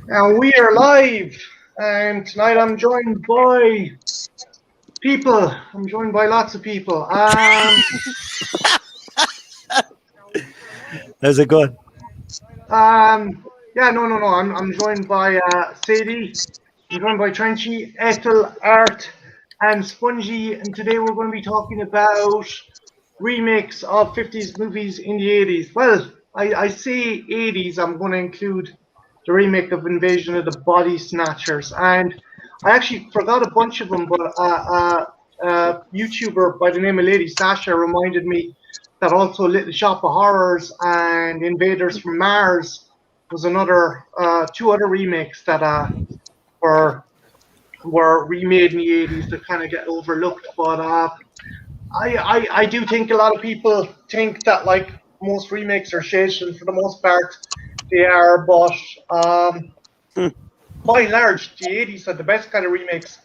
And we are live. And tonight I'm joined by people. I'm joined by lots of people. How's it going? Yeah, no. I'm joined by Sadie. I'm joined by Trenchy, Ethel, Art, and Spongy. And today we're going to be talking about remakes of 50s movies in the 80s. Well, I say 80s. I'm going to include the remake of Invasion of the Body Snatchers, and I actually forgot a bunch of them, but YouTuber by the name of Lady Sasha reminded me that also Little Shop of Horrors and Invaders from Mars was another two other remakes that were were remade in the 80s that kind of get overlooked. But I do think a lot of people think that like most remakes are shit, and for the most part they are. But Hmm. by and large, the 80s had the best kind of remakes,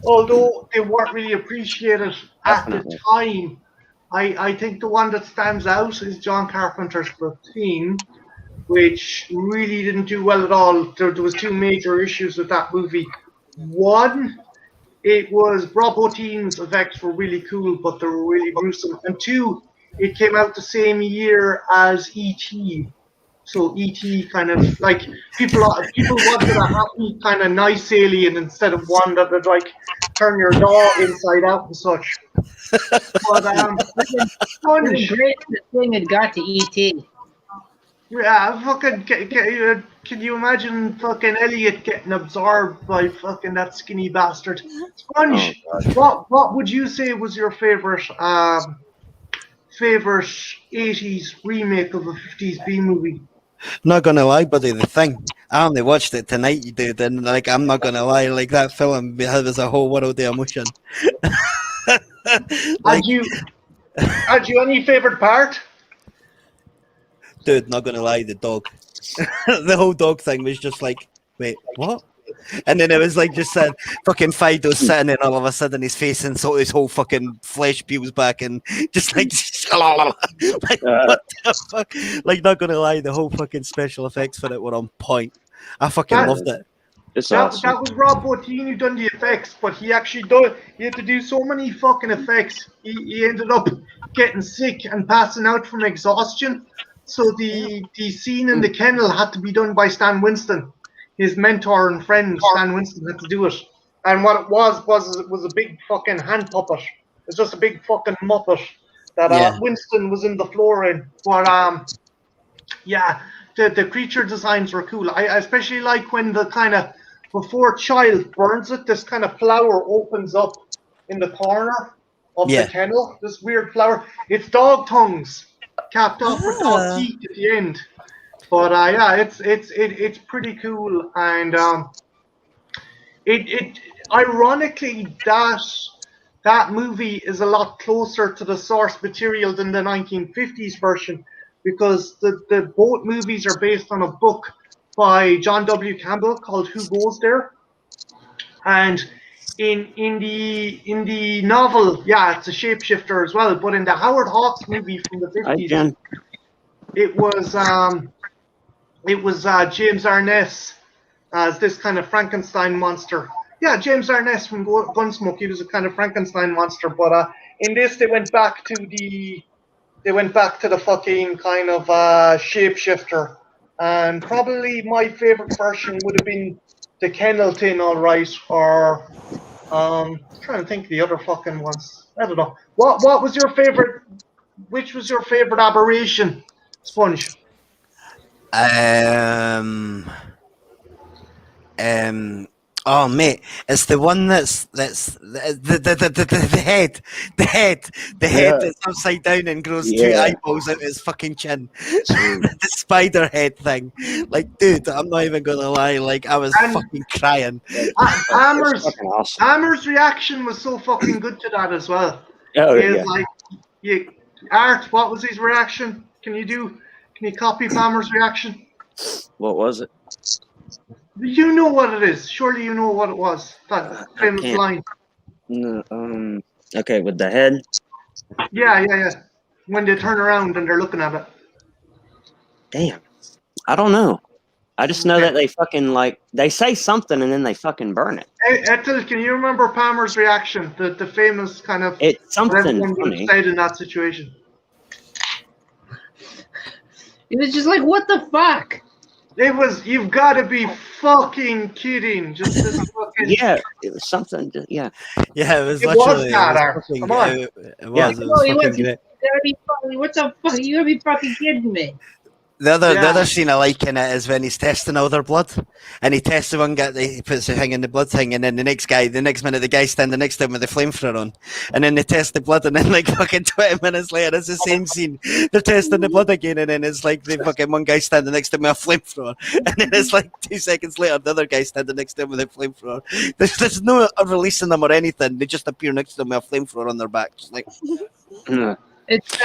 although they weren't really appreciated at the Definitely. time. I think the one that stands out is John Carpenter's Platoon, which really didn't do well at all. There was two major issues with that movie. One, it was Rob Bottin's effects were really cool, but they were really gruesome. And two, it came out the same year as E.T. So E.T. kind of like people wanted a happy kind of nice alien instead of one that would like turn your dog inside out and such. But Friggin' Sponge, great the thing had got to ET. yeah, fucking can you imagine fucking Elliot getting absorbed by fucking that skinny bastard? Oh Sponge, god. what would you say was your favorite 80s remake of a 50s B movie? Not gonna lie, buddy. The thing I only watched it tonight, you dude, and like I'm not gonna lie, like that film has a whole world of emotion. Had Like, you had you any favorite part? dude, not gonna lie, the dog, the whole dog thing was just like, wait, what? And then it was like just said, fucking Fido's sitting, and all of a sudden his face and so his whole fucking flesh peels back, and just like, like Uh, what the fuck? Like, not gonna lie, the whole fucking special effects for it were on point. I fucking That loved it. it's that awesome. was Rob Bottin who done the effects, but he actually done he had to do so many fucking effects. He ended up getting sick and passing out from exhaustion. So the scene in the kennel had to be done by Stan Winston, his mentor and friend. Stan Winston had to do it, and what it was a big fucking hand puppet. It's just a big fucking muppet that Yeah, Winston was in the floor in. But yeah, the creature designs were cool. I especially like when the kind of before child burns it, this kind of flower opens up in the corner of the yeah. kennel. This weird flower. It's dog tongues capped off with dog Ah. teeth at the end. But yeah, it's pretty cool, and it ironically that movie is a lot closer to the source material than the 1950s version because the both movies are based on a book by John W. Campbell called Who Goes There? And in the novel, yeah, it's a shapeshifter as well. But in the Howard Hawks movie from the Hi 50s, Jen. it was James Arness as this kind of Frankenstein monster. Yeah, James Arness from Gunsmoke. He was a kind of Frankenstein monster, but in this they went back to the fucking kind of shapeshifter, and probably my favorite version would have been the Kennel Tin, all right, or trying to think of the other fucking ones. I don't know. What was your favorite? Which was your favorite aberration, Sponge? Um. Um. Oh mate, it's the one that's the head, the head, the head Yeah. that's upside down and grows two Yeah. eyeballs out of his fucking chin. Sweet. The spider head thing. Like, dude, I'm not even gonna lie. Like, I was And fucking crying. It's Hammer's fucking awesome. Hammer's reaction was so fucking good to that as well. Oh He is yeah. like, you, Art. What was his reaction? Can you copy Hammer's reaction? What was it? You know what it is. Surely you know what it was. That I famous can't. line. No, okay, with the head. Yeah. When they turn around and they're looking at it. Damn. I don't know. I just know that they fucking they say something and then they fucking burn it. Ethel, can you remember Palmer's reaction? The famous kind of It's something everyone funny. said in that situation. It was just like, what the fuck? It was, you've got to be fucking kidding. Just this fucking. Yeah, it was something. Yeah. Yeah, it was It was literally. that, It Art. was fucking, Come on. it Yeah. was No, he fucking wasn't. great. You gotta be fucking, what the fuck? You gotta be fucking kidding me. The Yeah. other scene I like in it is when he's testing all their blood, and he tests the one guy, he puts the thing in the blood thing, and then the next minute the guy standing next to him with the flamethrower on, and then they test the blood, and then like fucking 20 minutes later it's the same scene. They're testing the blood again, and then it's like the fucking one guy standing next to him with a flamethrower, and then it's like 2 seconds later the other guy standing next to him with a flamethrower. There's no releasing them or anything. They just appear next to them with a flamethrower on their backs. Like, It's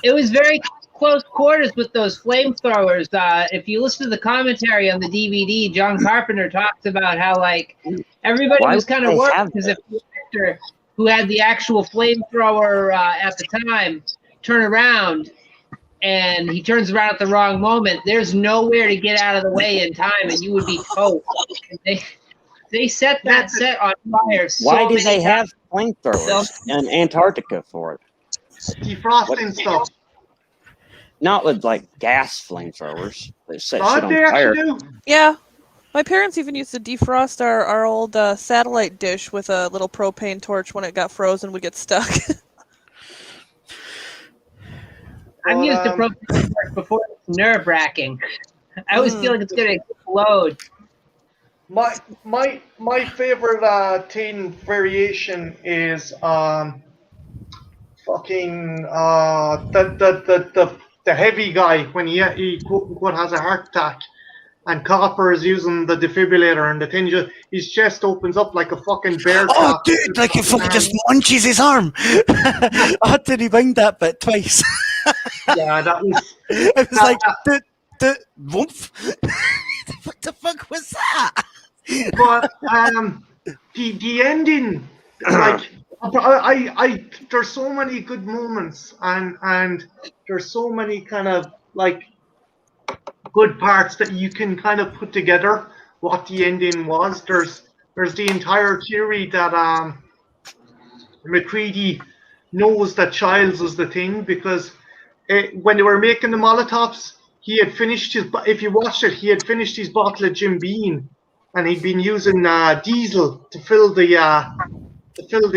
it was very close quarters with those flamethrowers. If you listen to the commentary on the DVD, John Carpenter talks about how like everybody Why was kind of would they worried have because if the actor who had the actual flamethrower at the time turn around and he turns around at the wrong moment, there's nowhere to get out of the way in time, and you would be toast. They set that set on fire. Why do they have flamethrowers in Antarctica for it? Defrosting stuff. Not with like gas flamethrowers. They set shit What on they fire. actually do? Yeah. My parents even used to defrost our old satellite dish with a little propane torch when it got frozen would get stuck. I'm used to propane before it's nerve-wracking. I always feel like it's going to explode. My favorite teen variation is fucking the heavy guy when he quote has a heart attack, and Copper is using the defibrillator, and the thing just his chest opens up like a fucking bear. oh dude, like it fucking just munches his arm. I had to rewind that bit twice. Yeah, that was. It was like woof. What the fuck was that? But the ending, like I there's so many good moments, and there's so many kind of like good parts that you can kind of put together what the ending was. There's the entire theory that McCready knows that Childs was the thing, because when they were making the Molotovs, he had finished his. If you watched it, he had finished his bottle of Jim Beam, and he'd been using diesel to fill the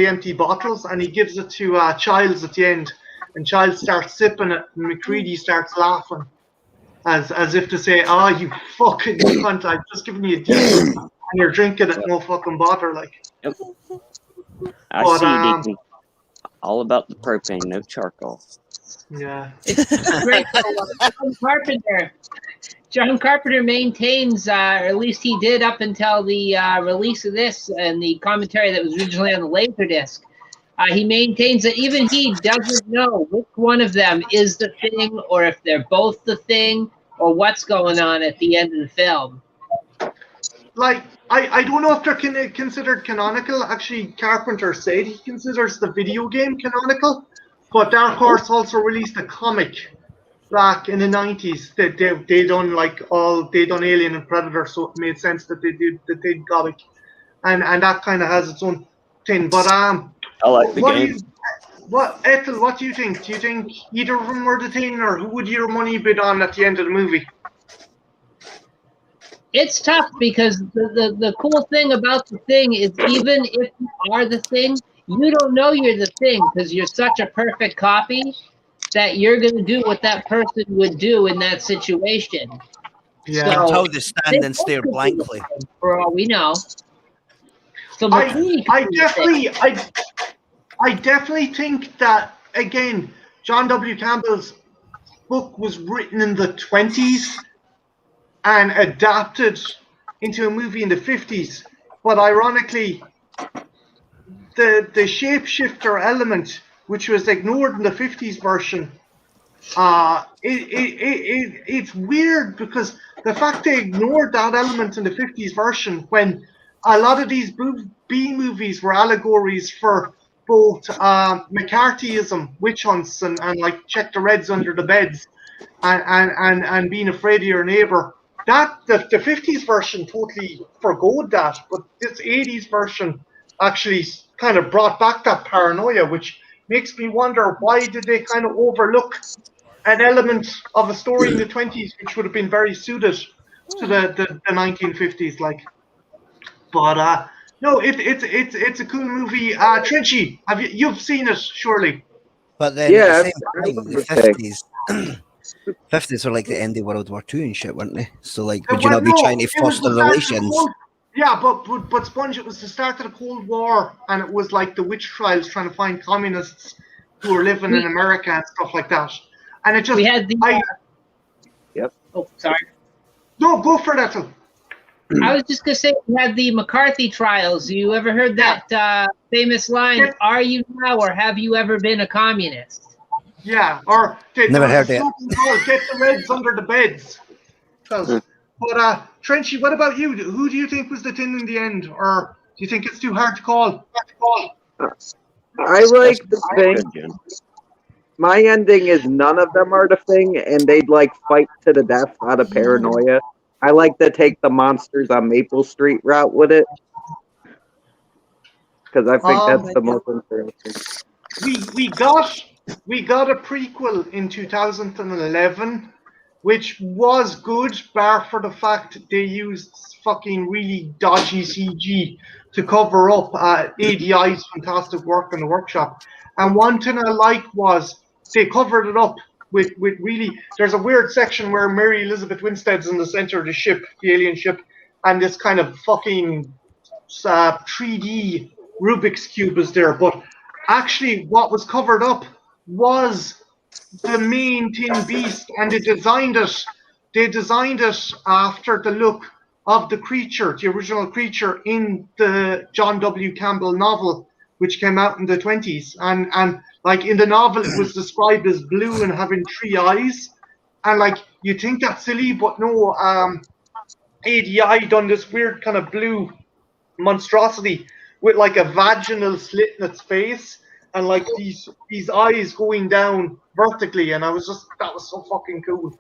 empty bottles, and he gives it to Childs at the end, and Childs starts sipping it, and McCready starts laughing, as if to say, "Ah, you fucking cunt! I've just given you a diesel, and you're drinking it, no fucking bother." Like, Yep. But, I see, DP. All about the propane, no charcoal. yeah. It's great. John Carpenter maintains, or at least he did up until the release of this and the commentary that was originally on the Laserdisc. He maintains that even he doesn't know which one of them is the thing, or if they're both the thing, or what's going on at the end of the film. Like, I don't know if they're considered canonical. Actually, Carpenter said he considers the video game canonical, but Dark Horse also released a comic back in the 90s. They done Alien and Predator, so it made sense that they did comic, and that kind of has its own thing. But I like the game. Ethel, what do you think? Do you think either of them were the thing, or who would your money bid on at the end of the movie? It's tough because the cool thing about the thing is, even if you are the thing, you don't know you're the thing because you're such a perfect copy that you're going to do what that person would do in that situation. Yeah. So, Told to stand and stare blankly. for all we know. So I definitely think that, again, John W. Campbell's book was written in the 20s and adapted into a movie in the 50s. But ironically, the shapeshifter element, which was ignored in the 50s version, it's weird because the fact they ignored that element in the 50s version, when a lot of these B movies were allegories for both McCarthyism, witch hunts, and like check the reds under the beds, and being afraid of your neighbor, the 50s version totally forgoed that, but this 80s version actually kind of brought back that paranoia, which makes me wonder why did they kind of overlook an element of a story in the 20s which would have been very suited to the 1950s, like. But no, it's a cool movie. Trenchy, you've seen it surely? But then Yeah, at the I same time, the remember 50s, 50s were like the end of World War II and shit, weren't they? So like, would you Well, not be no, trying to it was foster the start of the relations? Cold. Yeah, but Sponge, it was the start of the Cold War, and it was like the witch trials trying to find communists who were living in America and stuff like that. And it just We had the. Yep. Oh, sorry. No, go for that. I was just gonna say we had the McCarthy trials. You ever heard that famous line? Yeah. Are you now, or have you ever been a communist? Yeah, or Never heard it. Get the Reds under the beds. But Trenchy, what about you? Who do you think was the tin in the end, or do you think it's too hard to call? I like the thing. Good, Jen. My ending is none of them are the thing, and they'd like fight to the death out of paranoia. I like to take the monsters on Maple Street route with it because I think that's the most interesting. We got a prequel in 2011, which was good, bar for the fact they used fucking really dodgy CG to cover up ADI's fantastic work in the workshop. And one thing I liked was they covered it up with really. There's a weird section where Mary Elizabeth Winstead's in the center of the ship, the alien ship, and this kind of fucking 3D Rubik's Cube is there. But actually, what was covered up was the main tin beast, and they designed it. They designed it after the look of the creature, the original creature in the John W. Campbell novel, which came out in the 20s. And like in the novel, it was described as blue and having 3 eyes. And like you think that's silly, but no, ADI done this weird kind of blue monstrosity with like a vaginal slit in its face and like these eyes going down vertically, and that was so fucking cool.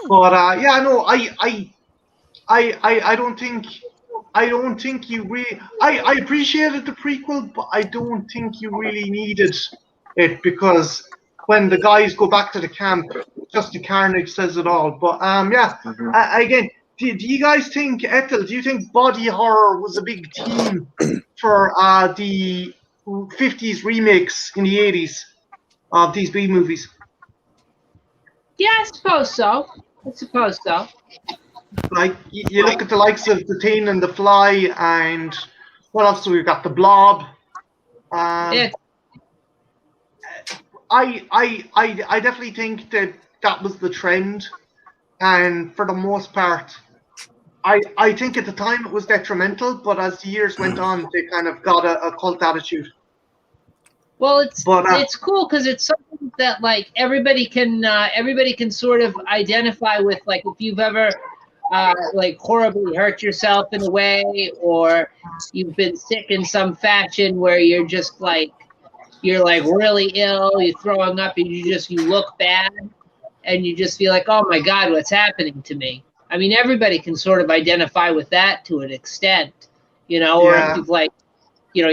But yeah, no, I don't think you really. I appreciated the prequel, but I don't think you really needed it because when the guys go back to the camp, just the carnage says it all. But yeah, again, do you guys think, Ethel? Do you think body horror was a big theme for the 50s remakes in the 80s of these B movies? Yeah, I suppose so. Like you look at the likes of The Thing and The Fly, and what else do we got? The Blob. Yeah. I definitely think that was the trend, and for the most part, I think at the time it was detrimental, but as the years went on, they kind of got a cult attitude. Well, it's cool because it's something that like everybody can sort of identify with. Like if you've ever like horribly hurt yourself in a way, or you've been sick in some fashion where you're just like really ill, you're throwing up, and you look bad, and you just feel like, oh my God, what's happening to me? I mean, everybody can sort of identify with that to an extent, you know, or if you've like, you know,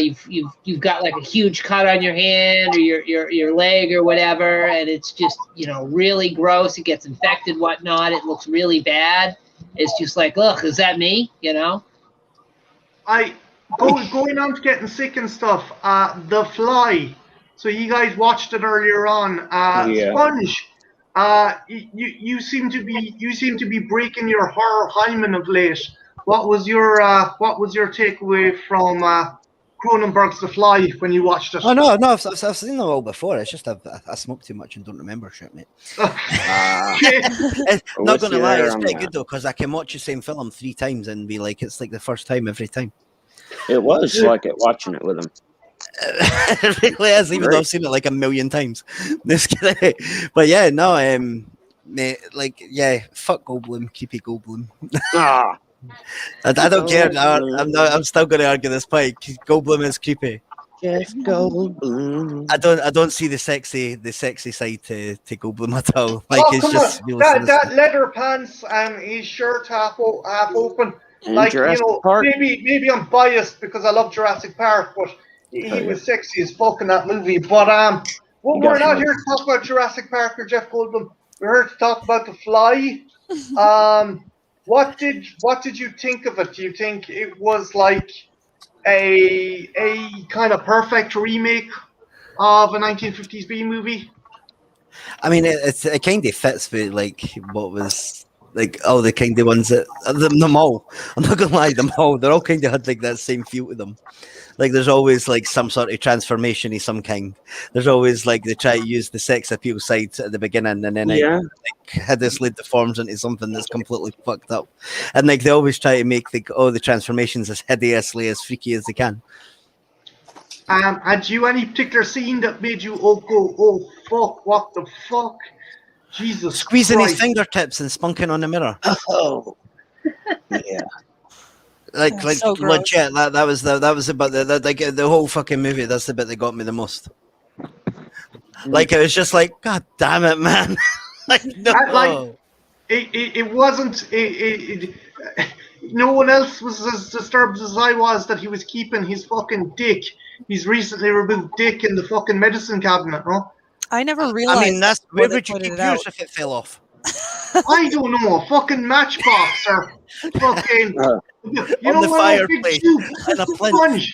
you've got like a huge cut on your hand or your leg or whatever, and it's just, you know, really gross. It gets infected, whatnot. It looks really bad. It's just like, ugh, is that me? You know? Going on to getting sick and stuff. The Fly. So you guys watched it earlier on. Yeah. Sponge. You seem to be breaking your horror hymen of late. What was your takeaway from Cronenberg's The Fly when you watched it? Oh no, I've seen them all before. It's just I smoked too much and don't remember shit, mate. Not gonna lie, it's pretty good though because I can watch the same film 3 times and be like, it's like the first time every time. It was like watching it with him. It really is, even though I've seen it like 1,000,000 times. This guy, but yeah, no, mate, like yeah, fuck Goldblum, keep it Goldblum. I don't care. I'm still going to argue this point. Goldblum is creepy. Jeff Goldblum. I don't see the sexy side to Goldblum at all. Like Oh, it's come just on. real That sinister. leather pants and his shirt half open. And Like, Jurassic Park. maybe I'm biased because I love Jurassic Park, but he was sexy as fuck in that movie. But well, we're not here to talk about Jurassic Park or Jeff Goldblum. We're here to talk about The Fly. What did you think of it? Do you think it was like a kind of perfect remake of a 1950s B movie? I mean, it kind of fits with like what was like all the kind of ones that them all. I'm not gonna lie, them all. They're all kind of had like that same feel to them. Like there's always like some sort of transformation of some kind. There's always like they try to use the sex appeal side at the beginning, and then it hideously deforms into something that's completely fucked up. And like they always try to make all the transformations as hideously as freaky as they can. Had you any particular scene that made you oh fuck, what the fuck? Jesus Squeezing Christ. his fingertips and spunking on the mirror. Oh, yeah. Like so gross. legit. That was about the whole fucking movie. That's the bit that got me the most. Like it was just like, God damn it, man! Like no. Like, it wasn't. No one else was as disturbed as I was that he was keeping his fucking dick. He's recently removed dick in the fucking medicine cabinet, no? I never realized. I mean, that's before where they would you pointed keep it out. yours if it fell off? I don't know, a fucking matchbox or fucking. You On know, the one of those big fireplace tubes. and a plinth.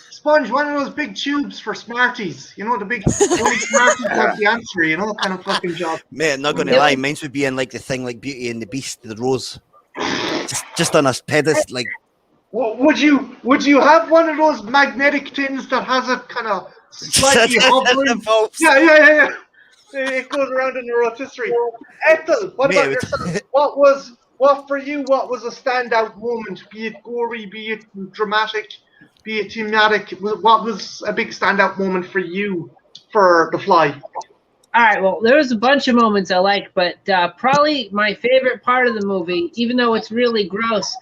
Sponge, one of those big tubes for Smarties. You know, the big only Smarties have the answer, you know, kind of fucking job. Mate, not gonna lie, mine would be in like the thing like Beauty and the Beast, the rose. Just on a pedestal, like. Well, would you have one of those magnetic tins that has it kind of slightly hovering? Yeah. It goes around in the rotisserie. Ethel, what about yourself? What was a standout moment? Be it gory, be it dramatic, be it thematic. What was a big standout moment for you for The Fly? All right, well, there was a bunch of moments I liked, but probably my favorite part of the movie, even though it's really gross,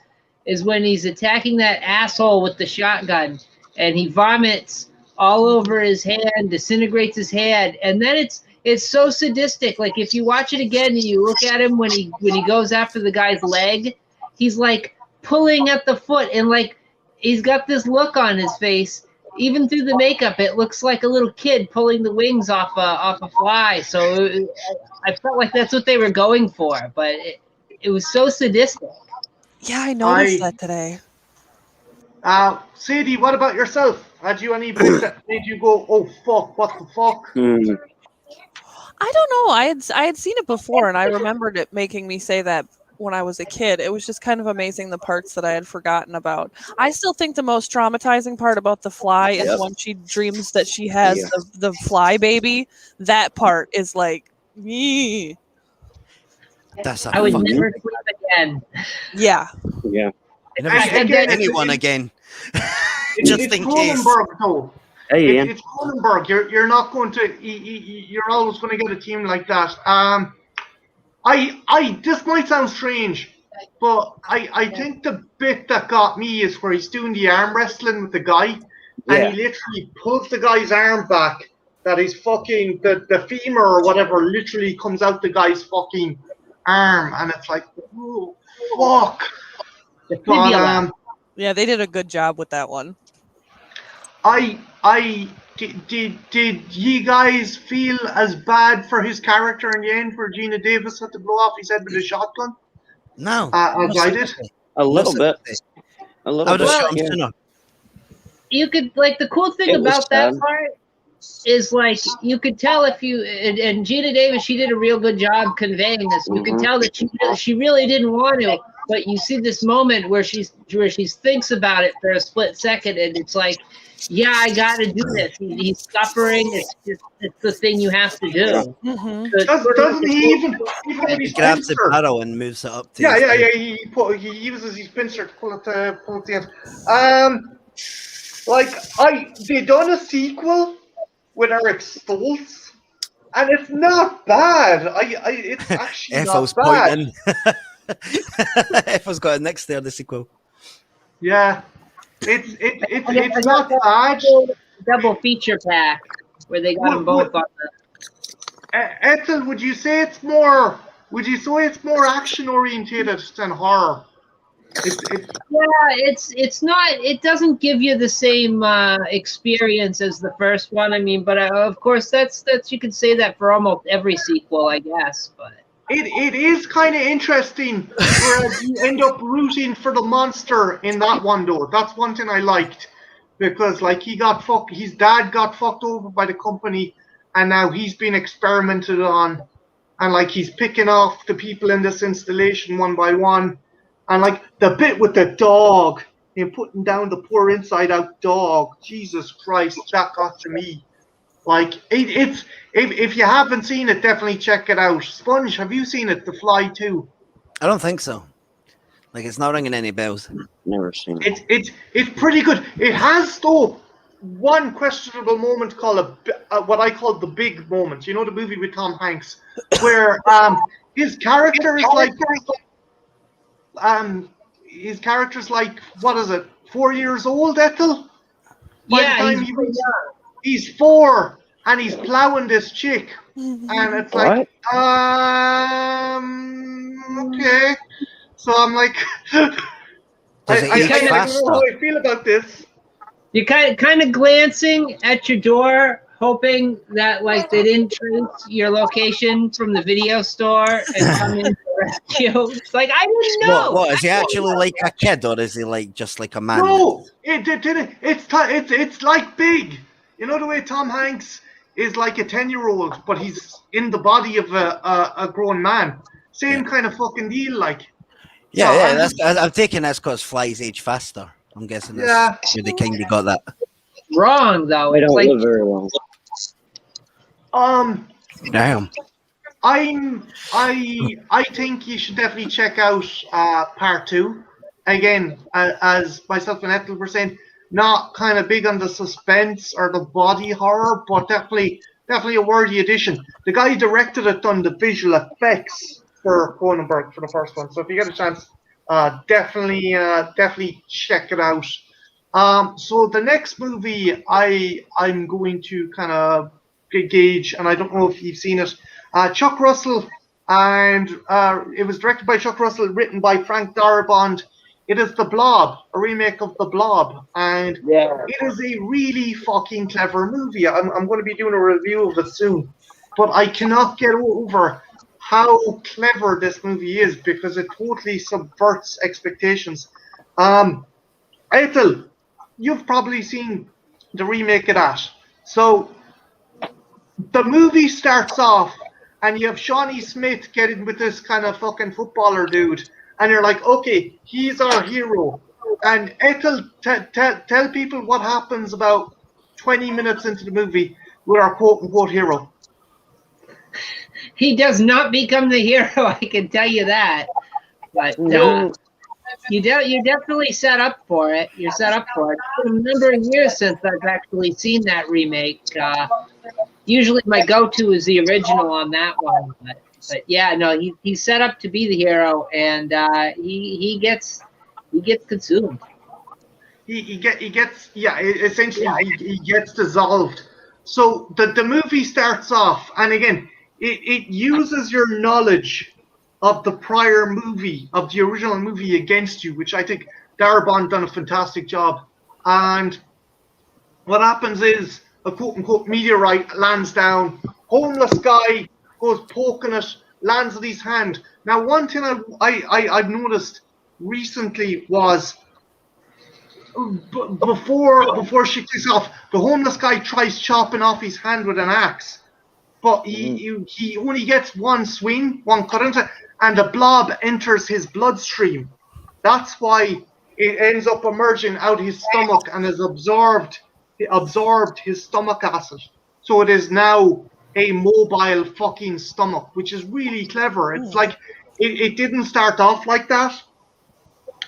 is when he's attacking that asshole with the shotgun, and he vomits all over his hand, disintegrates his hand, and then it's so sadistic. Like if you watch it again and you look at him when he goes after the guy's leg, he's like pulling at the foot, and like he's got this look on his face. Even through the makeup, it looks like a little kid pulling the wings off a fly. So I felt like that's what they were going for, but it was so sadistic. Yeah, I noticed that today. Sadie, what about yourself? Had you any bits that made you go, oh fuck, what the fuck? I don't know. I had seen it before, and I remembered it making me say that when I was a kid. It was just kind of amazing, the parts that I had forgotten about. I still think the most traumatizing part about The Fly is when she dreams that she has the fly baby. That part is like me. That's a I would fucking... never sleep again. Yeah. Yeah. I never sleep anyone again. Just in case. Though. Hey, Ian. It's Cronenberg. You're not going to. You're always going to get a team like that. This might sound strange, but I think the bit that got me is where he's doing the arm wrestling with the guy, and he literally pulls the guy's arm back. That is fucking the femur or whatever literally comes out the guy's fucking arm, and it's like, oh, fuck. But, yeah, they did a good job with that one. Did ye guys feel as bad for his character in the end where Gina Davis had to blow off his head with a shotgun? No. As I did? A little bit. A little bit. You could, like, the cool thing about that part is, like, you could tell if you, and Gina Davis, she did a real good job conveying this. You could tell that she really didn't want to, but you see this moment where she thinks about it for a split second, and it's like, yeah, I got to do this. He's suffering. It's the thing you have to do. Doesn't he even when he grabs the barrel and moves it up to he uses his pincer to pull it to the end. They done a sequel with Eric Stoltz, and it's not bad. It's actually not bad. Effo's got it next there, the sequel. Yeah. It's not bad. double feature pack where they got them both on Ethel, would you say it's more action oriented than horror? It's not. It doesn't give you the same experience as the first one. I mean, but of course, that's you could say that for almost every sequel, I guess. But it is kind of interesting, whereas you end up rooting for the monster in that one, though. That's one thing I liked, because like his dad got fucked over by the company, and now he's been experimented on, and like he's picking off the people in this installation one by one. And like the bit with the dog, him putting down the poor inside-out dog, Jesus Christ, that got to me. Like it's if you haven't seen it, definitely check it out. Sponge, have you seen it? The Fly 2? I don't think so. Like it's not ringing any bells. Never seen it. It's pretty good. It has though one questionable moment called what I call the big moment. You know the movie with Tom Hanks, where his character is like. His character's like, what is it, 4 years old, Ethel? By the time he's 4 and he's plowing this chick, and it's like, okay. So I'm like, I don't know how I feel about this. you're kind of glancing at your door, hoping that like they didn't trace your location from the video store and come in to rescue. It's like I didn't know. What is he actually like a kid, or is he like just like a man? No, it's like Big. You know the way Tom Hanks is like a 10-year-old, but he's in the body of a grown man. Same kind of fucking deal, like. Yeah, I'm taking this because flies age faster. I'm guessing that's where they kind of got that. Wrong though. They It's don't like live very long. Damn. I think you should definitely check out part 2. Again, as myself and Ethel were saying, not kind of big on the suspense or the body horror, but definitely a worthy addition. The guy who directed it done the visual effects for Cronenberg for the first one. So if you get a chance, definitely check it out. So the next movie I'm going to kind of gauge, and I don't know if you've seen it, Chuck Russell, and it was directed by Chuck Russell, written by Frank Darabont. It is The Blob, a remake of The Blob, and it is a really fucking clever movie. I'm going to be doing a review of it soon, but I cannot get over how clever this movie is because it totally subverts expectations. Ethel, you've probably seen the remake of that. So the movie starts off and you have Shawnee Smith getting with this kind of fucking footballer dude, and you're like, okay, he's our hero. And Ethel, tell people what happens about 20 minutes into the movie with our quote-unquote hero. he does not become the hero. I can tell you that. But you're definitely set up for it. You're set up for it. It's been a number of years since I've actually seen that remake. Usually my go-to is the original on that one, but yeah, no, he's set up to be the hero, and he gets consumed. He gets dissolved. So the movie starts off, and again, it uses your knowledge of the prior movie, of the original movie, against you, which I think Darabont done a fantastic job. And what happens is a quote-unquote meteorite lands down, homeless guy goes poking it, lands in his hand. Now, one thing I've noticed recently was before she kicks off, the homeless guy tries chopping off his hand with an axe, but he only gets one swing, one cut into it, and the blob enters his bloodstream. That's why it ends up emerging out of his stomach and has absorbed his stomach acid. So it is now a mobile fucking stomach, which is really clever. It's like it didn't start off like that.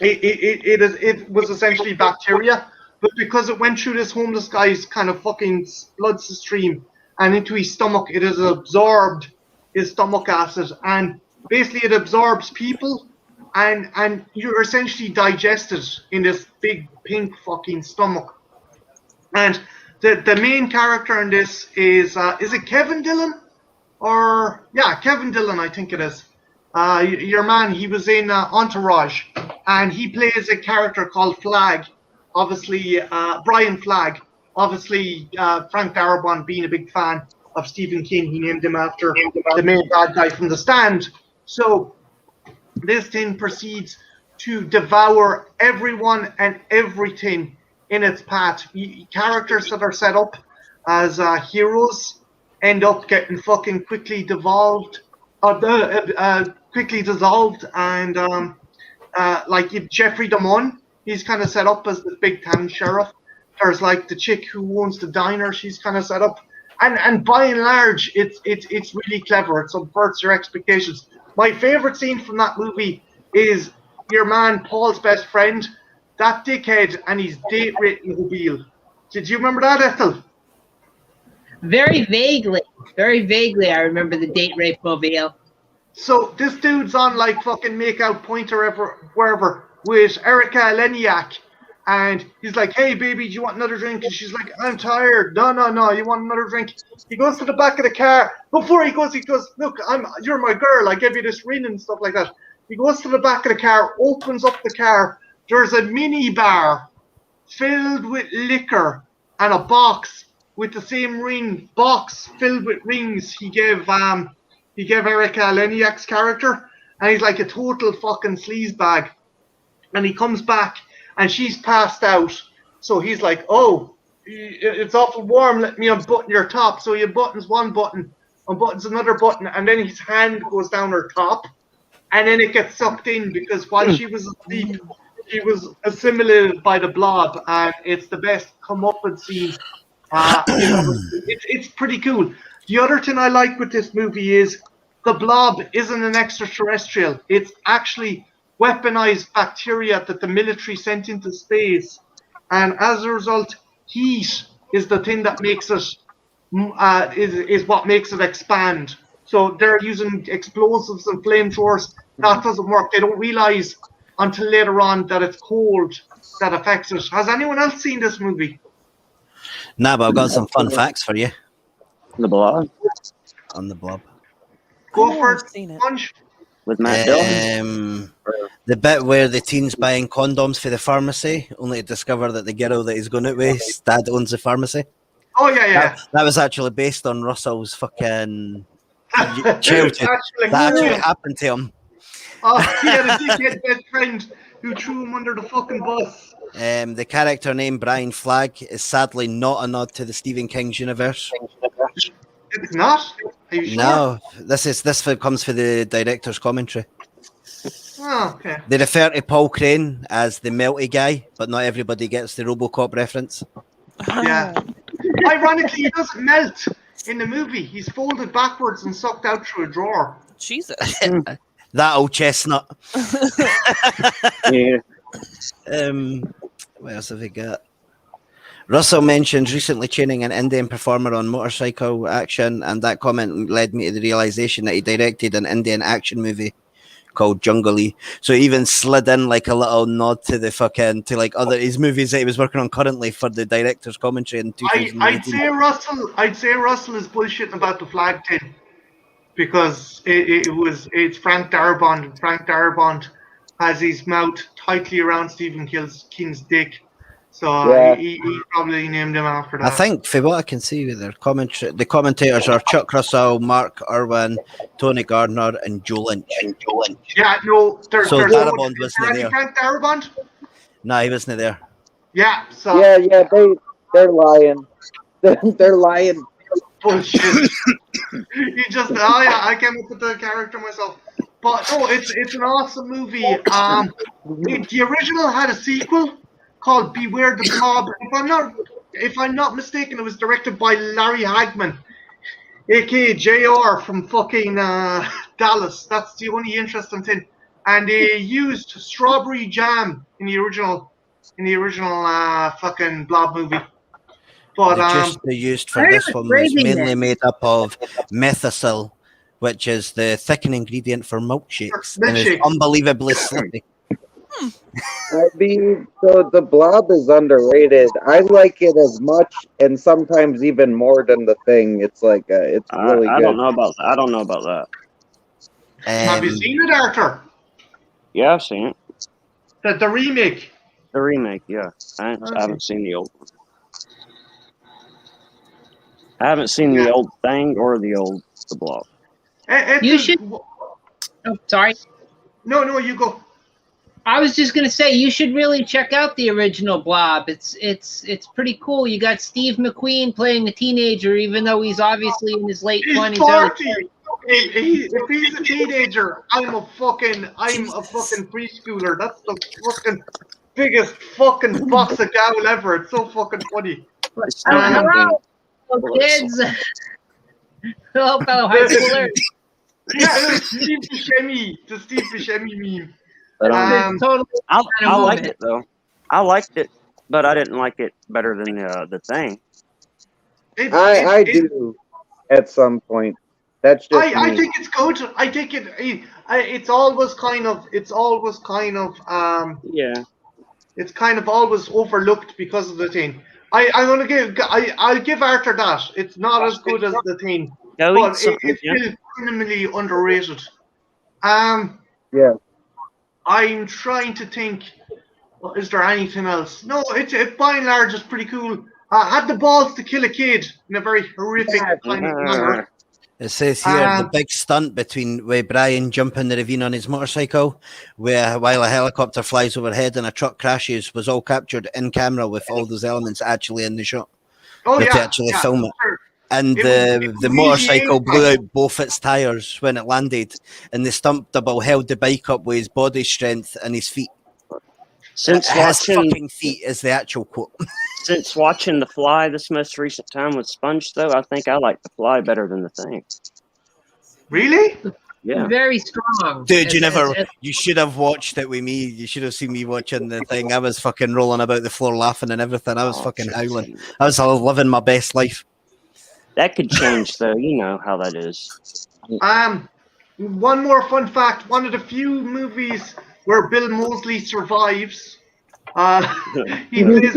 It was essentially bacteria, but because it went through this homeless guy's kind of fucking bloodstream and into his stomach, it has absorbed his stomach acid, and basically it absorbs people, and you're essentially digested in this big pink fucking stomach. And the main character in this is it Kevin Dillon? Kevin Dillon, I think it is. Your man, he was in Entourage, and he plays a character called Flag. Obviously, Brian Flagg. Obviously, Frank Darabont being a big fan of Stephen King, he named him after the main bad guy from The Stand. So this thing proceeds to devour everyone and everything in its path. Characters that are set up as heroes end up getting fucking quickly dissolved, and like Jeffrey DeMunn, he's kind of set up as the big town sheriff. There's like the chick who owns the diner, she's kind of set up, and by and large, it's really clever. It subverts your expectations. My favorite scene from that movie is your man Paul's best friend, that dickhead, and he's date raping Mobile. Did you remember that, Ethel? Very vaguely, I remember the date rape mobile. So this dude's on like fucking make out point or wherever with Erica Leniak, and he's like, "Hey baby, do you want another drink?" And she's like, "I'm tired." No, you want another drink? He goes to the back of the car. Before he goes, "Look, you're my girl. I gave you this ring and stuff like that." He goes to the back of the car, opens up the car. There's a mini bar filled with liquor and a box with the same ring box filled with rings he gave Erica Leniak's character, and he's like a total fucking sleazebag. And he comes back and she's passed out, so he's like, "Oh, it's awful warm, let me unbutton your top." So he unbuttons one button, unbuttons another button, and then his hand goes down her top, and then it gets sucked in because while she was asleep, she was assimilated by the blob, and it's the best comeuppance scene. It's pretty cool. The other thing I like with this movie is the blob isn't an extraterrestrial. It's actually weaponized bacteria that the military sent into space, and as a result, heat is the thing that makes it is what makes it expand. So they're using explosives and flamethrowers. That doesn't work. They don't realize until later on that it's cold that affects it. Has anyone else seen this movie? Nah, but I've got some fun facts for you. The Blob On the blob. Go I for haven't it, seen it. Punch. with Matt Dillon. The bit where the teen's buying condoms for the pharmacy, only to discover that the girl that he's going out with, his dad owns the pharmacy. Oh yeah. That was actually based on Russell's fucking childhood. That actually happened to him. Oh, he had a dickhead best friend who threw him under the fucking bus. The character name Brian Flagg is sadly not a nod to the Stephen King's universe. It's not? Are you sure? No, this comes for the director's commentary. Oh, okay. They refer to Paul Crane as the melty guy, but not everybody gets the RoboCop reference. Yeah. Ironically, he doesn't melt in the movie. He's folded backwards and sucked out through a drawer. Jesus. That old chestnut. Yeah. What else have we got? Russell mentions recently training an Indian performer on motorcycle action, and that comment led me to the realization that he directed an Indian action movie called Jungle. So he even slid in like a little nod to the fucking to like other his movies that he was working on currently for the director's commentary in 2018. I'd say Russell is bullshitting about the flag thing because it's Frank Darabont, and Frank Darabont has his mouth tightly around Stephen King's dick. So Yeah. he probably named him after that. I think, for what I can see with their commentary, the commentators are Chuck Russell, Mark Irwin, Tony Gardner, and Joe Lynch. Yeah, no, there's Darabont wasn't there. Frank Darabont? No, he wasn't there. Yeah, so Yeah, they're lying. They're lying. bullshit. I came up with the character myself. But no, it's an awesome movie. The original had a sequel called Beware the Blob. If I'm not mistaken, it was directed by Larry Hagman, aka JR from fucking Dallas. That's the only interesting thing. And they used strawberry jam in the original fucking Blob movie. But The juice they used for this one was mainly made up of methacil, which is the thickening ingredient for milkshakes, and is unbelievably slippy. I mean, the Blob is underrated. I like it as much and sometimes even more than the Thing. It's like it's really I good. don't know about that. I don't know about that. Have you seen it, Arthur? Yeah, I've seen it. The remake. The remake, yeah. I Okay. haven't seen the old one. I haven't seen Yeah. the old Thing or the Blob. You should. Oh, sorry. No, you go. I was just gonna say you should really check out the original Blob. It's pretty cool. You got Steve McQueen playing a teenager, even though he's obviously in his late He's 20s. 40. If he's a teenager, I'm a fucking preschooler. That's the fucking biggest fucking box of gavel ever. It's so fucking funny. Hello, kids. Hello, fellow high schoolers. Yeah, Steve Buscemi meme. But Totally. I liked it though. I liked it, but I didn't like it better than the Thing. I do at some point. That's just I me. think it's good. I think it's always kind of Yeah. it's kind of always overlooked because of the Thing. I'll give Arthur that. It's not as good as the Thing, Go but eat something. it's still criminally underrated. Yeah. I'm trying to think. Is there anything else? No, it by and large is pretty cool. Had the balls to kill a kid in a very horrific kind of manner. It says here the big stunt where Brian jumping the ravine on his motorcycle, while a helicopter flies overhead and a truck crashes, was all captured in camera with all those elements actually in the shot. Oh to yeah, actually film it. Sure. And the motorcycle blew out both its tires when it landed, and the stunt double held the bike up with his body strength and his feet. Since his watching fucking feet is the actual quote. Since watching The Fly this most recent time with Sponge, though, I think I like The Fly better than The Thing. Really? Yeah. Very strong. Dude, you should have watched it with me. You should have seen me watching the Thing. I was fucking rolling about the floor laughing and everything. I was fucking howling. I was living my best life. That could change, though. You know how that is. One more fun fact. One of the few movies where Bill Moseley survives. He plays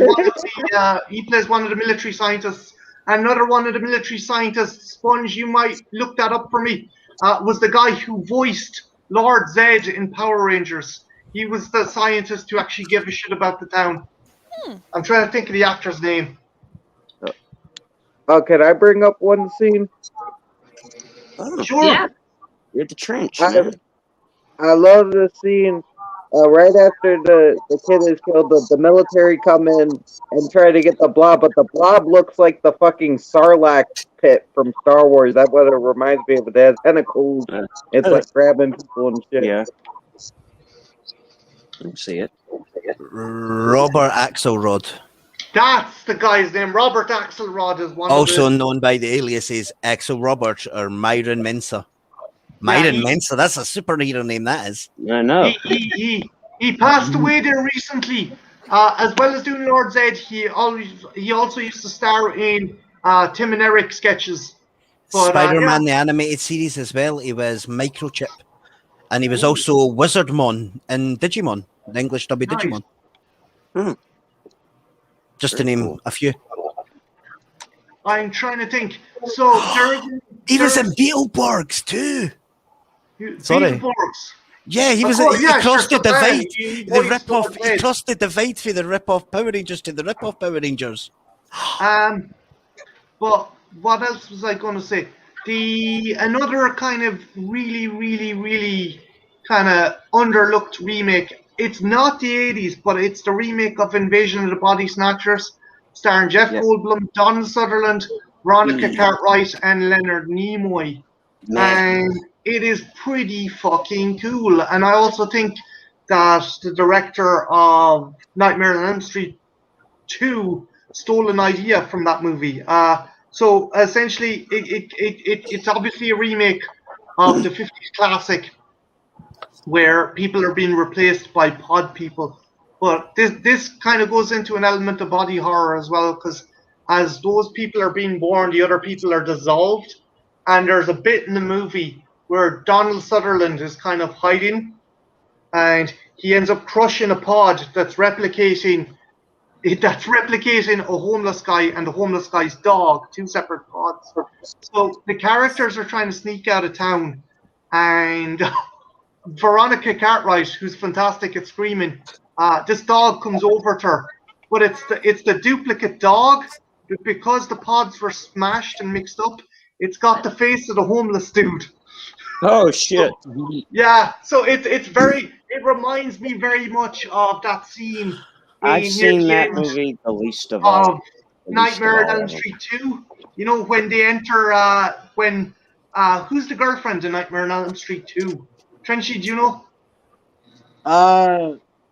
one of the military scientists. Another one of the military scientists, Sponge, you might look that up for me, was the guy who voiced Lord Zed in Power Rangers. He was the scientist who actually gave a shit about the town. I'm trying to think of the actor's name. Oh, can I bring up one scene? Oh, Sure. Yeah. You're at the trench. I love the scene right after the kid is killed. The military come in and try to get the Blob, but the Blob looks like the fucking Sarlacc pit from Star Wars. That's what it reminds me of. It has tentacles. It's like grabbing people and shit. Yeah. I see it. Robert Axelrod. That's the guy's name. Robert Axelrod is one also of the... known by the aliases Axel Robert or Myron Mensa. Myron Mensa, that's a superhero name, that is. I know. He passed away there recently. As well as doing Lord Zed, he also used to star in Tim and Eric sketches. But, Spider-Man, the animated series as well. He was Microchip. And he was also Wizardmon in Digimon, the English dub Digimon. Just to name a few. I'm trying to think. So he was in Beetleborgs too. Sorry. Beetleborgs. Yeah, he was. He crossed the divide. The rip-off. He crossed the divide from the rip-off Power Rangers to the rip-off Power Rangers. But what else was I going to say? Another kind of really, really, really kind of underlooked remake. It's not the 80s, but it's the remake of Invasion of the Body Snatchers, starring Jeff Goldblum, Donald Sutherland, Veronica Cartwright, and Leonard Nimoy. And it is pretty fucking cool. And I also think that the director of Nightmare on Elm Street 2 stole an idea from that movie. So essentially, it's obviously a remake of the 50s classic where people are being replaced by pod people. But this kind of goes into an element of body horror as well, because as those people are being born, the other people are dissolved. And there's a bit in the movie where Donald Sutherland is kind of hiding, and he ends up crushing a pod that's replicating a homeless guy and the homeless guy's dog, two separate pods. So the characters are trying to sneak out of town, and Veronica Cartwright, who's fantastic at screaming, this dog comes over to her, but it's the duplicate dog, but because the pods were smashed and mixed up, it's got the face of the homeless dude. Oh shit! Yeah, so it reminds me very much of that scene. I've seen that movie the least of all. Nightmare on Elm Street 2. You know, when they enter, who's the girlfriend in Nightmare on Elm Street 2? Trenchy, do you know?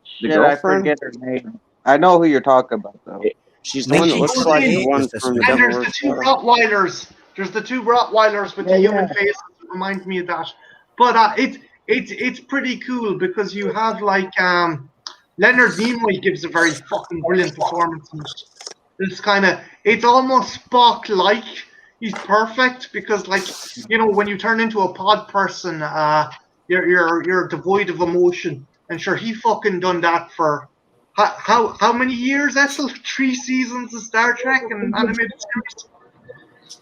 Shit, I forget her name. I know who you're talking about, though. She's the one that looks like the one from the And Devil there's the two Wears Prada. Rottweilers. There's the two Rottweilers with the human faces. It reminds me of that. But it's pretty cool because you have like Leonard Nimoy gives a very fucking brilliant performance in it. It's almost Spock-like. He's perfect because, like, you know, when you turn into a pod person, you're devoid of emotion. And sure, he fucking done that for how many years, Ethel? 3 seasons of Star Trek and animated series.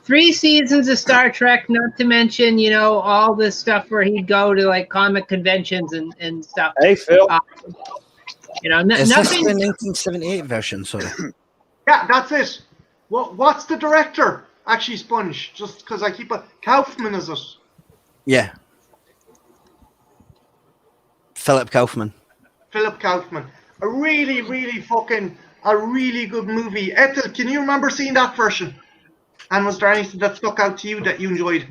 3 seasons of Star Trek, not to mention, you know, all this stuff where he'd go to like comic conventions and stuff. Hey Phil. You know, Is this nothing. the 1978 version? Sorry. Yeah, that's it. What's the director? Actually, Sponge, just because I keep a Kaufman, is it? Yeah. Philip Kaufman. Philip Kaufman. A really good movie. Ethel, can you remember seeing that version? And was there anything that stuck out to you that you enjoyed?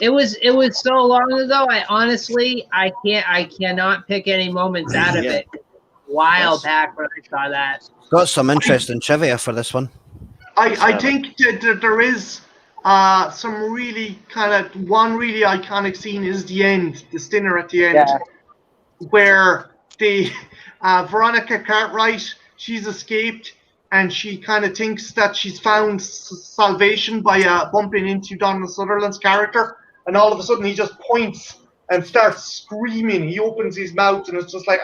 It was so long ago. I cannot pick any moments out of it. While back when I saw that. Got some interesting trivia for this one. I think that there is some really one really iconic scene is the end, the dinner at the end, where the Veronica Cartwright, she's escaped and she kind of thinks that she's found salvation by bumping into Donald Sutherland's character, and all of a sudden he just points and starts screaming. He opens his mouth and it's just like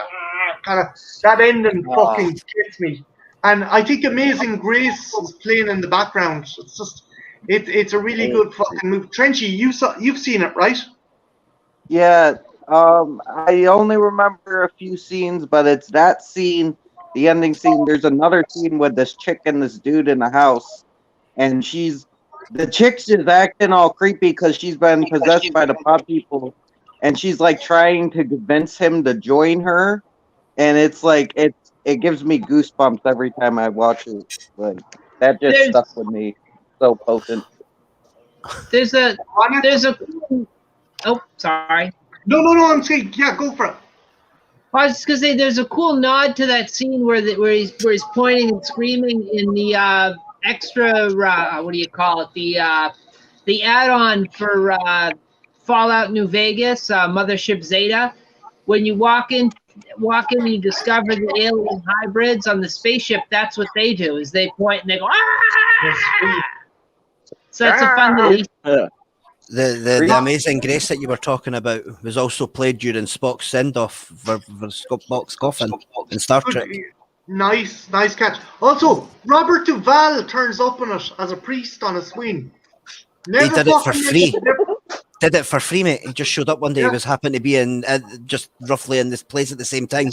that ending fucking gets me. And I think Amazing Grace is playing in the background. It's just, it's a really good fucking movie. Trenchy, you've seen it, right? Yeah. I only remember a few scenes, but it's that scene, the ending scene. There's another scene with this chick and this dude in the house, and the chick's just acting all creepy because she's been possessed by the pod people, and she's like trying to convince him to join her, and it's like it gives me goosebumps every time I watch it. Like that just stuck with me, so potent. There's a oh, sorry. No, I'm saying, yeah, go for it. I was just gonna say there's a cool nod to that scene where he's pointing and screaming in the extra what do you call it, the add-on for Fallout New Vegas, Mothership Zeta. When you walk in and you discover the alien hybrids on the spaceship, that's what they do, is they point and they go, ah! So that's a fun little The Amazing Grace that you were talking about was also played during Spock's send-off for Spock's coffin in Star Trek. Nice catch. Also, Robert Duvall turns up on it as a priest on a swing. He did it for free. Did it for free, mate. He just showed up one day. He was happened to be in just roughly in this place at the same time.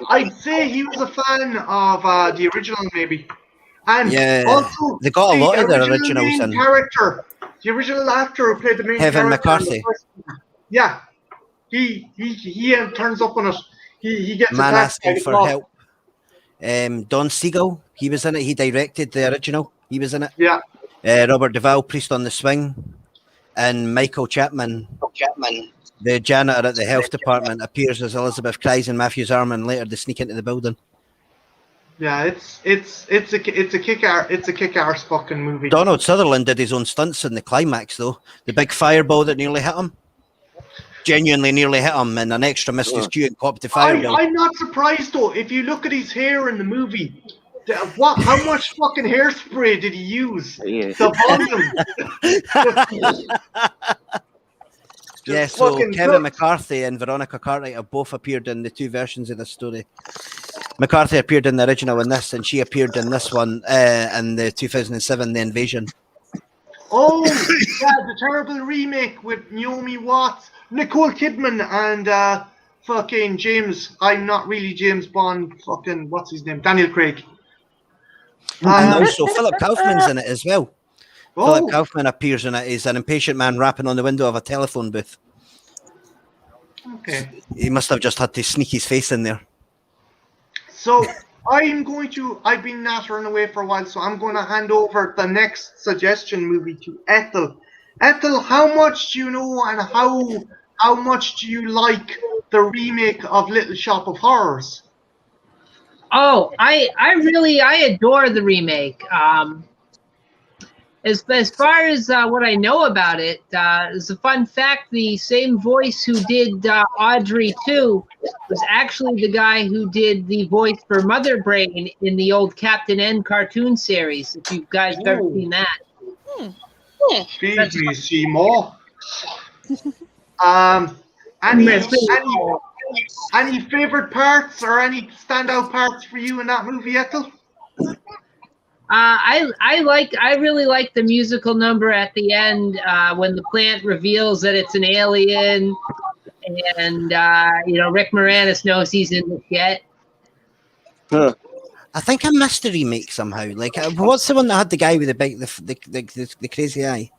I'd say he was a fan of the original, maybe. And also, they got a lot of their originals in. Character. The original actor who played the main Kevin character. McCarthy. Yeah. He turns up on it. He gets Man attacked Asking for Help. Don Siegel, he was in it. He directed the original. He was in it. Yeah. Robert Duvall, Priest on the Swing. And Michael Chapman, the janitor at the health department, appears as Elizabeth cries in Matthew's arm, and later they sneak into the building. Yeah, it's a kick-ass fucking movie. Donald Sutherland did his own stunts in the climax, though. The big fireball that nearly hit him, genuinely nearly hit him, and an extra missed his cue and copped the fireball. I'm not surprised though. If you look at his hair in the movie, how much fucking hairspray did he use? The volume. Yeah, Just so fucking Kevin nuts. McCarthy and Veronica Cartwright have both appeared in the two versions of the story. McCarthy appeared in the original in this, and she appeared in this one in the 2007 The Invasion. Oh, yeah, the terrible remake with Naomi Watts, Nicole Kidman, and fucking James. I'm not really James Bond. Fucking what's his name? Daniel Craig. And also Philip Kaufman's in it as well. Philip Oh, Kaufman appears in it. He's an impatient man rapping on the window of a telephone booth. okay. He must have just had to sneak his face in there. So I've been nattering away for a while, so I'm going to hand over the next suggestion movie to Ethel. Ethel, how much do you know, and how much do you like the remake of Little Shop of Horrors? Oh, I adore the remake. As far as what I know about it, as a fun fact, the same voice who did Audrey 2 was actually the guy who did the voice for Mother Brain in the old Captain N cartoon series. If you guys have ever seen that. Feed me, Seymour. Any favorite parts or any standout parts for you in that movie, Ethel? I really like the musical number at the end when the plant reveals that it's an alien, and Rick Moranis knows he's in the shit. I think I missed the remake somehow. Like, what's the one that had the guy with the big, the crazy eye?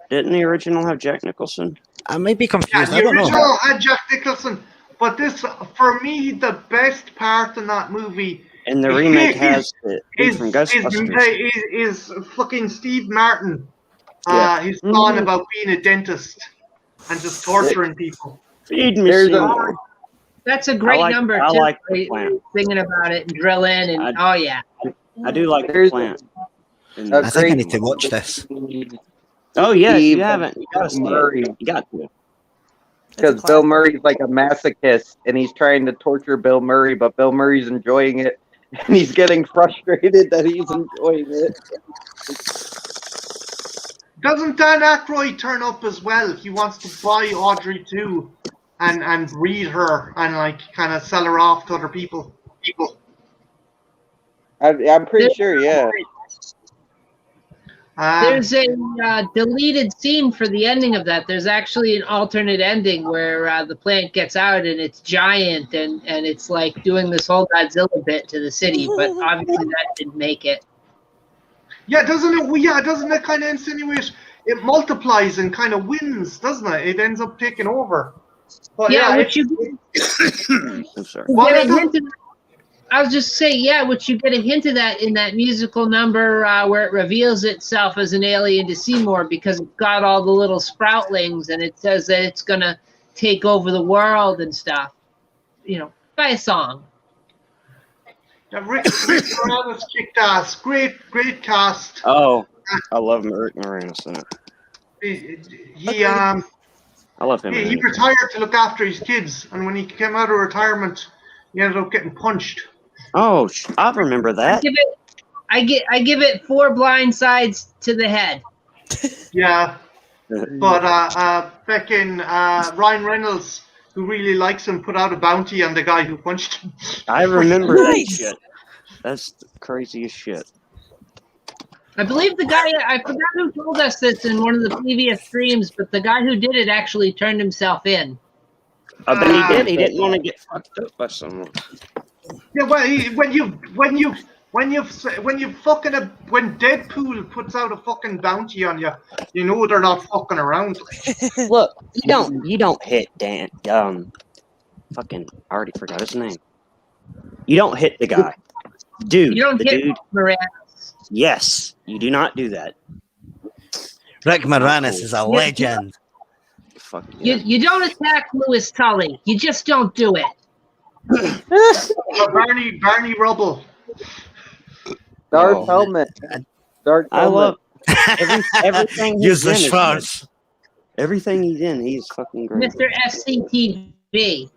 Didn't the original have Jack Nicholson? I might be Yeah, confused. the I don't know. original had Jack Nicholson, but this, for me, the best part in that movie. And the remake has the dude from Is Ghostbusters. fucking Steve Martin. Yeah. His song about being a dentist and just torturing people. Feed me, Seymour. That's a great number I too. like the plant. Singing about it and drill in and I do like the plant. I think I need to watch this. Oh yeah, if Steve you haven't, you gotta see Murray. it. You got to. Because Bill Murray's like a masochist, and he's trying to torture Bill Murray, but Bill Murray's enjoying it, and he's getting frustrated that he's enjoying it. Doesn't Dan Aykroyd turn up as well? He wants to buy Audrey too, and read her and like kind of sell her off to other people. I'm pretty sure, yeah. There's a deleted scene for the ending of that. There's actually an alternate ending where the plant gets out and it's giant and it's like doing this whole Godzilla bit to the city, but obviously that didn't make it. Yeah, doesn't it? Well, yeah, doesn't it kind of insinuate it multiplies and kind of wins, doesn't it? It ends up taking over. But which you I'm sorry. get a hint of, I was just saying, which you get a hint of that in that musical number where it reveals itself as an alien to Seymour because it's got all the little sproutlings and it says that it's going to take over the world and stuff, by a song. Yeah, Rick Moranis kicked ass. Great cast. Oh, I love Rick Moranis in it. I love him. He retired to look after his kids, and when he came out of retirement, he ended up getting punched. Oh, I remember that. I give it 4 blind sides to the head. Yeah, but Ryan Reynolds, who really likes him, put out a bounty on the guy who punched him. I remember that shit. That's the craziest shit. I believe the guy, I forgot who told us this in one of the previous streams, but the guy who did it actually turned himself in. But he did. He didn't want to get fucked up by someone. Yeah, well, when Deadpool puts out a fucking bounty on you, you know they're not fucking around. Look, you don't hit Dan. Fucking, I already forgot his name. You don't hit the guy, dude. You don't hit dude. Moranis. Yes, you do not do that. Rick Moranis is a legend. Fuck yeah. You don't attack Louis Tully. You just don't do it. Barney Rubble. Dark helmet. Dark helmet. I love everything. Use the he's in is Schwarz. good. Everything he's in, he's fucking great. Mr. FCTV.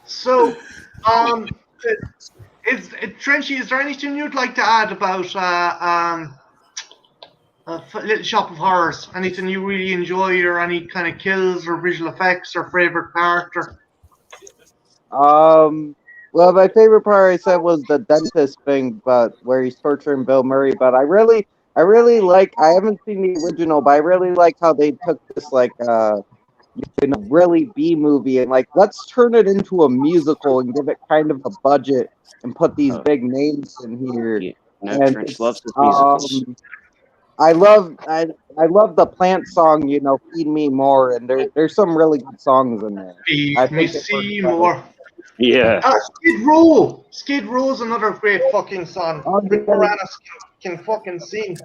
So, Trenchy, is there anything you'd like to add about Little Shop of Horrors. Anything you really enjoy, or any kind of kills or visual effects or favorite part? Or Well, my favorite part I said was the dentist thing, but where he's torturing Bill Murray. But I really like. I haven't seen the original, but I really like how they took this really B movie and like let's turn it into a musical and give it kind of a budget and put these big names in here. Yeah. No, And Trench loves his musicals. I love the Plant song, Feed Me More, and there's some really good songs in there. I Feed Me think it works Seymour. Yeah. Skid Row. Skid Row's another great fucking song. Oh, Rick yeah. Moranis can fucking sing.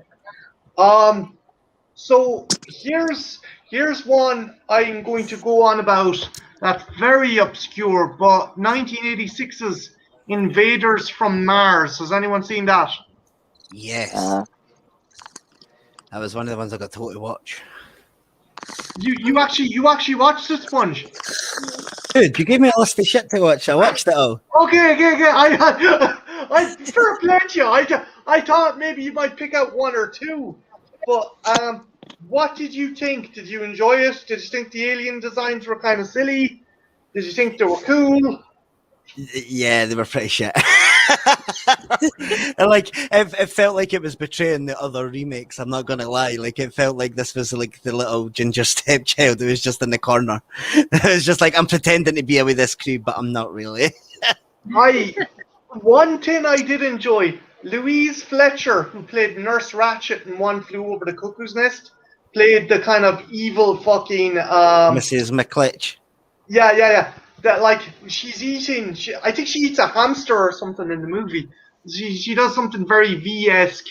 So here's one I'm going to go on about that's very obscure, but 1986's Invaders from Mars. Has anyone seen that? Yes. That was one of the ones I got told to watch. You actually watched this, Sponge? Dude, you gave me a list of shit to watch. I watched it all. Okay. I fair play to you. I thought maybe you might pick out one or two, but what did you think? Did you enjoy it? Did you think the alien designs were kind of silly? Did you think they were cool? Yeah, they were pretty shit. And like it felt like it was betraying the other remakes. I'm not gonna lie. Like it felt like this was like the little ginger stepchild who was just in the corner. It was just like I'm pretending to be with this crew, but I'm not really. One thing I did enjoy, Louise Fletcher, who played Nurse Ratched in One Flew Over the Cuckoo's Nest, played the kind of evil fucking Mrs. McClitch. Yeah. That like she's eating. I think she eats a hamster or something in the movie. She does something very V-esque.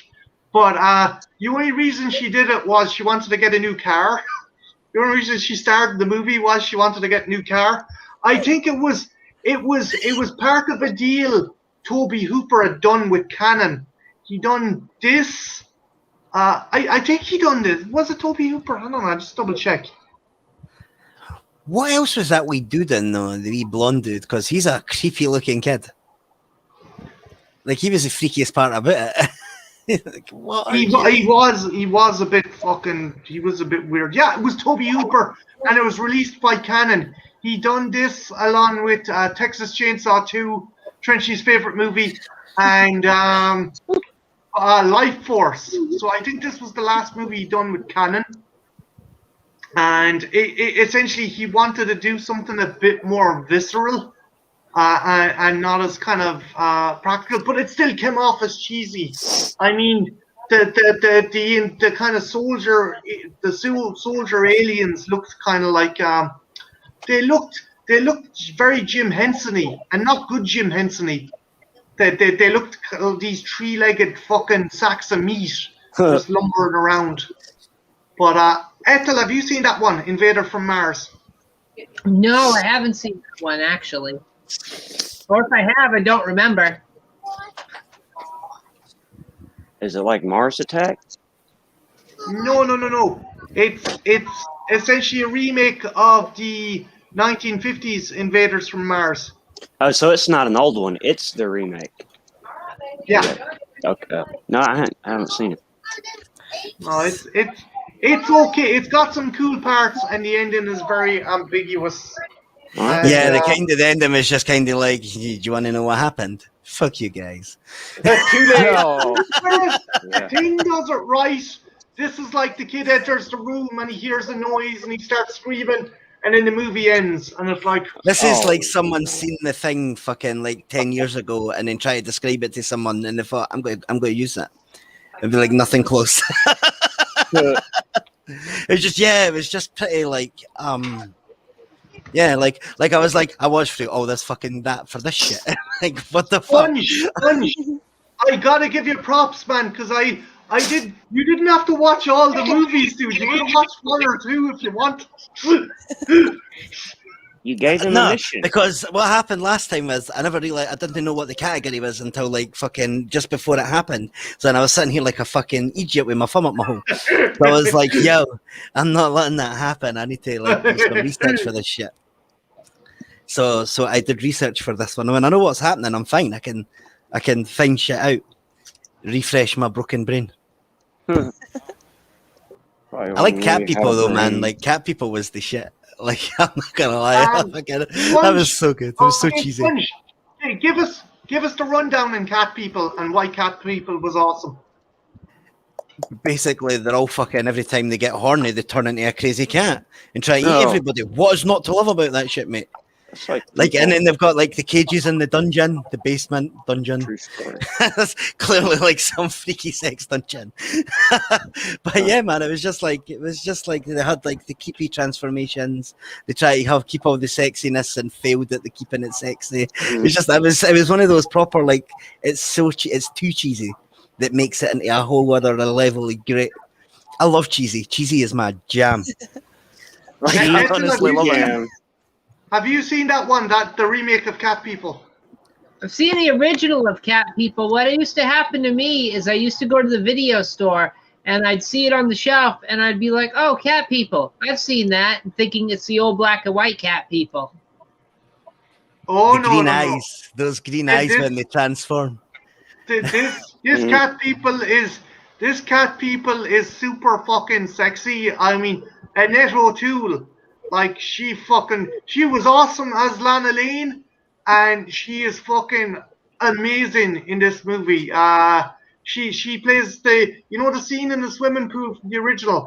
But the only reason she did it was she wanted to get a new car. The only reason she started the movie was she wanted to get a new car. I think it was part of a deal Toby Hooper had done with Canon. He done this. I think he done this. Was it Toby Hooper? I don't know. Just double check. What else was that wee dude in though? The wee blonde dude, because he's a creepy looking kid. Like he was the freakiest part about it. Like, what he was a bit fucking. He was a bit weird. Yeah, it was Toby Hooper, and it was released by Canon. He done this along with Texas Chainsaw 2, Trenchy's favorite movie, and Life Force. So I think this was the last movie he done with Canon. And essentially, he wanted to do something a bit more visceral and not as kind of practical, but it still came off as cheesy. I mean, the kind of soldier aliens looked kind of like they looked very Jim Henson-y, and not good Jim Henson-y. They looked these three-legged fucking sacks of meat just lumbering around. But Ethel, have you seen that one, Invader from Mars? No, I haven't seen that one actually. Or if I have, I don't remember. Is it like Mars Attack? No. It's essentially a remake of the 1950s Invaders from Mars. Oh, so it's not an old one. It's the remake. Yeah. Okay. No, I haven't seen it. No, it's okay. It's got some cool parts, and the ending is very ambiguous. Yeah, the ending is just kind of like, do you want to know what happened? Fuck you guys. Too late. No. The thing does it right. This is like the kid enters the room and he hears a noise and he starts screaming, and then the movie ends, and it's like this is like someone seen the thing fucking like 10 years ago and then try to describe it to someone and they thought, I'm going to use that. It'd be like nothing close. It was just pretty like like I was like, I watched through all this fucking that for this shit. Like, what the fuck? Sponge, I gotta give you props, man, because you didn't have to watch all the movies, dude. You could have watched one or two if you want. You gave him a mission. Because what happened last time was I didn't know what the category was until like fucking just before it happened. So then I was sitting here like a fucking idiot with my thumb up my hole. So I was like, yo, I'm not letting that happen. I need to like do some research for this shit. So I did research for this one. When I know what's happening, I'm fine. I can find shit out. Refresh my broken brain. Probably I like when Cat we People had though, a man. brain. Like Cat People was the shit. Like I'm not gonna lie, that One- was so good. It was so Okay, cheesy. Punch. Hey, give us the rundown in Cat People and why Cat People was awesome. Basically, they're all fucking every time they get horny, they turn into a crazy cat and try to eat No. everybody. What is not to love about that shit, mate? It's like And then they've got like the cages in the dungeon, the basement dungeon. true story. That's clearly like some freaky sex dungeon. But yeah, man, it was just like they had like the keepy transformations. They try to keep all the sexiness and failed at the keeping it sexy. It's just it was one of those proper like it's it's too cheesy that makes it into a whole other level of great. I love cheesy. Cheesy is my jam. Like I honestly love it. Have you seen that one, the remake of Cat People? I've seen the original of Cat People. What used to happen to me is I used to go to the video store and I'd see it on the shelf and I'd be like, "Oh, Cat People! I've seen that," and thinking it's the old black and white Cat People. Oh the no, green no, eyes, no. those green eyes when they transform. This Cat People is super fucking sexy. I mean, Annette O'Toole, like she was awesome as Lana Lane, and she is fucking amazing in this movie. She plays the scene in the swimming pool from the original.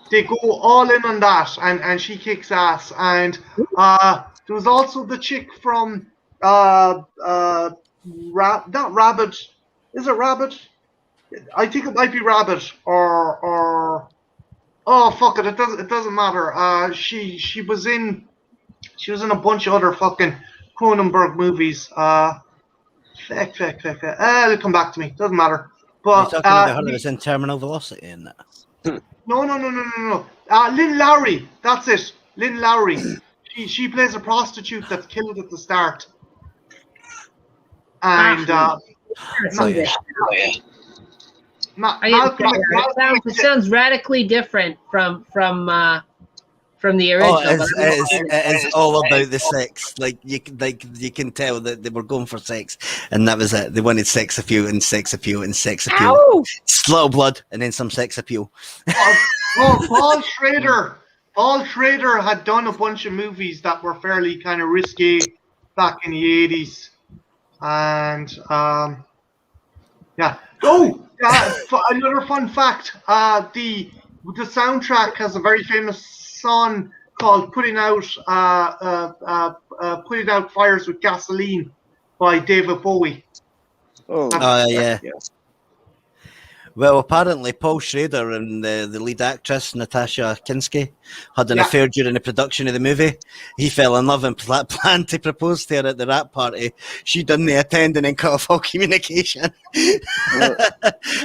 They go all in on that, and she kicks ass. And there was also the chick from not Rabbit. Is it Rabbit? I think it might be Rabbit or oh fuck it. It doesn't matter. She was in a bunch of other fucking Cronenberg movies. It'll come back to me. Doesn't matter. But You're talking about her that was in Terminal Velocity in that. No. Lynn Lowry. That's it. Lynn Lowry. She plays a prostitute that's killed at the start. And It sounds radically different from the original. It's all about the sex. Like you can tell that they were going for sex, and that was it. They wanted sex appeal and sex appeal and sex appeal. Ow! Slow blood and then some sex appeal. Paul Schrader had done a bunch of movies that were fairly kind of risky back in the 80s, and yeah. Oh, another fun fact: the soundtrack has a very famous song called "Putting Out Fires with Gasoline" by David Bowie. Yeah. Well, apparently Paul Schrader and the lead actress Natasha Kinski had an affair during the production of the movie. He fell in love and planned to propose to her at the rap party. She didn't attend and then cut off all communication.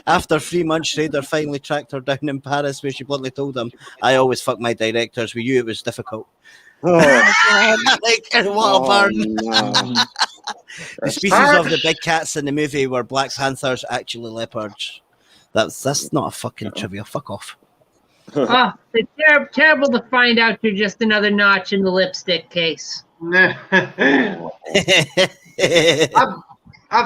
After 3 months, Schrader finally tracked her down in Paris, where she bluntly told him, "I always fuck my directors. With you, it was difficult." Like, what a burn. No. The species of the big cats in the movie were Black Panthers, actually leopards. That's not a fucking trivia. Fuck off. Oh, it's terrible to find out you're just another notch in the lipstick case. Have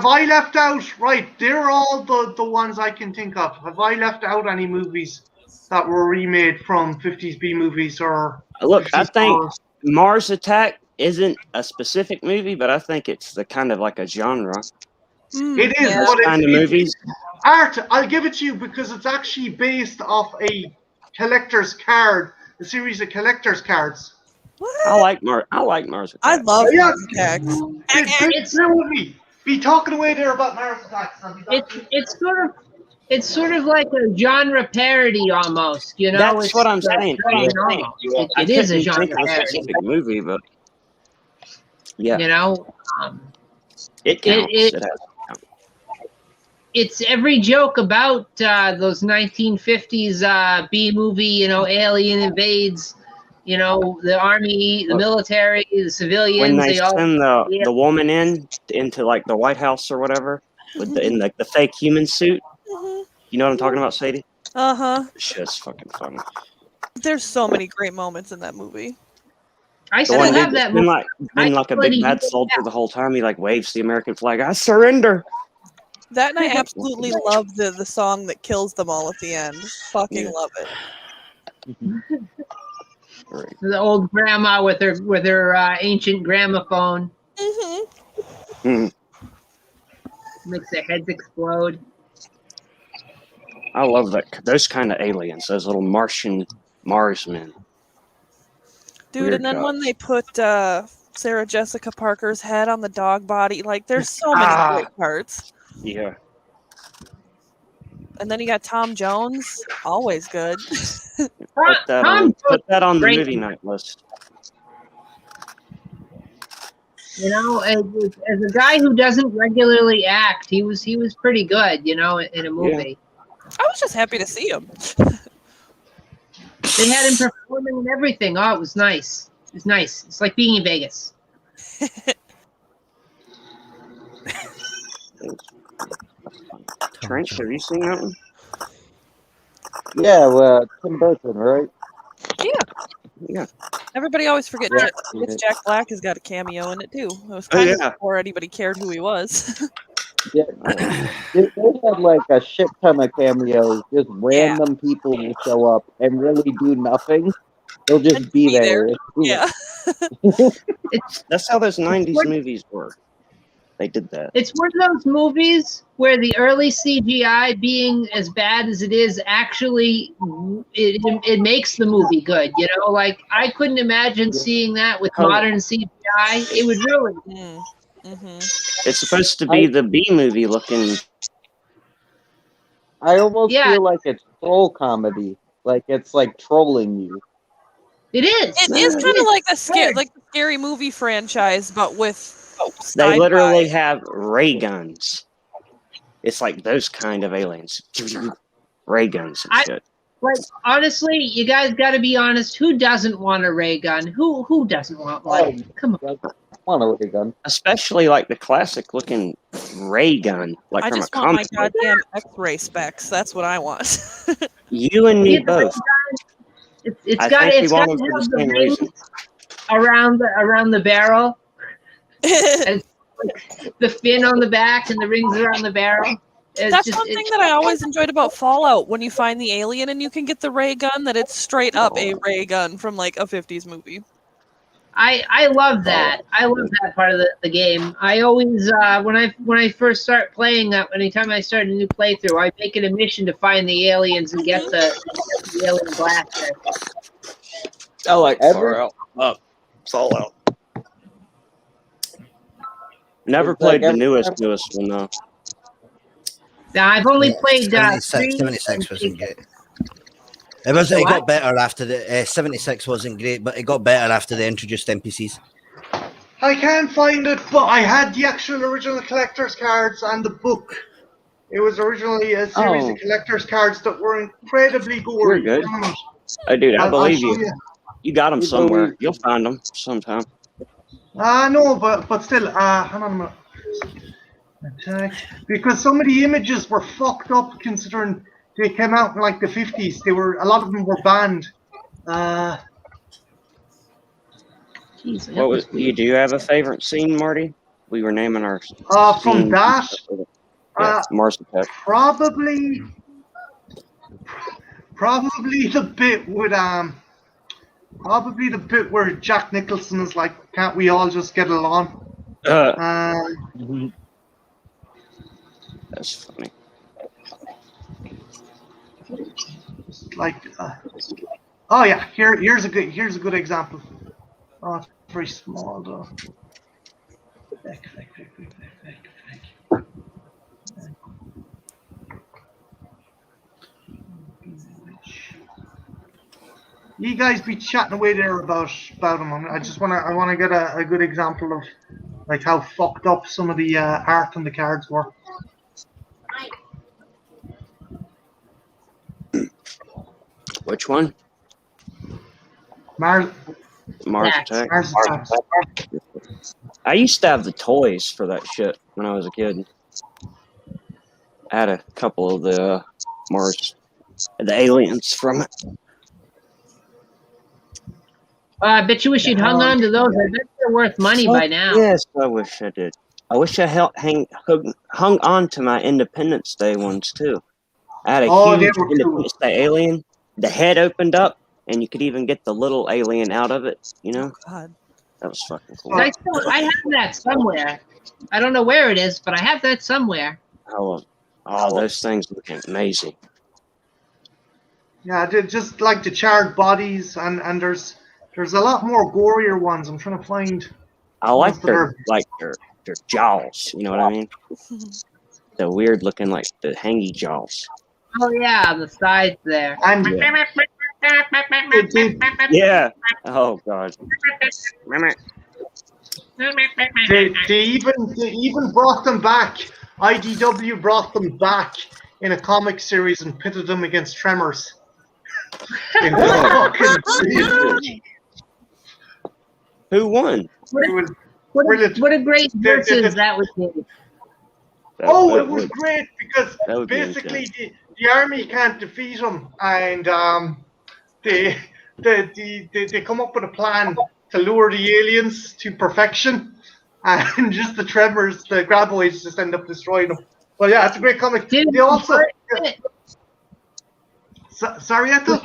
I left out? Right, they're all the ones I can think of. Have I left out any movies that were remade from 50s B movies or? Look, I think Mars Attack isn't a specific movie, but I think it's the kind of like a genre. It is Yeah. what Kind of movies. Art, I'll give it to you because it's actually based off a collector's card, a series of collector's cards. I like Mars Attack. I love Yeah. Mars Attacks. It's movie. Be talking away there about Mars Attacks. It's sort of like a genre parody almost, you know. That's what I'm saying. It is a genre parody. Specific movie, but yeah, You know, it counts. It has. it's every joke about those 1950s B movie, you know, alien invades, you know, the army, the military, the civilians. When they all send the woman into like the White House or whatever, with in like the fake human suit. You know what I'm talking about, Sadie? It's just fucking funny. There's so many great moments in that movie. I The still one have dude that that's movie. been like a big bad soldier the whole time. He like waves the American flag. I surrender. That and I absolutely love the song that kills them all at the end. Fucking love it. The old grandma with her ancient gramophone. Makes their heads explode. I love those kind of aliens, those little Martian Marsmen. Dude, Weird and then when gods. they put Sarah Jessica Parker's head on the dog body, like there's so many great parts. Yeah. And then you got Tom Jones, always good. Put that on the Great. movie night list. You know, as a guy who doesn't regularly act, he was pretty good. You know, in a movie. I was just happy to see him. They had him performing and everything. Oh, it was nice. It was nice. It's like being in Vegas. Trench, have you seen that one? Yeah, well, Tim Burton, right? Yeah. Everybody always forgets Jack Black has got a cameo in it too. It was kind of before anybody cared who he was. Yeah, they had like a shit ton of cameos. Just random people will show up and really do nothing. They'll just be there. Yeah. That's how those 90s movies were. They did that. It's one of those movies where the early CGI, being as bad as it is, actually it makes the movie good. You know, like I couldn't imagine seeing that with modern CGI. It would really. It's supposed to be the B movie looking. I almost feel like it's troll comedy. Like it's like trolling you. It is. It is kind of like a scary movie franchise, but with. They literally have ray guns. It's like those kind of aliens. Ray guns and shit. Like honestly, you guys got to be honest. Who doesn't want a ray gun? Who doesn't want one? Come on. I want a ray gun. Especially like the classic looking ray gun, like I from just a want my comic. goddamn X-ray specs. That's what I want. You and me both. It's got to have the rings around the barrel. And the fin on the back and the rings around the barrel. That's one thing that I always enjoyed about Fallout. When you find the alien and you can get the ray gun, that it's straight up a ray gun from like a 50s movie. I love that. I love that part of the game. I always when I first start playing that, anytime I start a new playthrough, I make it a mission to find the aliens and get the alien blaster. I like Fallout. Fallout. Never played the newest one though. Now I've only played 76 wasn't great. It got better after the 76 wasn't great, but it got better after they introduced NPCs. I can't find it, but I had the actual original collector's cards and the book. It was originally a series of collector's cards that were incredibly gory. We're good. Oh, dude, I believe you. You got them somewhere. You'll find them sometime. No, but still, hang on a minute. Attack. Because some of the images were fucked up considering they came out in like the 50s. A lot of them were banned. Do you have a favorite scene, Marty? We were naming our from that. Mars Attack. Probably the bit with probably the bit where Jack Nicholson is like, "Can't we all just get along?" That's funny. Like, oh yeah, here's a good example. Oh, it's very small though. Back. You guys be chatting away there about him. I want to get a good example of like how fucked up some of the art on the cards were. Which one? Mars Attack. Mars Attack. I used to have the toys for that shit when I was a kid. I had a couple of the the aliens from it. I bet you wish you'd hung on to those. I bet they're worth money by now. Yes, I wish I did. I wish I hung on to my Independence Day ones too. I had a Oh, they huge were cool. Independence Day alien. The head opened up, and you could even get the little alien out of it. You know, God. that was fucking cool. I have that somewhere. I don't know where it is, but I have that somewhere. Oh, those things look amazing. Yeah, they're just like the charred bodies, and there's a lot more gorier ones. I'm trying to find. I like ones that are- their jaws. You know what I mean? The weird looking like the hangy jaws. Oh yeah, on the sides there. And Yeah. Oh god. they even brought them back. IDW brought them back in a comic series and pitted them against Tremors. In fucking Who won? What a great versus that would be. it was great because That would be basically the army can't defeat them, and they come up with a plan to lure the aliens to perfection, and just the Tremors, the Graboids, just end up destroying them. But yeah, it's a great comic. They also sorry, Ethel?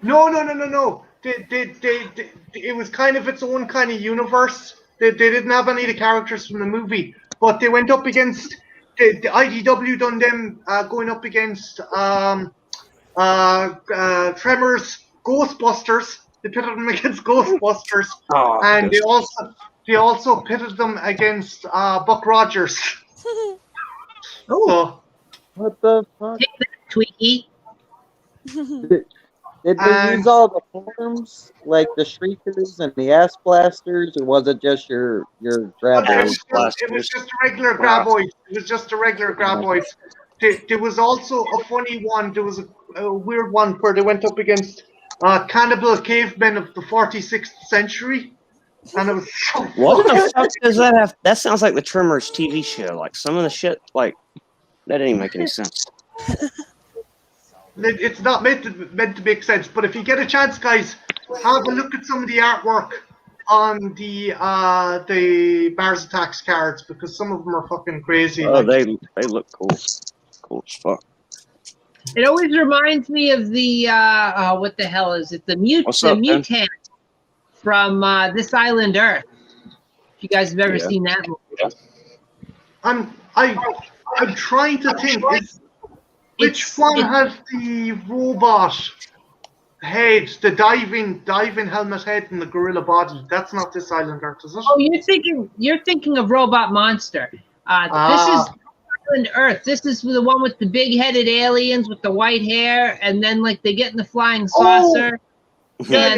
No. It was kind of its own kind of universe. They didn't have any of the characters from the movie, but they went up against the IDW done them going up against Tremors, Ghostbusters. They pitted them against Ghostbusters, and they also pitted them against Buck Rogers. So, What the fuck? Take that, Tweaky. Did they use all the forms, like the Shriekers and the Ass Blasters, or was it just your Graboids? It was just a regular Graboid. It was just a regular Graboid. There was also a funny one. There was a weird one where they went up against cannibal cavemen of the 46th century. And it was so What the fuck does that have? That sounds like the Tremors TV show. Like some of the shit, like that didn't make any sense. It's not meant to make sense, but if you get a chance, guys, have a look at some of the artwork on the Mars Attacks cards, because some of them are fucking crazy. Oh, they look cool. Cool as fuck. It always reminds me of the what the hell is it? The mutant from This Island Earth. If you guys have ever seen that movie. I'm trying to think. Which one has the robot head, the diving helmet head, and the gorilla body? That's not This Island Earth, is it? Oh, you're thinking of Robot Monster. This is Island Earth. This is the one with the big-headed aliens with the white hair, and then like they get in the flying saucer. Yeah.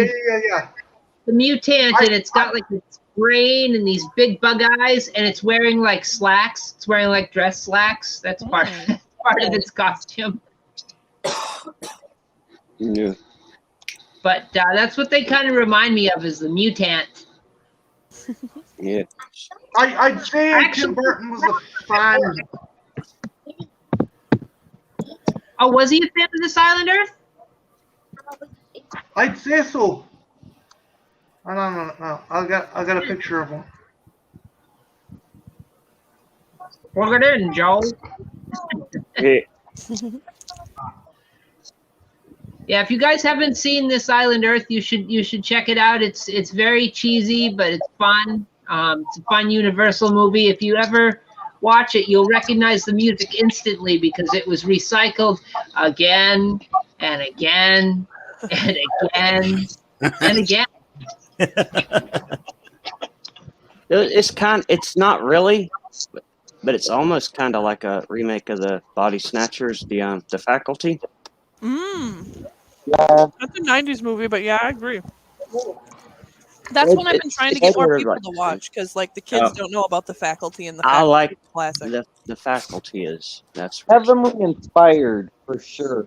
The mutant, and it's got like its brain and these big bug eyes, and it's wearing like slacks. It's wearing like dress slacks. That's part of its costume. Yeah. But that's what they kind of remind me of, is the mutant. Yeah. I'd say Tim Burton was a fan. Oh, was he a fan of This Island Earth? I'd say so. I don't know. I got a picture of him. Plug it in, Joe. Yeah. Yeah, if you guys haven't seen This Island Earth, you should check it out. It's very cheesy, but it's fun. It's a fun Universal movie. If you ever watch it, you'll recognize the music instantly because it was recycled again and again and again and again. It's not really, but it's almost kind of like a remake of the Body Snatchers, the Faculty. That's a 90s movie, but yeah, I agree. That's one I've been trying to get more people to watch, because like the kids don't know about the Faculty and the Faculty. I like classic. The Faculty is heavily inspired for sure.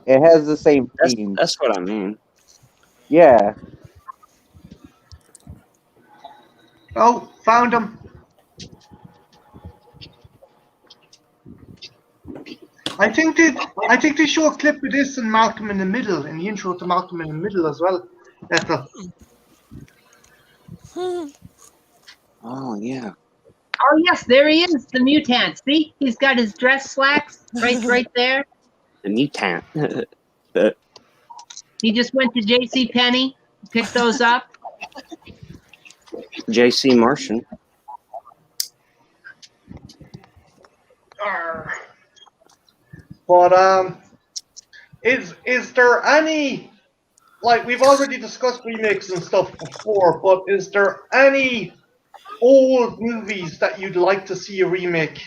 It has the same theme. That's what I mean. Yeah. Oh, found him. I think they show a clip of this in Malcolm in the Middle, in the intro to Malcolm in the Middle as well. Ethel. Oh yeah. Oh yes, there he is, the mutant. See, he's got his dress slacks right there. The mutant. He just went to J.C. Penney, picked those up. JC Martian. Arr. But is there any, like, we've already discussed remakes and stuff before, but is there any old movies that you'd like to see a remake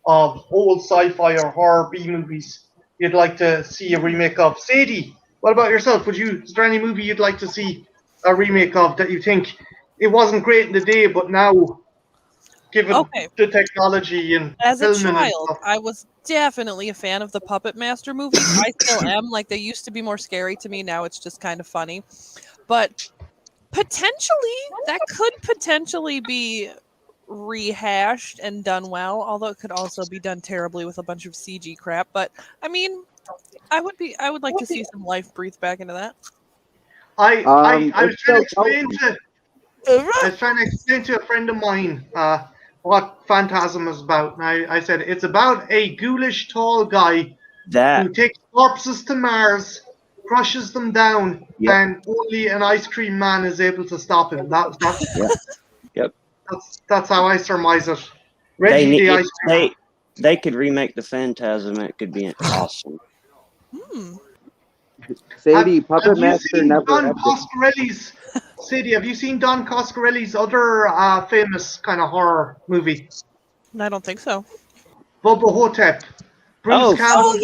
of, old sci-fi or horror B movies you'd like to see a remake of? Sadie, what about yourself? Is there any movie you'd like to see a remake of that you think it wasn't great in the day, but now, given Okay. the technology and As a filming and child, stuff? I was definitely a fan of the Puppet Master movies. I still am. Like, they used to be more scary to me. Now it's just kind of funny. But potentially, that could potentially be rehashed and done well, although it could also be done terribly with a bunch of CG crap. But I mean, I would like to see some life breathed back into that. I was It's trying to still explain to a friend of mine what Phantasm is about. And I said it's about a ghoulish tall guy That. who takes corpses to Mars, crushes them down, Yep. and only an ice cream man is able to stop him. Yep. That's how I surmise it. They Reggie need the ice cream man. they could remake the Phantasm. It could be awesome. Sadie, Puppet Have you Master seen never Don ended. Coscarelli's? Sadie, have you seen Don Coscarelli's other famous kind of horror movie, I don't think so. Bubba Hotep? Bruce Oh, Campbell Oh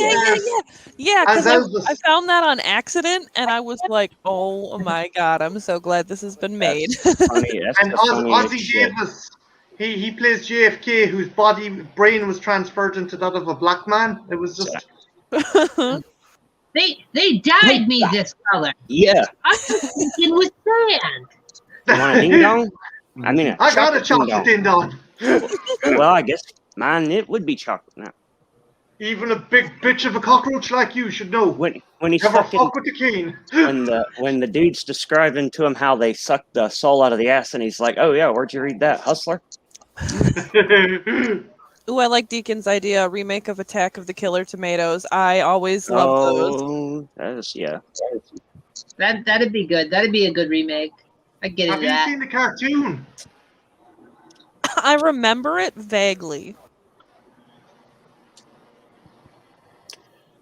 yeah, as because Elvis. I found that on accident, and I was like, "Oh my god, I'm so glad this has been made." That's funny. That's And the funniest Ozzie shit. Davis, he plays JFK, whose brain was transferred into that of a black man. It was just They dyed me this color. Yeah. I was thinking with sand. You want a ding dong? I mean, I got a chocolate chocolate ding dong. Well, I guess mine it would be chocolate now. Even a big bitch of a cockroach like you should know. When he's Never fucking fuck with the king. when the dude's describing to him how they suck the soul out of the ass, and he's like, "Oh yeah, where'd you read that, Hustler?" Ooh, I like Deacon's idea, a remake of Attack of the Killer Tomatoes. I always love those. Oh, that's yeah. That'd be good. That'd be a good remake. I'd get Have into you that. seen the cartoon? I remember it vaguely.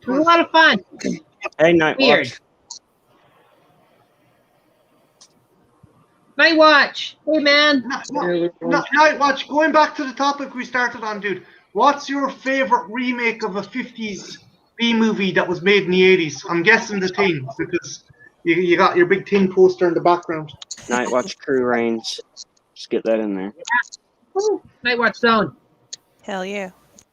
It was a lot of fun. Hey, Night Weird. Watch. Night Watch. Hey man. Night Watch, going back to the topic we started on, dude. What's your favorite remake of a 50's B movie that was made in the 80s? I'm guessing the Ting, because you got your big Ting poster in the background. Night Watch Crew Reigns. Just get that in there. Woo. Night Watch Zone. Hell yeah.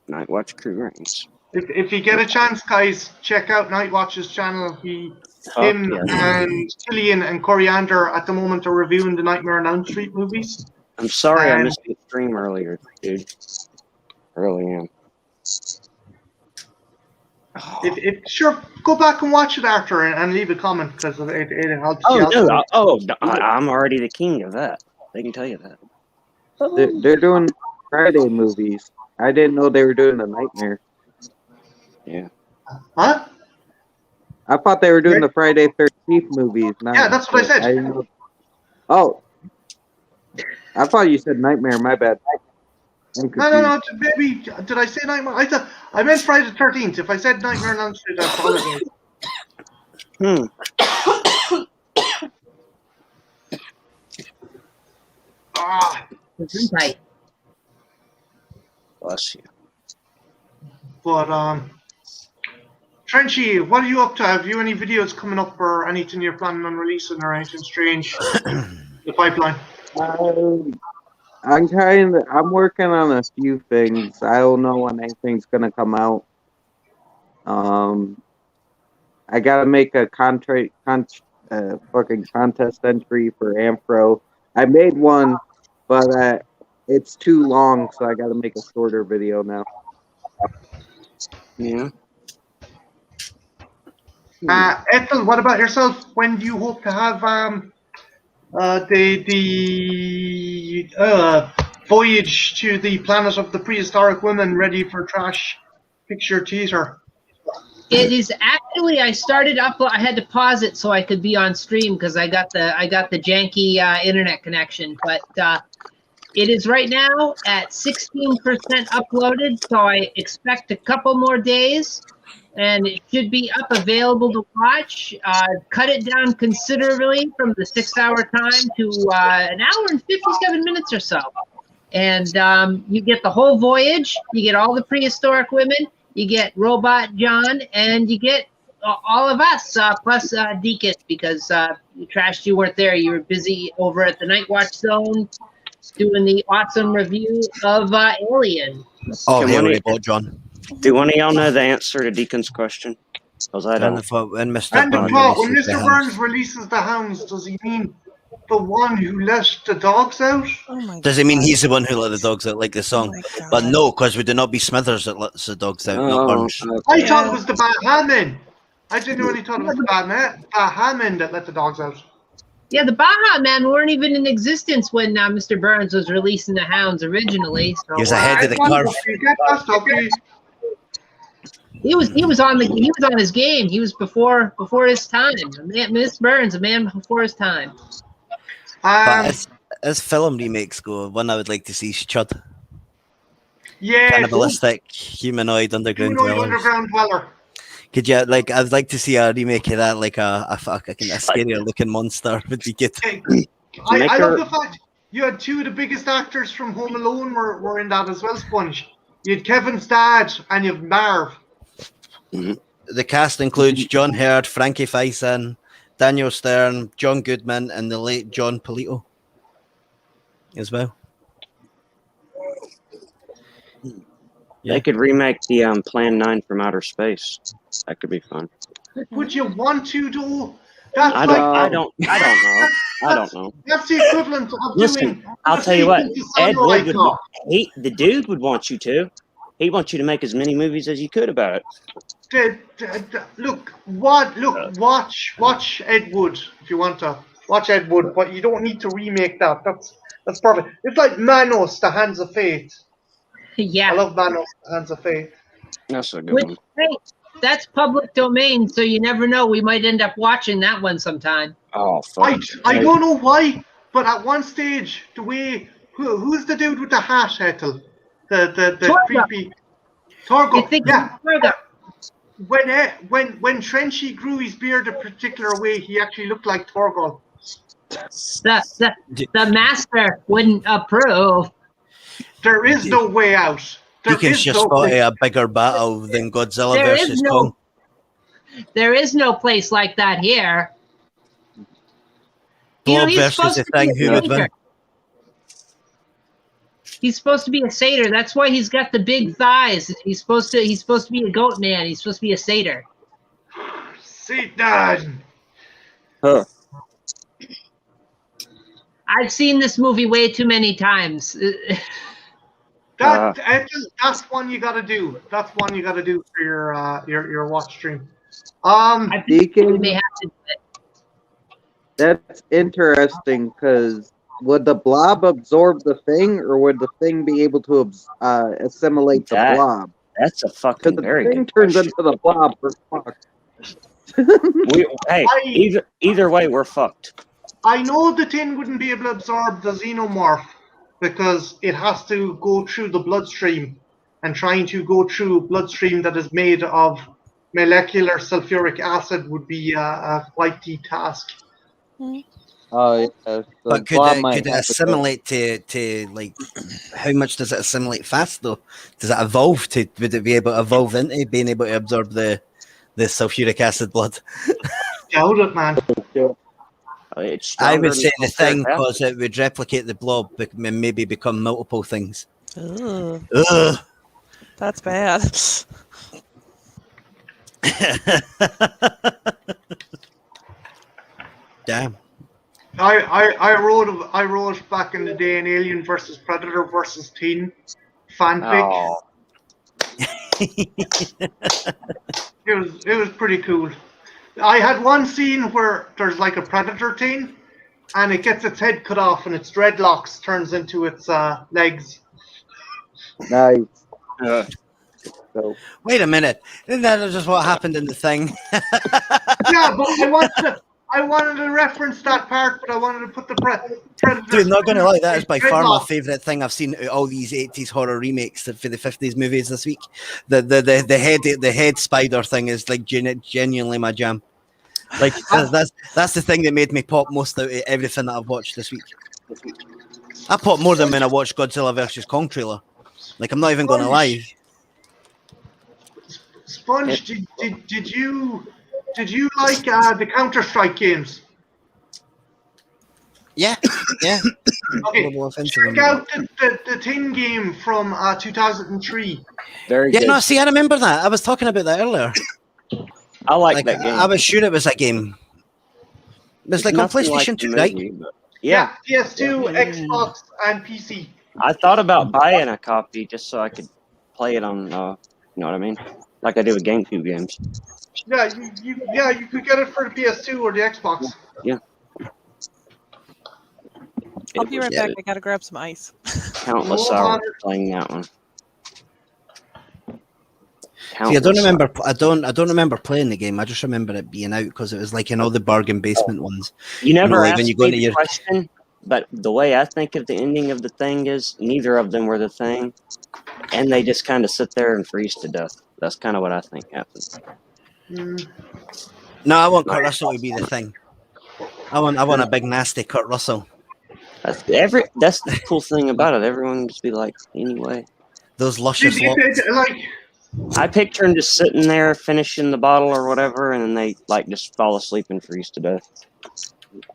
Night Watch Crew Reigns. If you get a chance, guys, check out Night Watch's channel. Him yeah. and Killian and Coriander at the moment are reviewing the Nightmare on Elm Street movies. I'm sorry I missed the stream earlier, dude. I really am. Sure, go back and watch it after and leave a comment because it helps you out. I'm already the king of that. They can tell you that. They're doing Friday movies. I didn't know they were doing the Nightmare. Yeah. Huh? I thought they were doing the Friday 13th movies. Yeah, that's what I said. didn't know. Oh. I thought you said Nightmare. My bad. No. Maybe did I say Nightmare? I meant Friday the 13th. If I said Nightmare on Elm Street, I apologize. Tight. Bless you. But Trenchy, what are you up to? Have you any videos coming up or anything you're planning on releasing or anything strange in the pipeline? I'm working on a few things. I don't know when anything's gonna come out. I gotta make a fucking contest entry for Ampro. I made one, but it's too long, so I gotta make a shorter video now. Yeah. Ethel, what about yourself? When do you hope to have The voyage to the planet of the prehistoric women, ready for trash picture teaser. It is actually. I started up. I had to pause it so I could be on stream because I got the janky internet connection. But it is right now at 16% uploaded. So I expect a couple more days, and it should be up available to watch. Cut it down considerably from the 6-hour time to an hour and 57 minutes or so. And you get the whole voyage. You get all the prehistoric women. You get Robot John, and you get all of us, plus Deacon, because Trash, you weren't there. You were busy over at the Night Watch Zone doing the awesome review of Alien. Oh, Can here one we of- go, John. Do one of y'all know the answer to Deacon's question? Because I And don't. when Mr. And the Burns plot, when releases the Mr. hounds. Burns releases the hounds, does he mean the one who let the dogs out? Oh my Does it mean God. he's the one who let the dogs out, like the Oh song? my God. But no, because would it not be Smithers that lets the dogs out, not Burns? I thought it was the Baha men. I genuinely thought it was the Baha men that let the dogs out. Yeah, the Baja Men weren't even in existence when Mr. Burns was releasing the hounds originally. So He was ahead of the curve. Get that stuff, please. he was on his game. He was before his time. Miss Burns, a man before his time. But as film remakes go, one I would like to see is Chud. Yeah, Cannibalistic, humanoid, underground dwellers. underground dweller. Could you, like, I'd like to see a remake of that, like a scarier looking monster would be good. I love the fact you had two of the biggest actors from Home Alone were in that as well, Sponge. You had Kevin's dad and you have Marv. The cast includes John Hurd, Frankie Faison, Daniel Stern, John Goodman, and the late John Polito as well. They could remake the Plan 9 from Outer Space. That could be fun. Would you want to do? That's I don't know. That's the equivalent of Listen, doing. I'll tell you what. Ed Wood Wood the dude would want you to. He'd want you to make as many movies as you could about it. Watch Ed Wood if you want to. Watch Ed Wood, but you don't need to remake that. That's perfect. It's like Manos, The Hands of Fate. Yeah. I love Manos, The Hands of Fate. That's a good one. Hey, that's public domain, so you never know. We might end up watching that one sometime. Oh, fuck. I don't know why, but at one stage, the way who's the dude with the hat, Ethel? The Torgo. creepy Torgo. You think Yeah. Torgo. When Trenchy grew his beard a particular way, he actually looked like Torgo. The master wouldn't approve. There is no way out. You can just spot a bigger battle than Godzilla There is versus no- Kong. There is no place like that here. Blob he's versus supposed the to be Thing, a who would satyr. win? He's supposed to be a satyr. That's why he's got the big thighs. He's supposed to be a goat man. He's supposed to be a satyr. Satan. Huh. I've seen this movie way too many times. That's one you gotta do. That's one you gotta do for your watch stream. I think we Deacon, may have to do it. that's interesting because would the blob absorb the thing, or would the thing be able to assimilate the blob? That's a Because fucking the very thing good turns question. into the blob. We're fucked. Either way, we're fucked. I know the tin wouldn't be able to absorb the xenomorph because it has to go through the bloodstream, and trying to go through a bloodstream that is made of molecular sulfuric acid would be a quite the task. Oh yeah. The But blob could might it have to assimilate to like how much does it assimilate fast though? Does it evolve to would it be able to evolve into being able to absorb the sulfuric acid blood? Doubt it, man. It's I stronger would say than the thing sulfuric because it would replicate the blob and maybe become multiple things. Ugh, Ugh. that's bad. Damn. I wrote back in the day an Alien versus Predator versus Teen fanfic. Oh. It was pretty cool. I had one scene where there's like a Predator team, and it gets its head cut off, and its dreadlocks turns into its legs. Nice. Uh, So Wait a minute. Isn't that just what happened in the thing? Yeah, but I wanted to reference that part, but I wanted to put the Predator. Dude, not gonna lie, that is by far my dreadlock. favourite thing I've seen out of all these 80s horror remakes for the 50s movies this week. The head spider thing is like genuinely my jam. Like that's the thing that made me pop most out of everything that I've watched this week. I popped more than when I watched Godzilla vs Kong trailer. Like, I'm not even gonna lie. Sponge, did you like the Counter-Strike games? Yeah. Okay, Little offensive check out the Tin game from 2003. very Yeah, good. no, see, I remember that. I was talking about that earlier. I like Like, that game. I was sure it was a game. It was like on Nothing like PlayStation the 2, right? movie, but yeah. PS2, Xbox, and PC. I thought about buying a copy just so I could play it on, you know what I mean? Like I do with GameCube games. Yeah, you could get it for the PS2 or the Xbox. I'll be right back. I gotta grab some ice. Countless No hours honor. playing that one. See, I don't remember. I don't remember playing the game. I just remember it being out because it was like in all the bargain basement ones. You never like asked when you go me into the your- question, but the way I think of the ending of the thing is neither of them were the thing, and they just kind of sit there and freeze to death. That's kind of what I think happened. Mm. No, I want Kurt Russell to be the thing. I want a big nasty Kurt Russell. That's the cool thing about it. Everyone just be like, anyway. Those luscious locks. Like, I picture him just sitting there finishing the bottle or whatever, and then they like just fall asleep and freeze to death.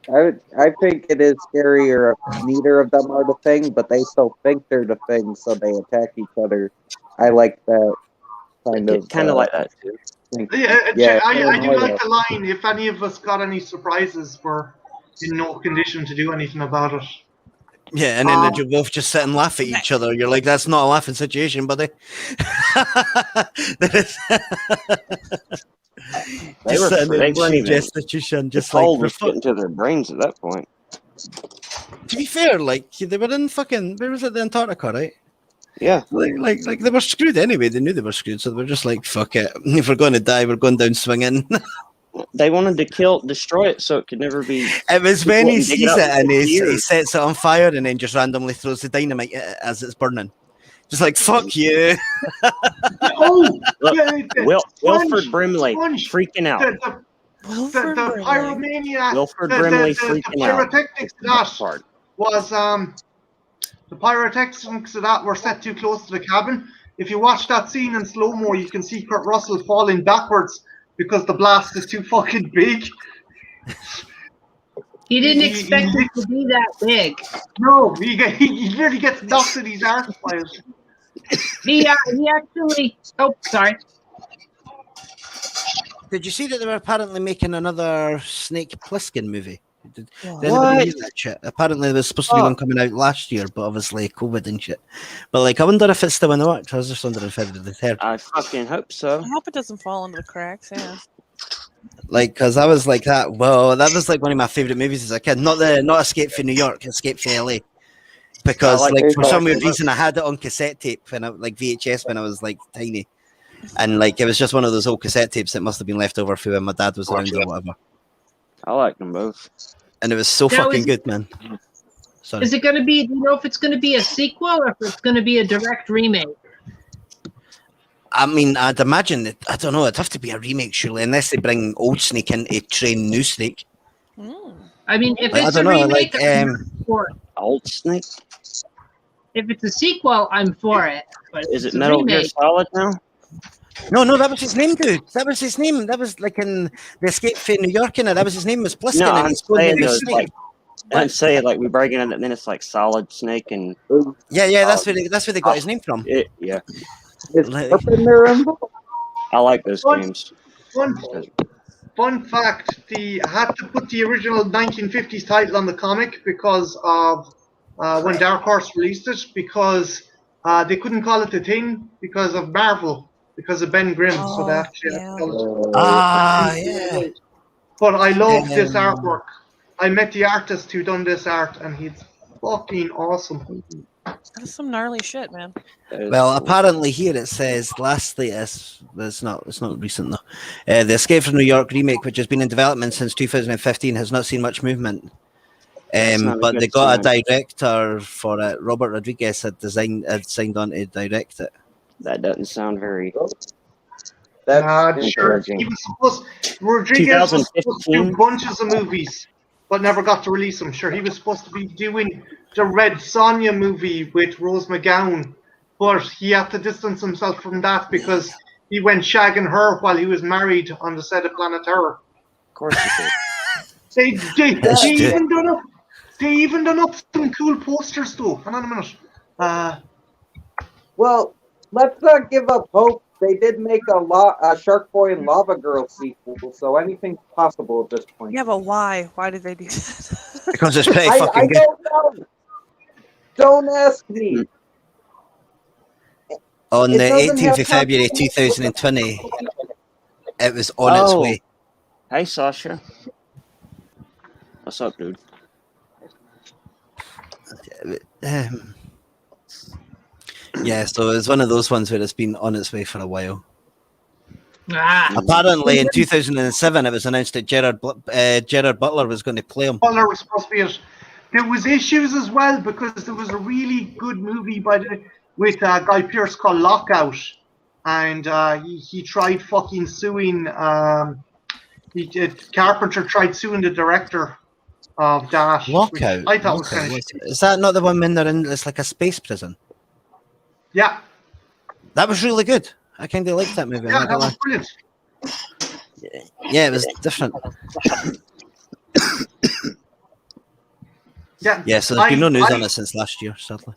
I think it is scarier if neither of them are the thing, but they still think they're the thing, so they attack each other. I like that kind of like that too. thing. yeah, I do paranoia. like the line. If any of us got any surprises, we're in no condition to do anything about it. Yeah, and then you both just sit and laugh at each other. You're like, that's not a laughing situation, buddy. They weren't even destitution, just the cold like was getting to their brains at that point. to be fair, like they were in fucking where was it, the Antarctica, right? Yeah, Like they were screwed anyway. They knew they were screwed, so they were just like, fuck it. If we're going to die, we're going down swinging. they wanted to destroy it so it could never be. It was when he Dig it sees up it and for he years. sets it on fire and then just randomly throws the dynamite at it as it's burning. Just like, fuck you. Oh, Look, yeah, Wilford Brimley Sponge. freaking out. the pyromania, Wilford Brimley freaking the out. pyrotechnics to That that part. was the pyrotechnics to that were set too close to the cabin. If you watch that scene in slow mo, you can see Kurt Russell falling backwards because the blast is too fucking big. He didn't expect it to be that big. No, he literally gets knocked in his arse by it. He actually. Oh, sorry. Did you see that they were apparently making another Snake Plissken movie? Did What? anybody hear that shit? Apparently there was supposed to be one coming out last year, but obviously COVID and shit. But like, I wonder if it's still in the works. I was just wondering if it had heard. I fucking hope so. I hope it doesn't fall into the cracks. Yeah. Like, because I was like that. Well, that was like one of my favorite movies as a kid. Not Escape from New York, Escape from LA. Because I like like it. for some weird reason, I had it on cassette tape when like VHS when I was like tiny, and like it was just one of those old cassette tapes that must have been left over from when my dad was around or whatever. I like them both. And it was so Now, fucking is- good, man. Sorry. Is it going to be? Do you know if it's going to be a sequel or if it's going to be a direct remake? I mean, I'd imagine that, I don't know, it'd have to be a remake, surely, unless they bring old Snake in to train new Snake. Mm. I mean, if Like, I it's a don't know, remake, like, I'm for it. Old Snake? If it's a sequel, I'm for it. But if Is it it's a Metal Gear remake, Solid now? No, that was his name, dude. That was his name. That was like in the Escape from New York, and that was his name was Pliskin. No, and I'm he's going saying to be though, Snake. like, I'm saying like we break it in, and then it's like Solid Snake and Yeah, that's where they got his name from. it. Yeah, Is Like- Purp in there involved? I like those Fun. games. Fun fact: I had to put the original 1950s title on the comic because of when Dark Horse released it, because they couldn't call it the Thing because of Marvel, because of Ben Grimm. So they actually had to call it. Yeah. But I love this artwork. I met the artist who done this art, and he's fucking awesome. That's some gnarly shit, man. Well, apparently here it says lastly, it's not recent though. The Escape from New York remake, which has been in development since 2015, has not seen much movement. not a But good they got sign. a director for it. Robert Rodriguez had signed on to direct it. That doesn't sound very That's Sure. encouraging. He was supposed. Rodriguez was supposed to do 2015? bunches of movies, but never got to release them. Sure, he was supposed to be doing the Red Sonja movie with Rose McGowan, but he had to distance himself from that because he went shagging her while he was married on the set of Planet Terror. Of course you did. They even done up some cool posters though. Hang on a minute. well. Let's not give up hope. They did make a Shark Boy and Lava Girl sequel, so anything's possible at this point. Yeah, but why? Why did they do that? Because it's pretty I fucking good. don't know. Don't ask me. On It the doesn't 18th of have February something- 2020, it was on its Oh. way. Hey, Sasha. What's up, dude? Yeah, so it's one of those ones where it's been on its way for a while. Ah, Apparently, in 2007, it was announced that Gerard Butler was going to play him. Butler was supposed to be it. There was issues as well because there was a really good movie with Guy Pearce called Lockout, and he tried fucking suing. Carpenter tried suing the director of that. which Lockout. I thought was kind of Is that not the one when they're in? It's like a space prison. yeah, That was really good. I kind of liked that movie. I'm yeah, not that gonna was lie. brilliant. Yeah, it was different. Yeah, so there's been no news on it since last year, sadly.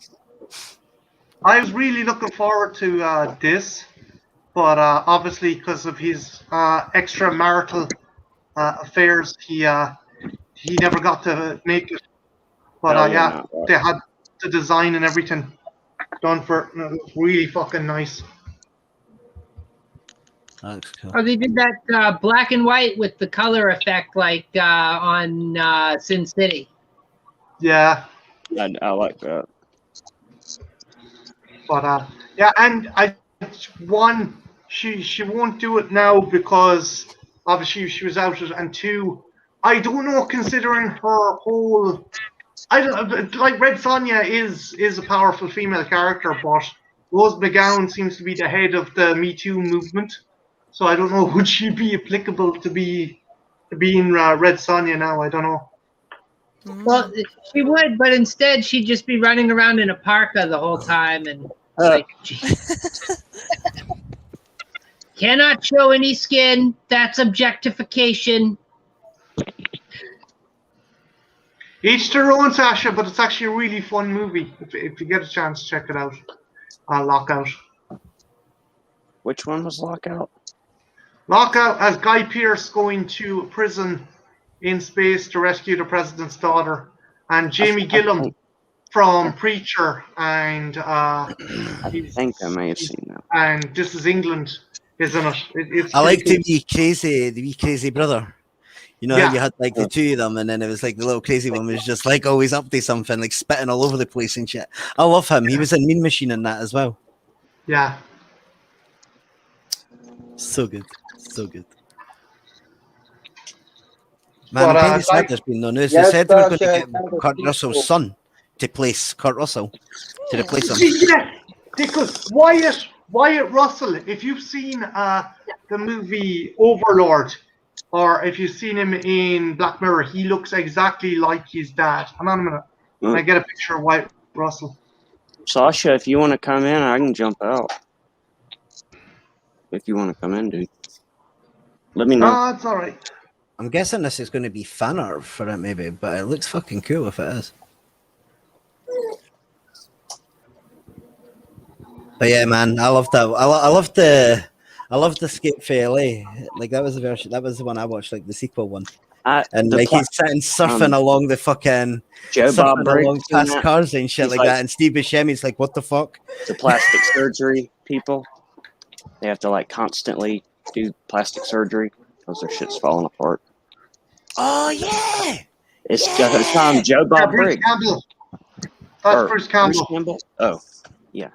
I was really looking forward to this, but obviously because of his extramarital affairs, he never got to make it. But Hell yeah, yeah, no. they had the design and everything done for it. And it was really fucking nice. That looks cool. oh, they did that black and white with the color effect, like on Sin City. Yeah, I like that. but yeah, and she won't do it now because obviously she was out, and two, I don't know, considering her whole, I don't like Red Sonja is a powerful female character, but Rose McGowan seems to be the head of the Me Too movement, so I don't know, would she be applicable to being Red Sonja now? I don't know. Well, she would, but instead she'd just be running around in a parka the whole time and like, cannot show any skin. That's objectification. Each their own, Sasha, but it's actually a really fun movie. If you get a chance, check it out. Lockout. Which one was Lockout? Lockout as Guy Pearce going to prison in space to rescue the president's daughter, and Jamie Gillum from Preacher, and I think I may have seen that. and This Is England, isn't it? It's I liked pretty the wee crazy brother. You know, how Yeah. you had like the two of them, and then it was like the little crazy one was just like always up to something, like spitting all over the place and shit. I love him. He was in Mean Machine in that as well. cool. Yeah. So good, so good. Man, But, I'm kind of sad like- there's been no news. Yes, they said they were going to Sasha, get kind of Kurt cool. Russell's son to place Kurt Russell to replace him. Yeah, because Wyatt Russell, if you've seen the movie Overlord, or if you've seen him in Black Mirror, he looks exactly like his dad. Hang on a minute. Can I get a picture of Wyatt Russell? Sasha, if you want to come in, I can jump out. If you want to come in, dude. Let me know. No, it's all right. I'm guessing this is going to be fan art for it, maybe, but it looks fucking cool if it is. But yeah, man, I love that. I loved Escape from LA. Like that was the version. That was the one I watched, like the sequel one. And like he's sitting surfing along the fucking Joe Bob surfing Briggs along in past that. cars and shit He's like like- that. And Steve Buscemi's like, "What the fuck?" The plastic surgery people. They have to like constantly do plastic surgery because their shit's falling apart. Oh yeah, It's Joe Bob Bruce Briggs. Campbell. That's Bruce Campbell. Bruce Campbell? Oh, yeah.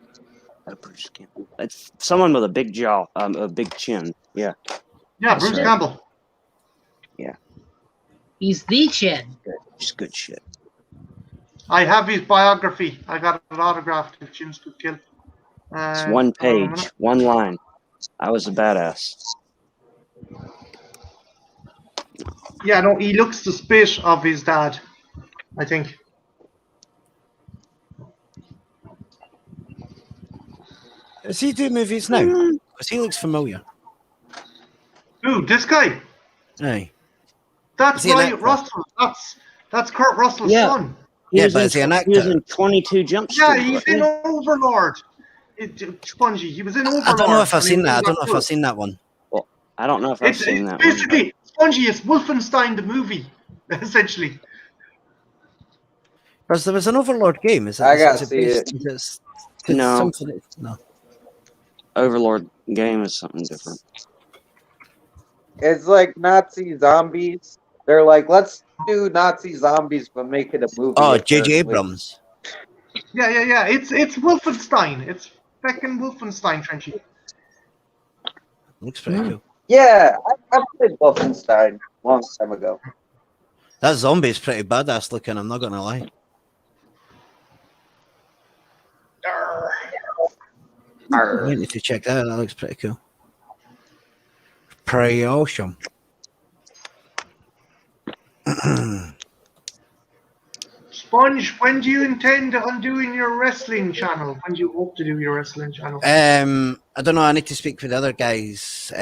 Oh, Bruce Campbell. It's someone with a big jaw, a big chin. Yeah. Yeah, Bruce right. Campbell. Yeah. He's the Chin. It's good shit. I have his biography. I got it autographed. If Chins Could Kill. It's one page, one line. I was a badass. Yeah, no, he looks the spit of his dad, I think. Does he do movies now? Because he looks familiar. Ooh, this guy. Aye. That's Is he an Wyatt actor? Russell. That's Kurt Russell's Yeah. son. Yeah, but is he an He was actor? in 22 Jump Street. Yeah, he's wasn't in he? Overlord. Spongy. He was in Overlord. I don't know if I've and he seen that. I was don't know if good. I've seen that one. Well, I don't know if I've seen that basically, one. Spongy, it's Wolfenstein the movie, essentially. Because there was an Overlord game. Is it? I gotta is see it. No. Something, no. Overlord game is something different. It's like Nazi zombies. They're like, let's do Nazi zombies, but make it a movie. Oh, J.J. apparently. Abrams. Yeah. It's Wolfenstein. It's fucking Wolfenstein, Frenchy. Looks pretty cool. Yeah, I played Wolfenstein a long time ago. That zombie's pretty badass looking, I'm not going to lie. I need to check that out. That looks pretty cool. Pretty awesome. Sponge, when do you intend on doing your wrestling channel? When do you hope to do your wrestling channel? I don't know. I need to speak with the other guys.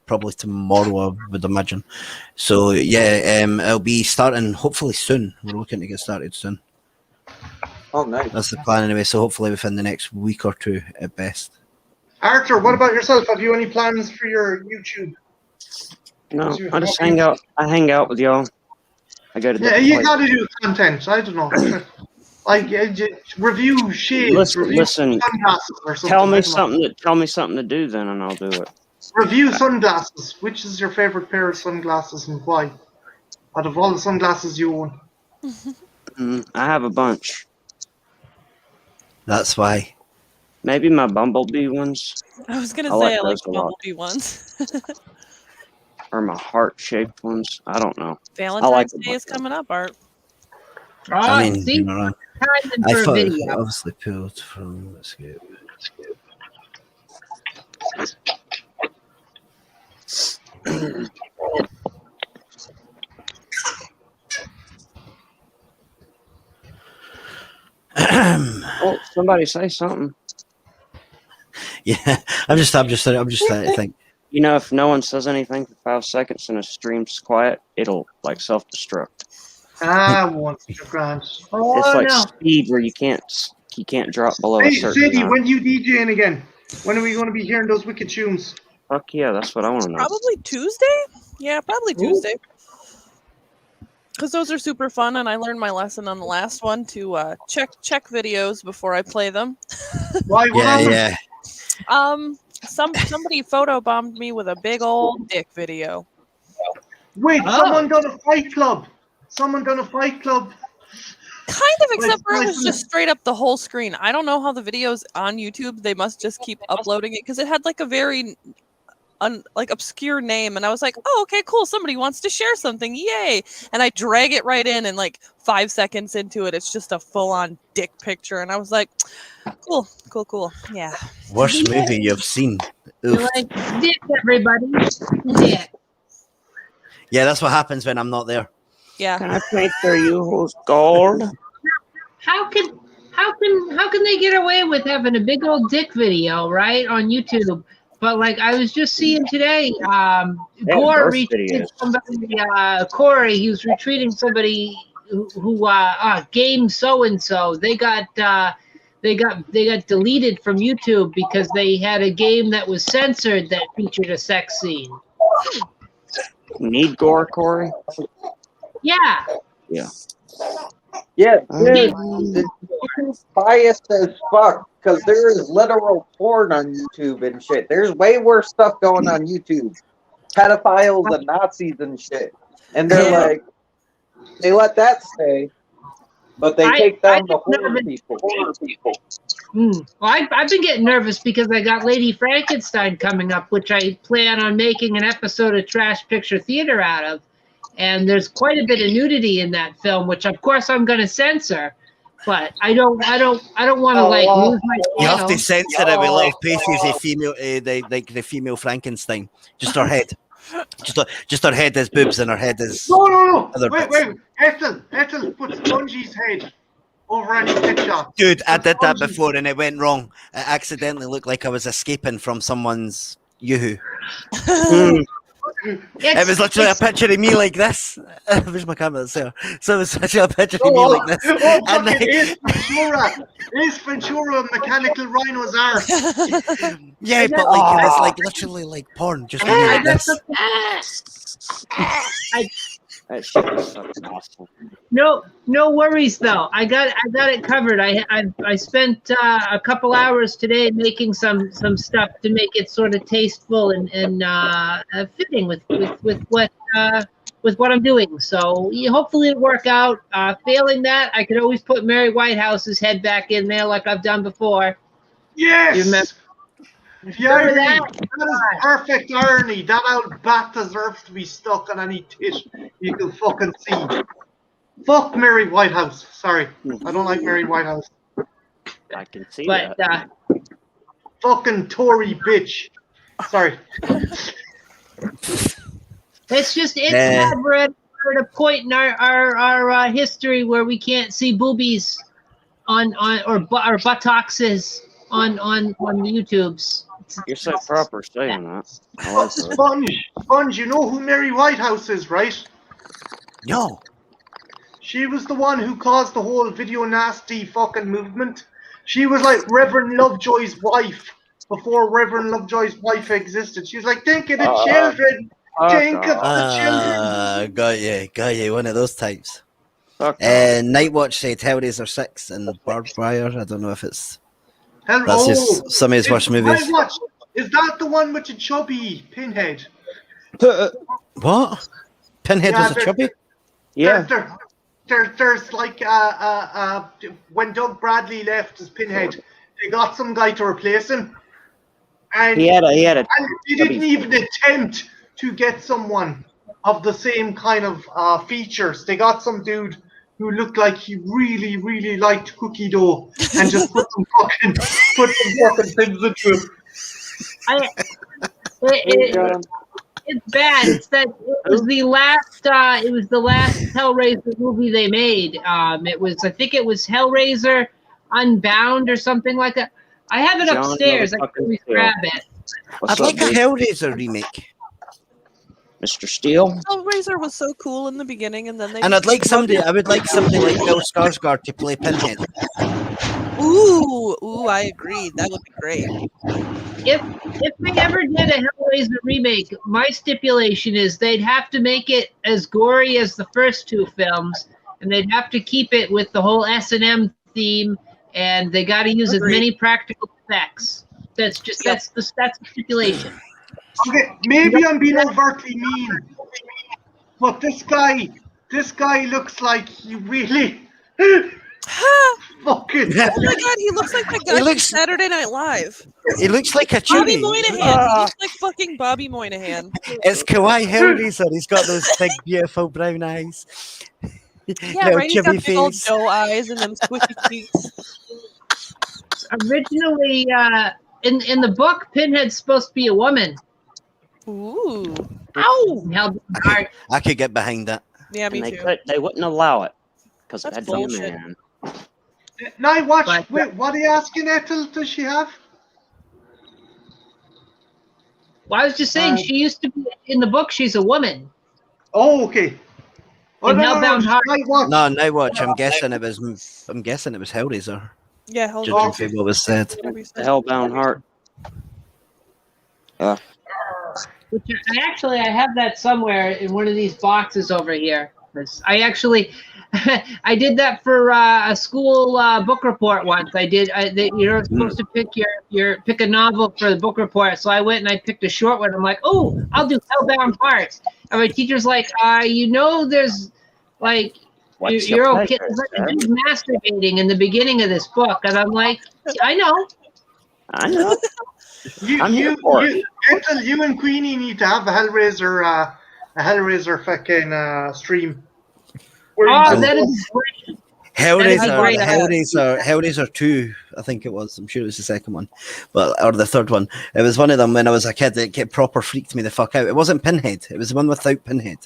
Probably tomorrow, I would imagine. So yeah, it'll be starting hopefully soon. We're looking to get started soon. Oh, nice. That's the plan anyway. So hopefully within the next week or two at best. Arthur, what about yourself? Have you any plans for your YouTube? No, I just hang out. I hang out with y'all. I go to. Yeah, you got to do content. I don't know. Like review shades, review Listen. sunglasses or something. Tell I me don't know. something. Tell me something to do, then, and I'll do it. Review sunglasses. Which is your favorite pair of sunglasses and why? Out of all the sunglasses you own. I have a bunch. That's why. Maybe my Bumblebee ones, I was gonna I say like I like those the a lot. Bumblebee ones. or my heart-shaped ones. I don't know. Valentine's them Day is both. coming up, Art. I mean, See, you know, time I for a thought it video. obviously pulled from. Let's go. Oh, somebody say something. Yeah, I'm just starting to think. You know, if no one says anything for 5 seconds and a stream's quiet, it'll like self-destruct. Once your grand. Oh, It's like no. speed where you can't drop below Hey, a certain Sadie, amount. when you DJing again? When are we going to be hearing those wicked tunes? Fuck yeah, that's what I want to know. Probably Tuesday? Yeah, probably Tuesday. Because those are super fun, and I learned my lesson on the last one to check videos before I play them. Why? What happened? Yeah. Somebody photobombed me with a big old dick video. Wait, Oh. someone done a fight club. Someone done a fight club. Kind of, except Like, for it was like- just straight up the whole screen. I don't know how the video's on YouTube. They must just keep uploading it because it had like a very like obscure name, and I was like, oh, okay, cool. Somebody wants to share something, yay! And I drag it right in, and like 5 seconds into it, it's just a full-on dick picture, and I was like, cool, yeah. Worst movie you've seen. You're Oof. like, dick, everybody. Dick. Yeah, that's what happens when I'm not there. Yeah. Can I paint for you gold? How can they get away with having a big old dick video, right, on YouTube? But like I was just seeing today, Gore birth retweeted videos. somebody. Corey, he was retweeting somebody who game so and so. They got deleted from YouTube because they had a game that was censored that featured a sex scene. Need gore, Corey? Yeah. Yeah. Yeah, dude, it's biased as fuck because there is literal porn on YouTube and shit. There's way worse stuff going on YouTube, pedophiles and Nazis and shit. And they're Yeah. like, They let that stay, but they take down the get horror nervous. people. Well, I've been getting nervous because I got Lady Frankenstein coming up, which I plan on making an episode of Trash Picture Theater out of. And there's quite a bit of nudity in that film, which of course I'm going to censor. But I don't want to lose my You have to channel. censor it with little pieces of female, the female Frankenstein. Just her head. Just her head is boobs and her head is. No. other Wait. bits. Ethel, put Spongy's head over any picture. Dude, I did that before and it went wrong. It accidentally looked like I was escaping from someone's yoo-hoo. It was literally a picture of me like this. Where's my camera? There. So it was literally a picture of me like this. And then, Ace Ventura, Mechanical Rhino's arse. yeah, but like it was like literally like porn, just me like this. That shit was fucking awesome. No worries though. I got it covered. I spent a couple hours today making some stuff to make it sort of tasteful and fitting with what I'm doing. So hopefully it'll work out. Failing that, I could always put Mary Whitehouse's head back in there like I've done before. Yes. You remember? Yeah, that is perfect irony. That old bat deserves to be stuck on any tit you can fucking see. Fuck Mary Whitehouse. Sorry, I don't like Mary Whitehouse. I can see But that. Fucking Tory bitch. Sorry. It's sad we're at a point in our history where we can't see boobies on or buttocks on the YouTubes. You're so proper saying that. I like that. Sponge, you know who Mary Whitehouse is, right? No. She was the one who caused the whole video nasty fucking movement. She was like Reverend Lovejoy's wife before Reverend Lovejoy's wife existed. She was like, think of the children. Think of the children. Got you, one of those types. Okay. Night Watch said Hellraiser 6 and Barbed Wire. I don't know if it's... Hell, That's just some of his worst movies. Is that the one with the chubby Pinhead? What? Pinhead was a chubby? Yeah. There's like when Doug Bradley left as Pinhead, they got some guy to replace him, and He had a and they didn't even attempt to get someone of the same kind of features. They got some dude who looked like he really, really liked cookie dough and just put some fucking things into him. It's bad. It was the last Hellraiser movie they made. I think it was Hellraiser Unbound or something like that. I have it upstairs. I can always grab it. I'd like a Hellraiser remake. Mr. Steele. Hellraiser was so cool in the beginning, and then they. And I would like somebody like Bill Skarsgård to play Pinhead. Ooh, I agree. That would be great. If they ever did a Hellraiser remake, my stipulation is they'd have to make it as gory as the first two films, and they'd have to keep it with the whole S&M theme, and they got to use as many practical effects. That's the stipulation. Okay, maybe I'm being overtly mean, but this guy looks like he really fucking. Oh my god, he looks like the guy from Saturday Night Live. He looks like a Bobby chubby. Moynihan. He looks like fucking Bobby Moynihan. It's Kawaii Hellraiser. He's got those big, beautiful brown eyes. Yeah, Little right. He's got chubby big old face. doe eyes and them squishy cheeks. Originally, in the book, Pinhead's supposed to be a woman. Ooh. Ow! I could get behind that. Yeah, And me too. they wouldn't allow it because it That's had to be a bullshit. man. Now watch. Wait, what are you asking, Ethel? Does she have? Well, I was just saying, she used to be in the book. She's a woman. Oh, okay. Oh, In Hellbound Heart. Night Watch. No, Night Watch. I'm guessing it was Hellraiser. Yeah, Judging from what was said. The Hellbound Heart. Which I have that somewhere in one of these boxes over here. I did that for a school book report once. You're supposed to pick pick a novel for the book report. So I went and I picked a short one. I'm like, oh, I'll do Hellbound Heart. And my teacher's like, there's Like, What's you're your okay. pleasure, Like, sir? he's masturbating in the beginning of this book, and I'm like, I know. I know. I'm here for it. Ethel, you and Queenie need to have a Hellraiser fucking stream. Where you Oh, just- that'd be great. Hellraiser, great. Hellraiser 2, I think it was. I'm sure it was the second one, or the third one. It was one of them when I was a kid that proper freaked me the fuck out. It wasn't Pinhead. It was the one without Pinhead.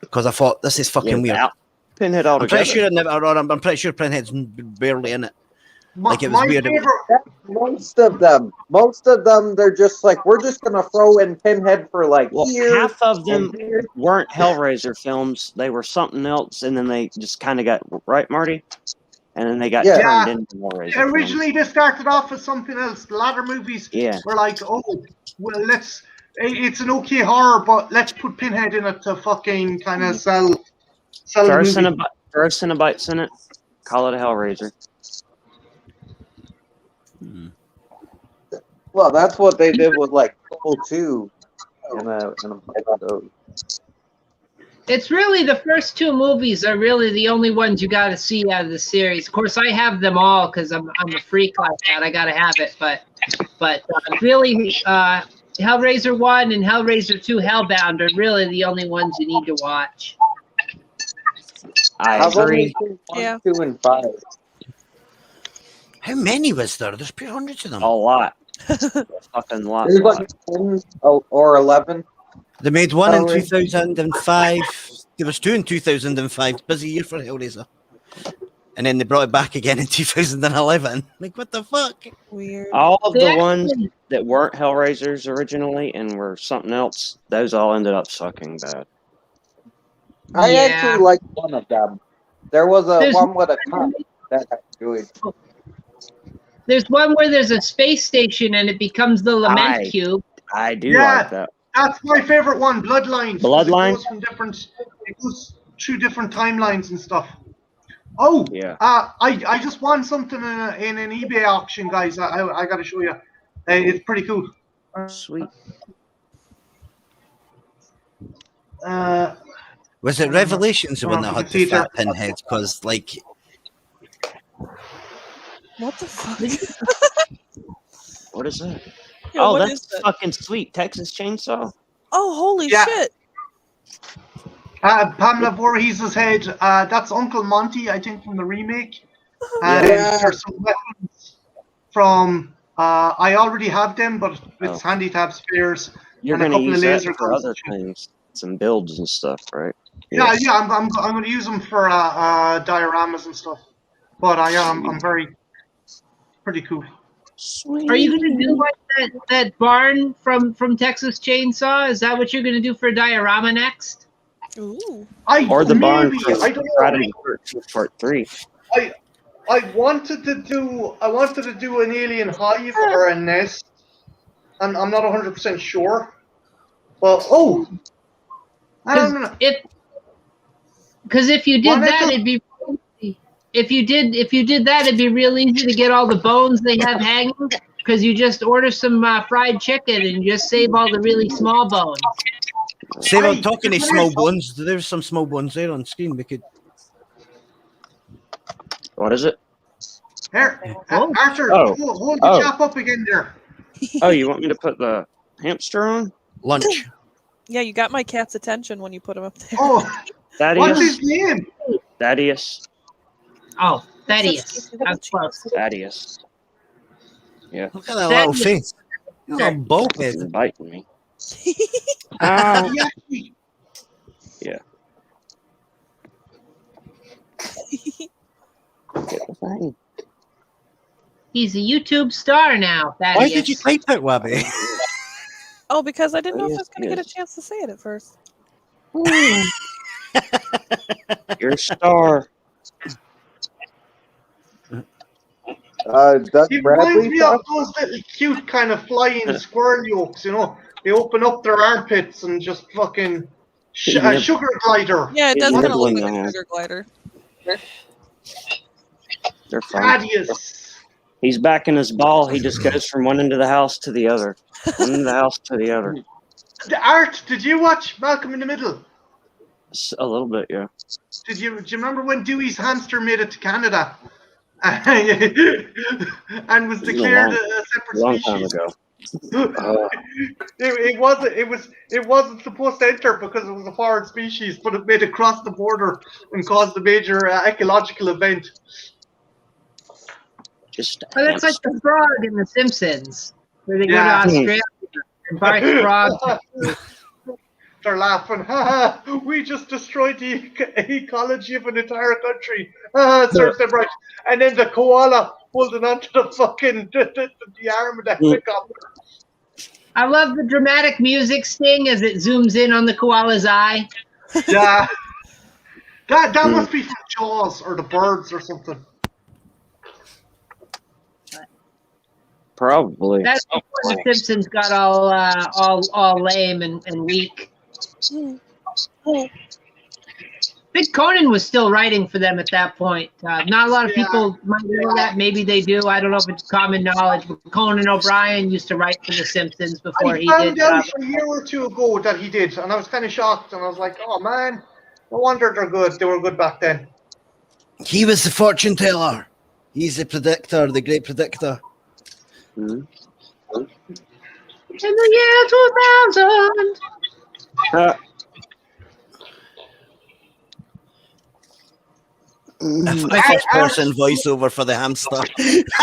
Because I thought, this is fucking weird. Without Pinhead I'm altogether. pretty sure Pinhead's barely in it. Like, it was my weird. favorite, Most of them, they're just like, we're just gonna throw in Pinhead for like Well, years. half of them and years. weren't Hellraiser films. They were something else, and then they just kind of got right, Marty, and then they got Yeah. turned into Hellraiser. originally they started off as something else. The latter movies Yeah. were like, oh, well, it's an okay horror, but let's put Pinhead in it to fucking kind of sell the Throw movie. Cenobites in it. Call it a Hellraiser. Well, that's what they did with like Soul 2 and a bunch of those. It's really the first two movies are really the only ones you got to see out of the series. Of course, I have them all because I'm a freak like that. I got to have it, but really, Hellraiser 1 and Hellraiser 2 Hellbound are really the only ones you need to watch. I I've only agree. seen 1, Yeah. 2, and 5. How many was there? There's probably hundreds of them. A lot. Fucking lot. There's like 10 or 11. They made one in Hellraiser. 2005. There was two in 2005. Busy year for Hellraiser. And then they brought it back again in 2011. Like, what the fuck? Weird. All of They the actually- ones that weren't Hellraisers originally and were something else, those all ended up sucking bad. I Yeah. actually like one of them. There was There's- one with a cop that I enjoyed. There's one where there's a space station and it becomes the Lament Aye. Cube. I do Yeah. like that. That's my favorite one, Bloodlines. Bloodline? It goes through different timelines and stuff. Oh, Yeah. I just won something in an eBay auction, guys. I got to show you. It's pretty cool. Sweet. Was it Revelations the one that had the See fat pinhead? Because, like, What the fuck? What is that? Yeah, Oh, what that's is that? fucking sweet. Texas Chainsaw. Oh, holy Yeah. shit. Pamela Voorhees' head. That's Uncle Monty, I think, from the remake. And Yeah. there's some weapons from. I already have them, but it's handy to have spares. You're And a going to couple of use that laser for guns. other things. Some builds and stuff, right? Yeah, I'm going to use them for dioramas and stuff. But I'm pretty cool. Sweet. Are you going to do like that barn from Texas Chainsaw? Is that what you're going to do for a diorama next? Ooh. Or the barn maybe, for I don't know. Friday the 13th Part 3. I wanted to do an alien hive or a nest. I'm not 100% sure. Well, I don't know. Because if you did Why not that, go- it'd be if you did that, it'd be real easy to get all the bones they have hanging. Because you just order some fried chicken and you just save all the really small bones. say I'm talking to small bones. There's some small bones there on screen. We could. What is it? Here, Arthur, Oh. hold the Oh. chap up again there. Oh, you want me to put the hamster on? Lunch. Yeah, you got my cat's attention when you put him up there. Oh, what's Thaddeus? his name? Thaddeus. Oh, Thaddeus. That's close. Thaddeus. Look at that little face. He's a bald head. He's biting me. Ow. Yeah. Yeah. Get the thing. He's a YouTube star now, Thaddeus. Why did you type it, Wabby? Oh, because I didn't know if I Yes, was going to get a yes. chance to say it at first. You're a star. Doug He reminds Bradley. me of those little cute kind of flying squirrel yolks, you know. They open up their armpits and just fucking Yeah. sugar glider. Yeah, it He's does kind of look nibbling like a on. sugar glider. They're fun. Thaddeus. He's back in his ball. He just goes from one end of the house to the other. One end of the house to the other. The art. Did you watch Malcolm in the Middle? A little bit, yeah. Do you remember when Dewey's hamster made it to Canada and was declared a separate Long time species? ago. It wasn't supposed to enter because it was a foreign species, but it made it cross the border and caused a major ecological event. Just Well, it's like the frog in The Simpsons, where they go to Yeah. Australia and Bart Frog. They're laughing. Ha ha! We just destroyed the ecology of an entire country. Serves them right. And then the koala holding onto the fucking the arm of the helicopter. I love the dramatic music sting as it zooms in on the koala's eye. Yeah. That must be from Jaws or the Birds or something. probably. That's before The Simpsons got all lame and weak. I think Conan was still writing for them at that point. Not a lot of people might know that. Maybe they do. I don't know if it's common knowledge. But Conan O'Brien used to write for The Simpsons before he did. I found out a year or two ago that he did, and I was kind of shocked. And I was like, "Oh man, no wonder they're good. They were good back then." He was the fortune teller. He's the predictor, the great predictor. Mhm. In the year 2000. The first person voiceover for the hamster.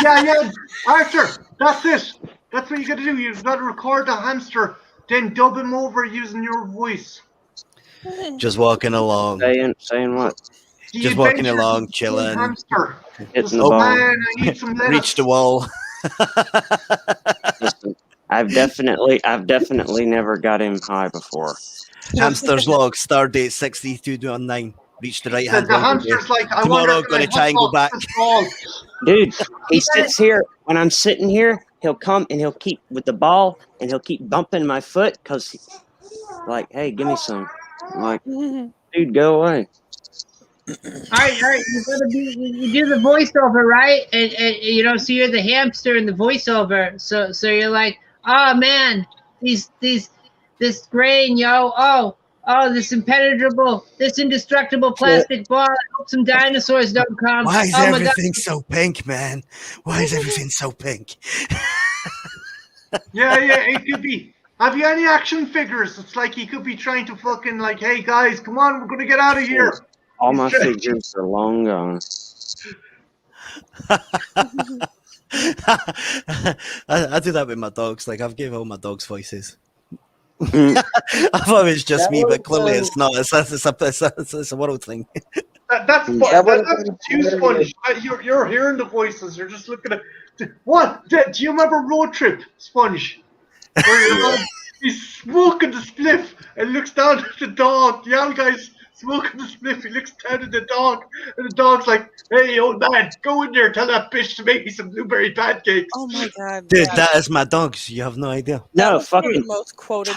Yeah, Arthur, that's it. That's what you got to do. You've got to record the hamster, then dub him over using your voice. Just walking along. Saying what? Just walking along, chilling. Hamster. Hitting the ball. Man, I need some lettuce. Reach the wall. Listen, I've definitely never got him high before. Hamster's log, star date 6219. Reach the right hand. The hamster's like, I Tomorrow, wonder gonna if try and go back. Dude, he sits here when I'm sitting here. He'll come and he'll keep with the ball and he'll keep bumping my foot because, like, hey, give me some. I'm like, dude, go away. All right. You do the voiceover, right? And you know, so you're the hamster in the voiceover. So you're like, oh man, this grain, yo, oh, this impenetrable, this indestructible plastic ball. I hope some dinosaurs don't come. Why is Oh my God. everything so pink, man? Why is everything so pink? Yeah, it could be. Have you any action figures? It's like he could be trying to fucking like, hey guys, come on, we're gonna get out of here. All my figures are long gone. I do that with my dogs. Like, I've given all my dogs voices. I thought it was just me, but clearly it's not. It's a world thing. That's you, Sponge. You're hearing the voices. You're just looking at what? Do you remember Road Trip, Sponge? Where he's smoking the spliff and looks down at the dog. The old guy's smoking the spliff. He looks down at the dog, and the dog's like, "Hey, old man, go in there. Tell that bitch to make me some blueberry pancakes." Oh my god, Dude, that is my dogs. You have no idea. No, was the fucking most quoted.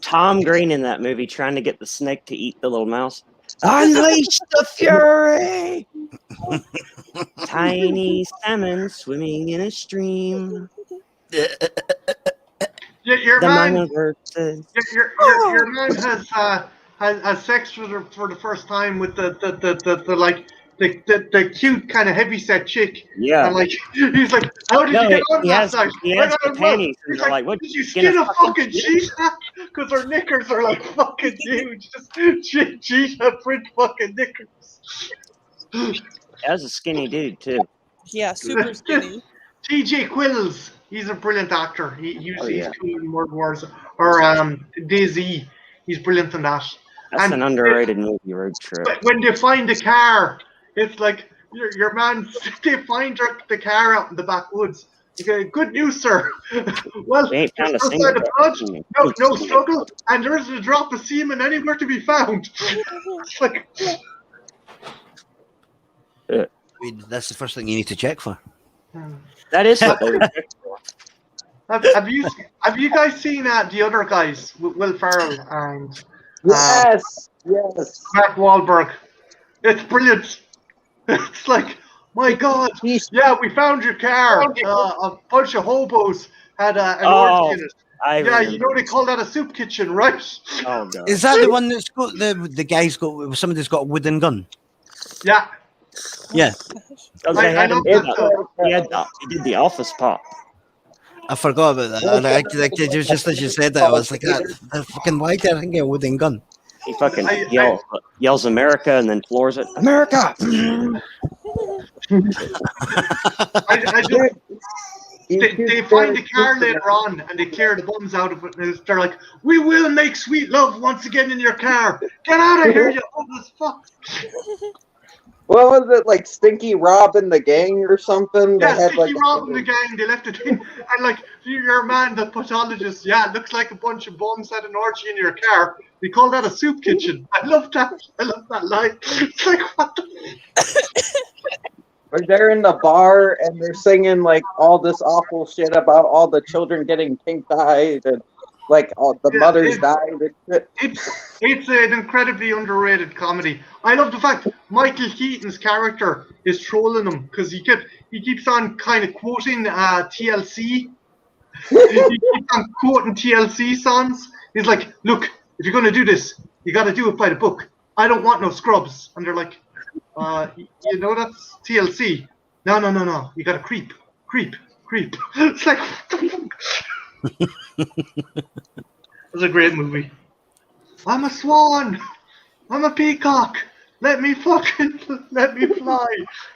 Tom Green in that movie trying to get the snake to eat the little mouse. Unleash the fury! Tiny salmon swimming in a stream. Your The man, mama bird says, your man has sex with her for the first time with the cute kind of heavyset chick. yeah. And like he's like, how did you get on last night? He has the panties, and He's they're like, like, what? did you skin a fucking cheetah? Because her knickers are like fucking huge. Just cheetah print fucking knickers. That's a skinny dude too. Yeah, super skinny. TJ Quills, he's a brilliant actor. He's cool in World Wars. Or DayZ, he's brilliant in that. That's an underrated movie, Road Trip. But when they find the car, it's like your man. They find the car out in the backwoods. Okay, good news, sir. Well, They ain't found a outside single the budge, no struggle, and there isn't a drop of semen anywhere to be found. It's like, I mean, that's the first thing you need to check for. That is what they were picked for. have you guys seen the other guys, Will Ferrell and Yes. Mark Wahlberg? It's brilliant. It's like, my God, yeah, we found your car. A bunch of hobos had an orgy in it, Yeah, you know they call that a soup kitchen, right? Oh god. Is that the one that's got the guy's got somebody's got a wooden gun? Yeah. Yeah, Because they I had him love do that. that. He did the office pop. I forgot about that. And it was just as you said that, I was like, fucking why did I think a wooden gun? He fucking I- yells America and then floors it. America! I just, they find a car later on and they clear the bums out of it. And they're like, "We will make sweet love once again in your car. Get out of here, you homeless fuck!" What was it, like Stinky Rob and the gang or something? Yeah, They had Sticky like Rob and the gang, they left it in. And like, your man, the pathologist, yeah, it looks like a bunch of bums had an orgy in your car. We call that a soup kitchen. I love that. I love that line. It's like, what the or they're in the bar and they're singing like all this awful shit about all the children getting pink-eyed and like all the mothers died and shit. It's an incredibly underrated comedy. I love the fact Michael Keaton's character is trolling him because he keeps on kind of quoting TLC. He keeps on quoting TLC songs. He's like, "Look, if you're going to do this, you got to do it by the book. I don't want no scrubs." And they're like, "You know that's TLC. No. You got to creep. It's like, what the fuck? It was a great movie. I'm a swan. I'm a peacock. Let me fly.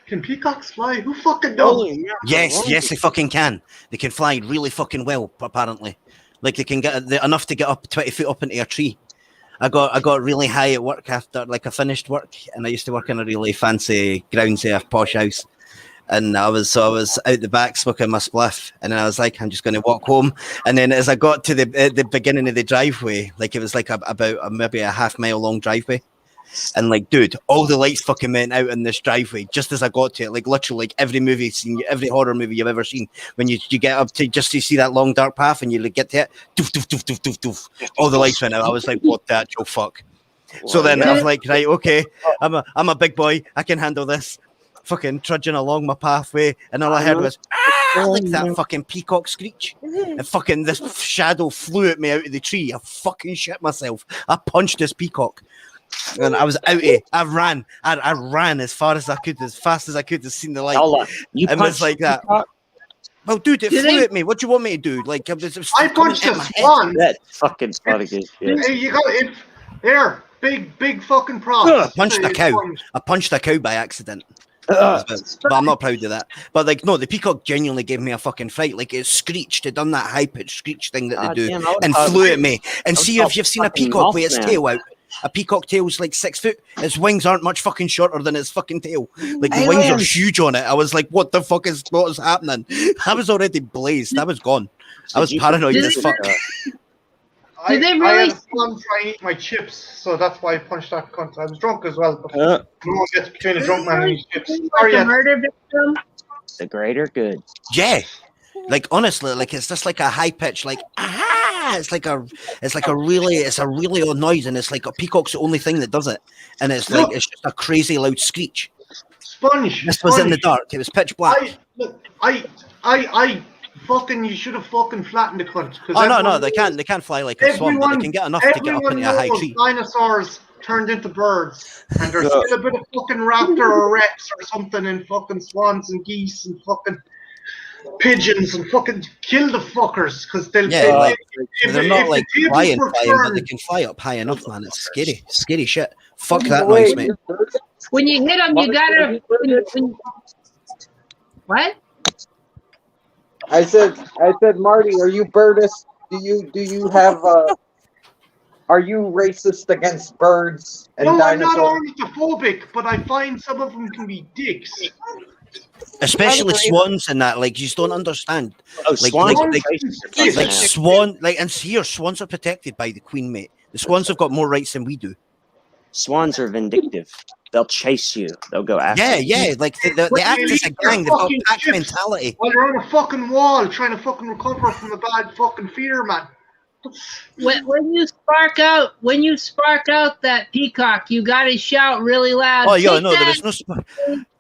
Can peacocks fly? Who fucking knows? Yes, they fucking can. They can fly really fucking well, apparently. Like they can get enough to get up 20 feet up into a tree. I got really high at work after I finished work, and I used to work in a really fancy grounds there, posh house. And I was out the back smoking my spliff, and then I was like, I'm just going to walk home. And then as I got to the beginning of the driveway, like it was like about maybe a half-mile long driveway, and like, dude, all the lights fucking went out in this driveway just as I got to it. Like literally, like every horror movie you've ever seen, when you get up to just to see that long dark path, and you like, get to it, doof, doof, doof, doof, doof, doof, all the lights went out. I was like, what the actual fuck? So then I was like, right, okay, I'm a big boy, I can handle this. Fucking trudging along my pathway, and all I heard was like that fucking peacock screech, and fucking this shadow flew at me out of the tree. I fucking shit myself. I punched this peacock, and I was out here. I ran as far as I could, as fast as I could to see the light. It was like that. Well, dude, it flew at me. What do you want me to do? Like, I punched a swan. That fucking funny as shit. Hey, you got it. There, big fucking props. I punched a cow. I punched a cow by accident. But I'm not proud of that. But like, no, the peacock genuinely gave me a fucking fright. Like, it screeched. It done that high pitched screech thing that they do, and flew at me. And see if you've seen a peacock with its tail out. A peacock tail's like 6 foot. Its wings aren't much fucking shorter than its fucking tail. Like the wings are huge on it. I was like, what is happening? I was already blazed. I was gone. I was paranoid as fuck. Did they really? I had fun trying to eat my chips, so that's why I punched that cunt. I was drunk as well. But no one gets between a drunk man and his chips. Like a murder victim? The greater good. Yeah. Like honestly, like it's just like a high pitch, like it's a really odd noise, and it's like a peacock's the only thing that does it, and it's like it's just a crazy loud screech. Sponge. This was in the dark. It was pitch black. I fucking, you should have fucking flattened the cunt. Oh no, they can't fly like a swan, but they can get enough to get up into a high tree. Dinosaurs turned into birds, and there's still a bit of fucking raptor or rex or something in fucking swans and geese and fucking pigeons, and fucking kill the fuckers, because they're not like flying, but they can fly up high enough, man. It's scary shit. Fuck that noise, mate. When you hit them, you gotta. What? I said, Marty, are you birdist? Do you have are you racist against birds and dinosaurs? I'm not ornithophobic, but I find some of them can be dicks. Especially swans and that, like, you just don't understand. Oh, like swan, like, and here swans are protected by the Queen, mate. The swans have got more rights than we do. Swans are vindictive. They'll chase you. They'll go after you. Yeah, like they act as a gang. They've got pack mentality. While you're on a fucking wall trying to fucking recover from a bad fucking fear, man. When you spark out that peacock, you got to shout really loud. Oh yeah, "Take no, there that!" was no.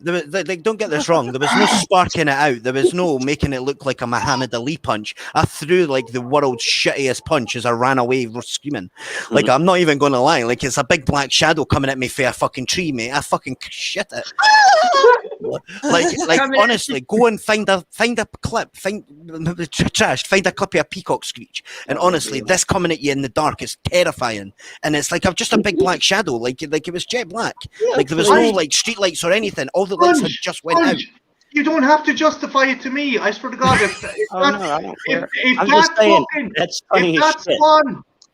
Like, don't get this wrong. There was no sparking it out. There was no making it look like a Muhammad Ali punch. I threw like the world's shittiest punch as I ran away screaming. Like, I'm not even going to lie. Like, it's a big black shadow coming at me for a fucking tree, mate. I fucking shit it. like honestly, go and find a clip, find a clip of a peacock screech. And honestly, this coming at you in the dark is terrifying. And it's like I'm just a big black shadow. Like it was jet black. Like there was no like street lights or anything. All the lights had just went out. You don't have to justify it to me. I swear to God,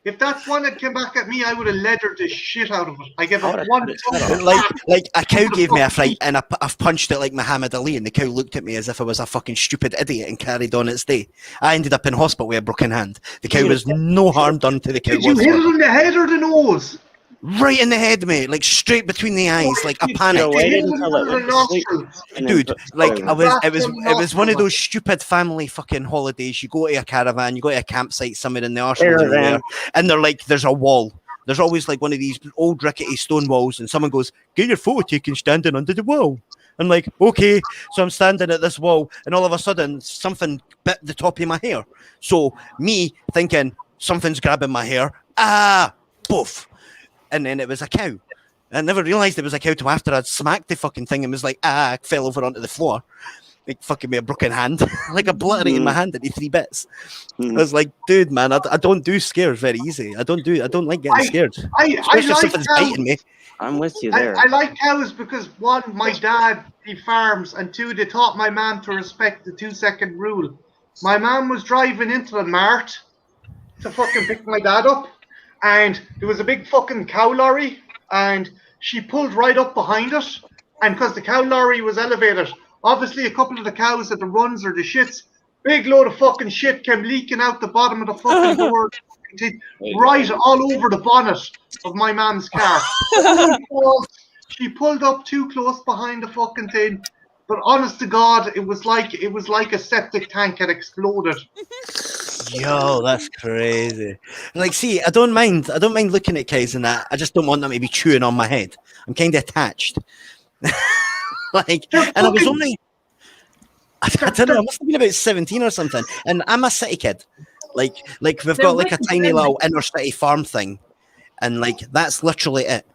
if that's one that came back at me, I would have leathered the shit out of it. I give it one. Like a cow gave me a fright, and I've punched it like Muhammad Ali, and the cow looked at me as if I was a fucking stupid idiot and carried on its day. I ended up in hospital with a broken hand. The cow was no harm done to the cow. Did you hit it in the head or the nose? Right in the head, mate, like straight between the eyes, like a panic. Dude, like it was one of those stupid family fucking holidays. You go to a caravan, you go to a campsite somewhere in the arsenal, and they're like, there's a wall. There's always like one of these old rickety stone walls, and someone goes, "Get your photo taken standing under the wall." I'm like, okay, so I'm standing at this wall, and all of a sudden something bit the top of my hair. So me thinking something's grabbing my hair, poof. And then it was a cow. I never realised it was a cow till after I'd smacked the fucking thing and was like, I fell over onto the floor. Like fucking me a broken hand. Like obliterating my hand into 3 bits. I was like, dude, man, I don't do scares very easy. I don't like getting scared. Especially if something's biting me. I'm with you there. I like cows because 1, my dad, he farms, and 2, they taught my mom to respect the 2-second rule. My mom was driving into the mart to fucking pick my dad up. And there was a big fucking cow lorry, and she pulled right up behind it. And because the cow lorry was elevated, obviously a couple of the cows had the runs or the shits. Big load of fucking shit came leaking out the bottom of the fucking door, right all over the bonnet of my mom's car. She pulled up too close behind the fucking thing. But honest to God, it was like a septic tank had exploded. Yo, that's crazy. Like, see, I don't mind looking at cows and that. I just don't want them to be chewing on my head. I'm kind of attached. Like, and I was only, I don't know, I must have been about 17 or something. And I'm a city kid. Like we've got like a tiny little inner city farm thing, and like that's literally it.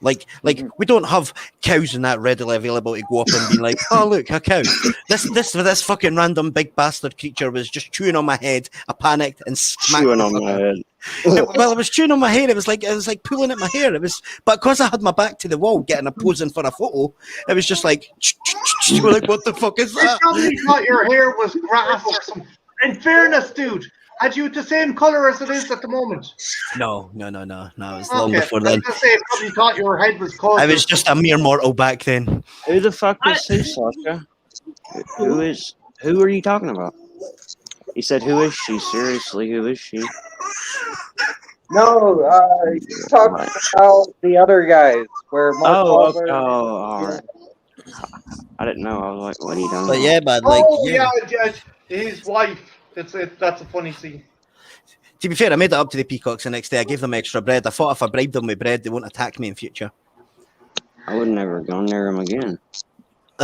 Like we don't have cows and that readily available to go up and be like, oh look, a cow. This fucking random big bastard creature was just chewing on my head. I panicked and smacked chewing on my head. Well, it was chewing on my hair. It was like pulling at my hair. It was, but because I had my back to the wall, getting a posing for a photo, it was just like, we're like, what the fuck is that? You probably thought your hair was grass or something. In fairness, dude. Had you the same colour as it is at the moment? No. It was long before then. I was say, probably thought your head was cold. I was just a mere mortal back then. Who the fuck is who, Sasha? Who are you talking about? He said, who is she? Seriously, who is she? No, you talking about the other guys. Where Mark Wahlberg, all right. I didn't know. I was like, what are you doing? But yeah, man, like, yeah, his wife. That's a funny scene. To be fair, I made it up to the peacocks the next day. I gave them extra bread. I thought if I bribed them with bread, they won't attack me in future. I would never go near them again.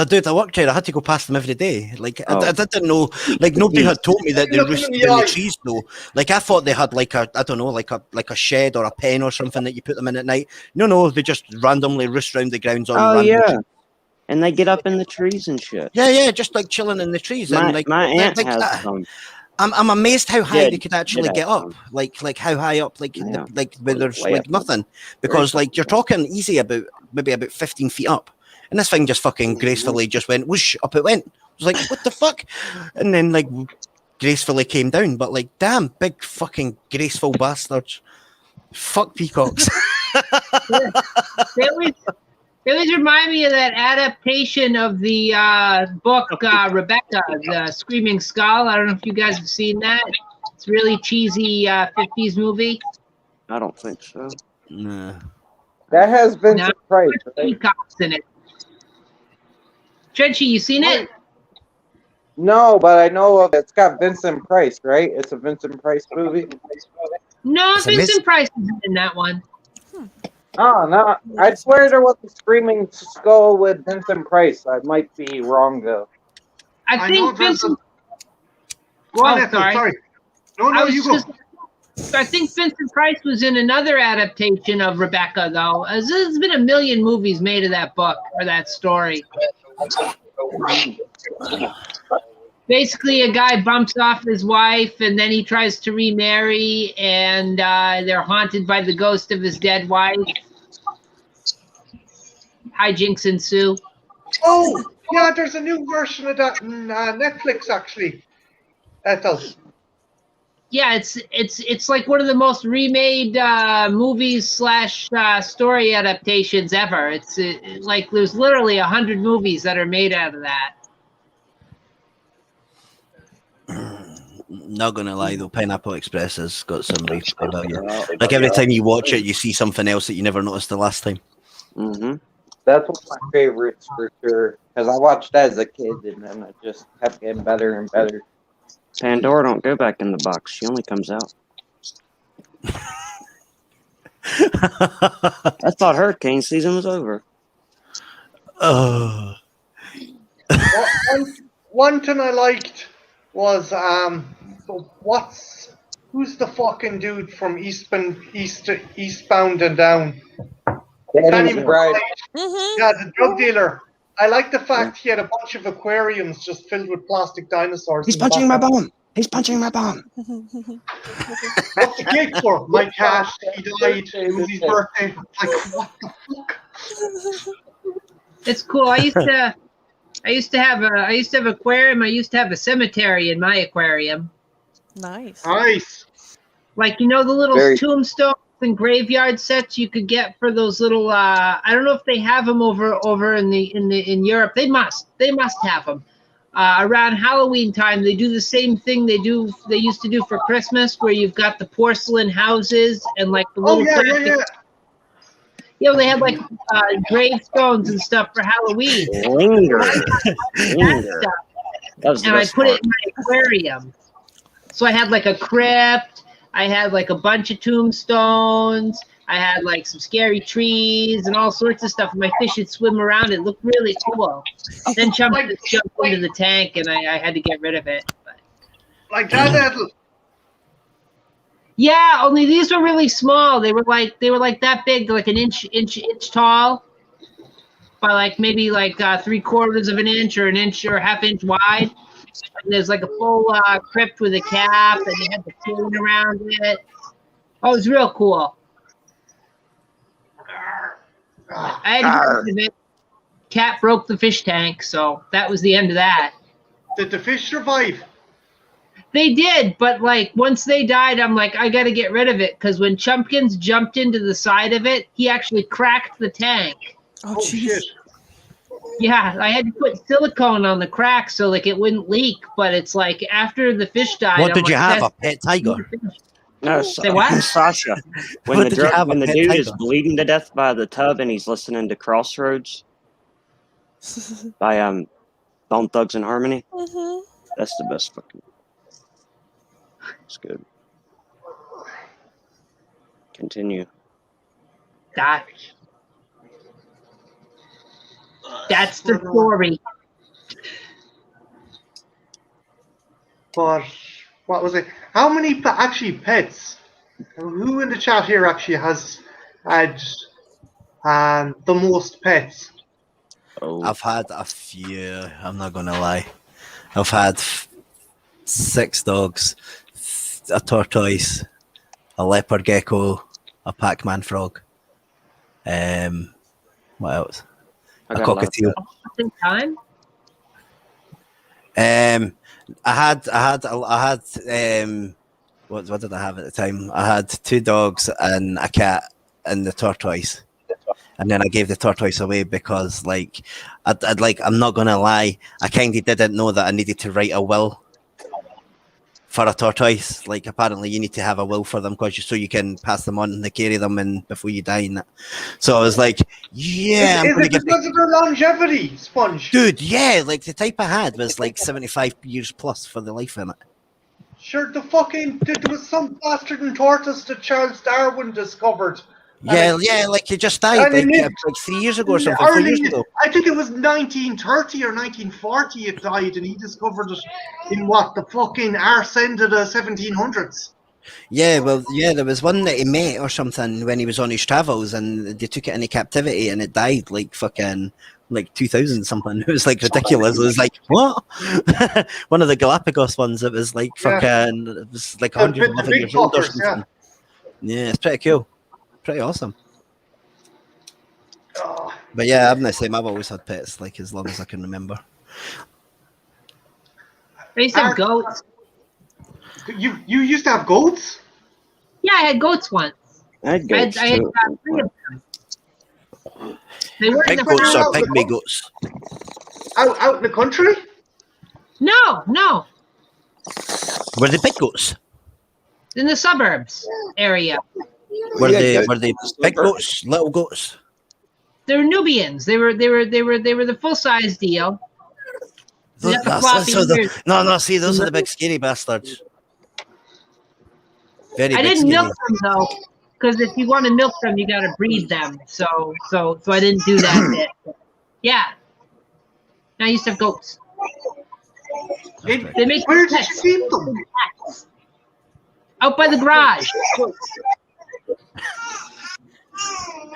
Dude, I worked here. I had to go past them every day. Like, I didn't know. Like, nobody had told me that they roosted in the trees, though. Like, I thought they had like a a shed or a pen or something that you put them in at night. No, they just randomly roost around the grounds on. Oh yeah, and they get up in the trees and shit. Yeah, just like chilling in the trees. My, and like my aunt like has that. some. I'm amazed how high they could actually get up. Like how high up, like where there's like nothing, because like you're talking easy about maybe about 15 feet up, and this thing just fucking gracefully just went whoosh up it went. I was like, what the fuck? And then like gracefully came down, but like damn, big fucking graceful bastards. Fuck peacocks. They always remind me of that adaptation of the book Rebecca, the Screaming Skull. I don't know if you guys have seen that. It's really cheesy 50's movie. I don't think so. Nah. That has been surprised. Right? Peacocks in it. Trenchy, you seen it? No, but I know it's got Vincent Price, right? It's a Vincent Price movie. No, It's a miss- Vincent Price is in that one. Oh no! I swear there was a Screaming Skull with Vincent Price. I might be wrong though. I know think there's a. Vincent. Go on, Oh, Ethel, sorry. sorry. No, I was you go. I think Vincent Price was in another adaptation of Rebecca, though. There's been a million movies made of that book or that story. Basically, a guy bumps off his wife, and then he tries to remarry, and they're haunted by the ghost of his dead wife. Hijinks ensue. Oh, yeah, there's a new version of that on Netflix, actually. Ethel. Yeah, it's like one of the most remade movies / story adaptations ever. It's like there's literally 100 movies that are made out of that. Not gonna lie though, Pineapple Express has got some replay value. Like every time you watch it, you see something else that you never noticed the last time. Mm-hmm. That's one of my favorites for sure. Because I watched that as a kid, and then it just kept getting better and better. Pandora don't go back in the box. She only comes out. I thought hurricane season was over. Oh, One thing I liked was who's the fucking dude from Eastbound and Down? Danny McBride. Mm-hmm. Yeah, the drug dealer. I like the fact he had a bunch of aquariums just filled with plastic dinosaurs. He's in the punching my background. bum. He's punching my bum. What's the cake for? My cat. He died. It was his birthday. Like, what the fuck? It's cool. I used to have an aquarium. I used to have a cemetery in my aquarium. Nice. Nice. Like, you know, the little Very- tombstones and graveyard sets you could get for those little I don't know if they have them over in Europe. They must have them. Around Halloween time, they do the same thing they used to do for Christmas, where you've got the porcelain houses and like the Oh, little yeah. you know, they had like gravestones and stuff for Halloween. Linger. That stuff. That was the And I best put part. it in my aquarium. So I had like a crypt. I had like a bunch of tombstones. I had like some scary trees and all sorts of stuff. My fish would swim around. It looked really cool. Then jumped into the tank, and I had to get rid of it. But. Like that, Ethel. Yeah, only these were really small. They were like that big, like an inch tall, by like maybe like 3/4 of an inch or an inch or ½ inch wide. And there's like a full crypt with a cap, and they had the ceiling around it. Oh, it was real cool. I had to get rid of it. Cat broke the fish tank, so that was the end of that. Did the fish survive? They did, but like once they died, I'm like, I got to get rid of it because when Chumpkins jumped into the side of it, he actually cracked the tank. Oh, Oh, jeez. shit. Yeah, I had to put silicone on the crack so like it wouldn't leak. But it's like after the fish died. what I'm did you like, have? A "That's- pet tiger? No, Say what? Sasha. When What the did you have, a when the pet dude is tiger? bleeding to death by the tub and he's listening to Crossroads by Bone Thugs and Harmony, Mhm. that's the best fucking. It's good. Continue. That's the story. But what was it? How many pets? Who in the chat here actually has had the most pets? Oh, I've had a few. I'm not gonna lie. I've had 6 dogs, a tortoise, a leopard gecko, a Pac-Man frog. What else? I A got a lot of cockatiel. Same time. I had what did I have at the time? I had 2 dogs and a cat and the tortoise. And then I gave the tortoise away because, like, I'm not gonna lie, I kind of didn't know that I needed to write a will for a tortoise. Like apparently you need to have a will for them because so you can pass them on and carry them and before you die and that. So I was like, yeah, I'm Is gonna it give because of their longevity, Sponge? dude, yeah, like the type I had was like 75 years plus for the life in it. Sure, there was some bastard in tortoise that Charles Darwin discovered. Yeah, like he just died and it like 3 years ago or something, 4 years ago. I think it was 1930 or 1940 it died, and he discovered it in what, the fucking arse end of the 1700s. Yeah, well, yeah, there was one that he met or something when he was on his travels, and they took it into captivity, and it died like fucking like 2000 something. It was like ridiculous. It was like what? One of the Galapagos ones. It was like fucking. It was like 111 years old or something. Yeah, it's pretty cool, pretty awesome. Oh. But yeah, I'm the same. I've always had pets, like as long as I can remember. I used to have goats. You used to have goats? Yeah, I had goats once. I had goats I had too. 3 of them. They were in Pig the goats farm. or pygmy goats? Out in the country? No, Were they big goats? in the suburbs area. Were Yeah, they big goats, little goats? They were Nubians. They were the full size deal. They got the floppy ears. No, see, those are the big scary bastards. Very I big didn't scary. milk them though, because if you want to milk them, you got to breed them. So I didn't do that bit. Yeah. I used to have goats. They make Where did pets. you keep them? Out by the garage.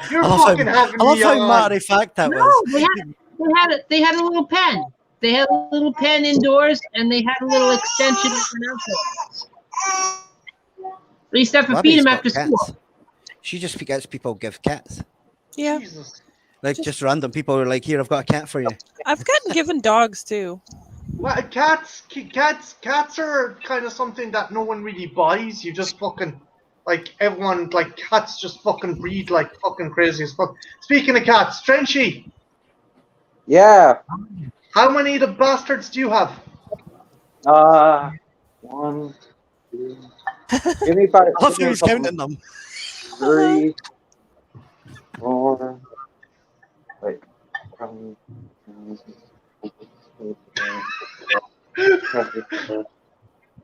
You're I love fucking having I love me how on. matter of fact that No, was. they had a little pen. They had a little pen indoors, and they had a little extension for an outdoors. We used to have to feed Robbie's them got after cats. school. She just gets people give cats. Yeah, Jesus. Like just random people are like, here, I've got a cat for you. I've gotten given dogs too. Well, cats are kind of something that no one really buys. You just fucking, like, everyone, like, cats just fucking breed like fucking crazy as fuck. Speaking of cats, Trenchy, Yeah. how many of the bastards do you have? 1, 2. Give me 5. I love how he's counting them. 3, 4. Wait.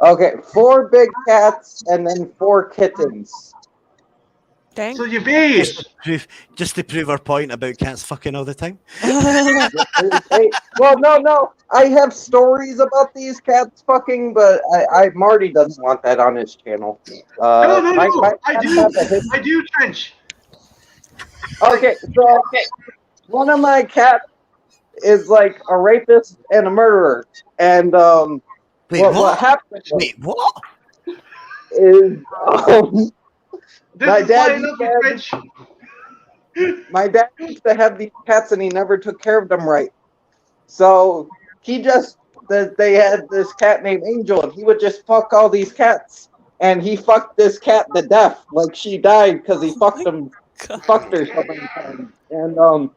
Okay, 4 big cats and then 4 kittens. Dang. So you've 8. Just to prove our point about cats fucking all the time. Hey, well, no. I have stories about these cats fucking, but Marty doesn't want that on his channel. No. My I do, Trench. Okay, so one of my cats is like a rapist and a murderer, and Wait, what happened Wait, what? is This My is dad why I love you, Trench. my dad used to have these cats and he never took care of them right. So he just they had this cat named Angel and he would just fuck all these cats. And he fucked this cat to death. Like she died because he fucked him fucked her so many times. And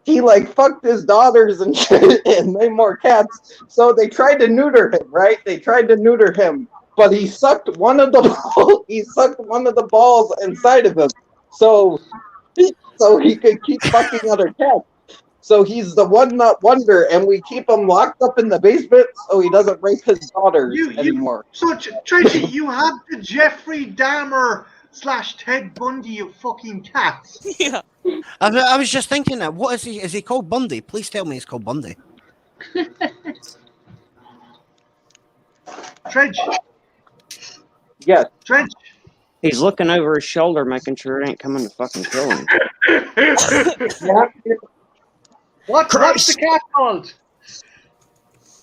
he like fucked his daughters and shit and made more cats. So they tried to neuter him, right? They tried to neuter him. But he sucked one of the balls inside of him. So he could keep fucking other cats. So he's the one nut wonder, and we keep him locked up in the basement so he doesn't rape his daughters anymore. So, Tracy, you have the Jeffrey Dahmer / Ted Bundy of fucking cats. Yeah. I was just thinking that. What is he? Is he called Bundy? Please tell me he's called Bundy. Trench. Yes. Trench. He's looking over his shoulder, making sure it ain't coming to fucking kill him. What's the cat called?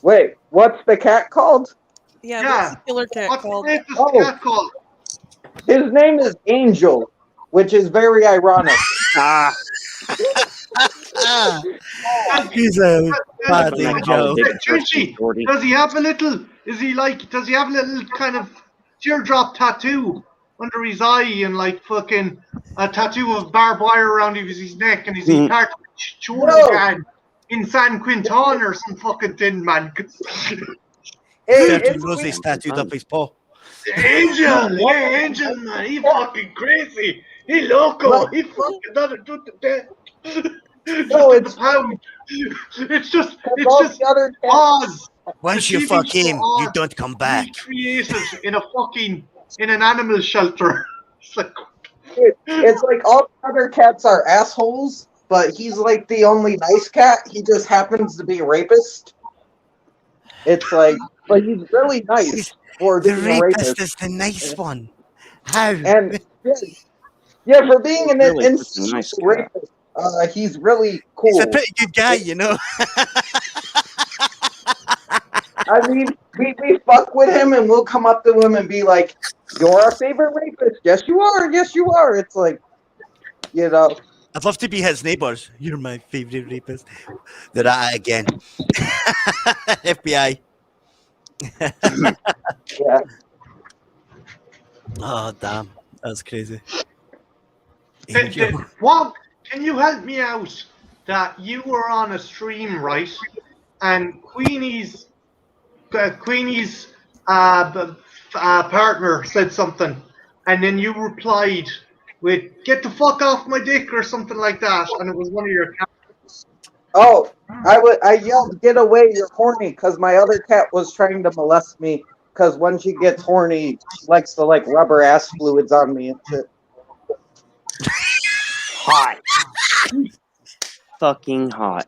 Wait, what's the cat called? Yeah, Yeah. what's the killer cat What's called? the cat called? His name is Angel, which is very ironic. He's a bad They call angel. it Dick Trenchy, Jordy. does he have a little kind of teardrop tattoo under his eye and like fucking a tattoo of barbed wire around his neck, and is he part of the Cholo gang in San Quinton or some fucking thing, man? It's Rosie's tattooed up his paw. Angel, man, he fucking crazy. He loco. Well- He fucking doesn't do the death. No, It's pound. It's just all the other cats. Oz. Once The you TV fuck show him, you Oz don't come back. recreated in an animal shelter. It's like, It's like all the other cats are assholes, but he's like the only nice cat. He just happens to be a rapist. It's like, but he's really nice for The being a rapist rapist. is the nice one. How? And yeah, for being an Really instant nice cat. rapist, he's really cool. He's a pretty good guy, you know. I mean, we fuck with him and we'll come up to him and be like, "You're our favorite rapist." Yes, you are. Yes, you are. It's like, you know. I'd love to be his neighbours. You're my favourite rapist. They're at it again. FBI. Yeah. Oh, damn. That's crazy. Angel. what? Can you help me out? That you were on a stream, right? And Queenie's partner said something, and then you replied with "Get the fuck off my dick" or something like that, and it was one of your. Oh, I yelled, "Get away! You're horny!" Because my other cat was trying to molest me. Because when she gets horny, she likes to like rubber ass fluids on me and shit. Hot. Fucking hot.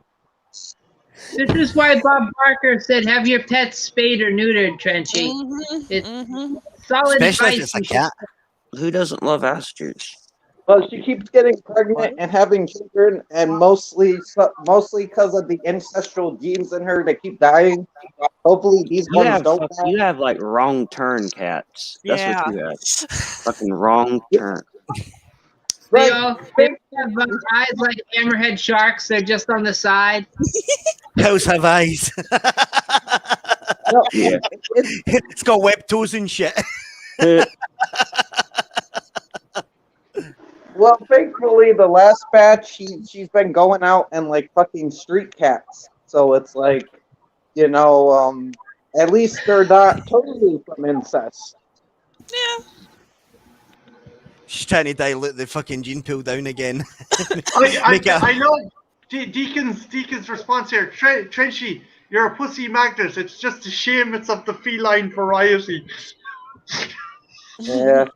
This is why Bob Barker said, "Have your pets spayed or neutered, Trenchy." It's solid Especially if advice. it's a cat. Who doesn't love ass juice? Well, she keeps getting pregnant and having children, and mostly because of the ancestral genes in her that keep dying. Hopefully, these ones don't die. You have like wrong turn cats. That's Yeah. what you have. Fucking wrong turn. They all have eyes like hammerhead sharks. They're just on the side. Cows have eyes. No, Yeah. It's got webbed toes and shit. Well, thankfully, the last batch, she's been going out and like fucking street cats. So it's like, you know, at least they're not totally from incest. Yeah. She's trying to dilute the fucking gene pool down again. I know Deacon's response here. Trenchy, you're a pussy magnet. It's just a shame it's of the feline variety. Yeah.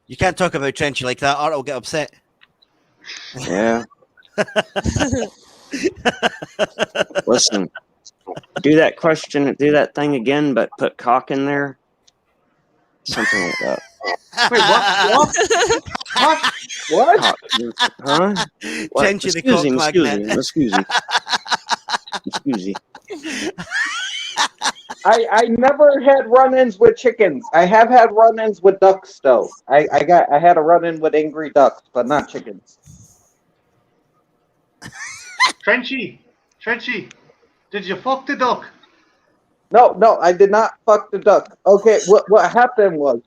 You can't talk about Trenchy like that, Art will get upset. Yeah. Listen, do that thing again, but put cock in there. Something like that. Wait, what? What? Cock. Huh? What? Trenchy the cock magnet. Excuse me. I never had run-ins with chickens. I have had run-ins with ducks though. I had a run-in with angry ducks, but not chickens. Trenchy, did you fuck the duck? No, I did not fuck the duck. Okay, what happened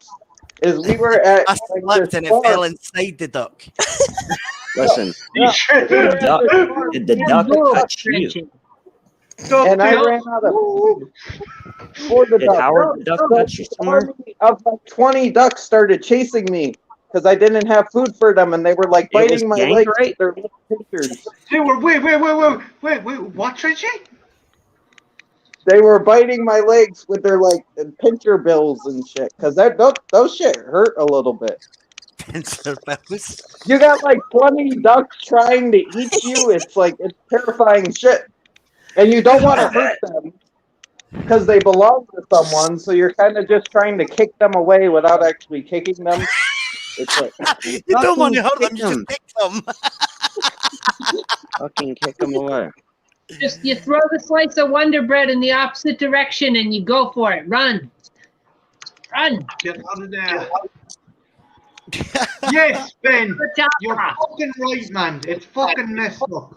is we were at I slept and it fell inside the duck. Listen, did the duck touch you? and I ran out of food for the Did duck. Howard the duck touch you somewhere? Of like 20 ducks started chasing me because I didn't have food for them, and they were like It was biting my gang legs rape? with their little pinchers. They were wait, what, Trenchy? They were biting my legs with their like pincher bills and shit. Because those shit hurt a little bit. You got like 20 ducks trying to eat you. It's terrifying shit. And you don't want to hurt them because they belong to someone. So you're kind of just trying to kick them away without actually kicking them. It's like You don't want to hurt them, you just pick them. Fucking kick them away. Just you throw the slice of Wonder Bread in the opposite direction and you go for it. Run. Get out of there. Yes, Ben. You're fucking right, man. It's fucking messed up.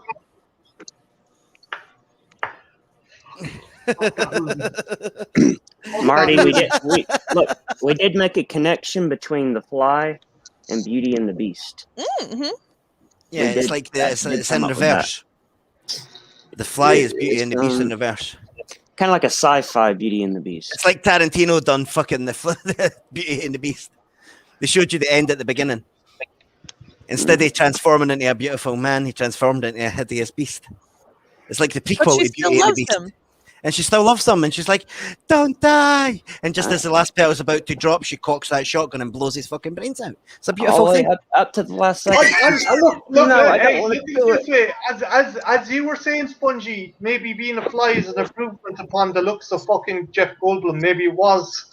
Marty, we did make a connection between The Fly and Beauty and the Beast. Mm-hmm. Yeah, it's like it's in reverse. The Fly is Beauty and the Beast in reverse. kind of like a sci-fi Beauty and the Beast. It's like Tarantino done fucking the Beauty and the Beast. They showed you the end at the beginning. Instead of transforming into a beautiful man, he transformed into a hideous beast. It's like the But prequel she to still Beauty and the loves Beast. him. And she still loves him, and she's like, "Don't die!" And just as the last petal's about to drop, she cocks that shotgun and blows his fucking brains out. It's a beautiful All the way thing. up to the last second. Look, No, I don't hey, wanna look at do it this way. As you were saying, Spongy, maybe being a fly is an improvement upon the looks of fucking Jeff Goldblum. Maybe it was.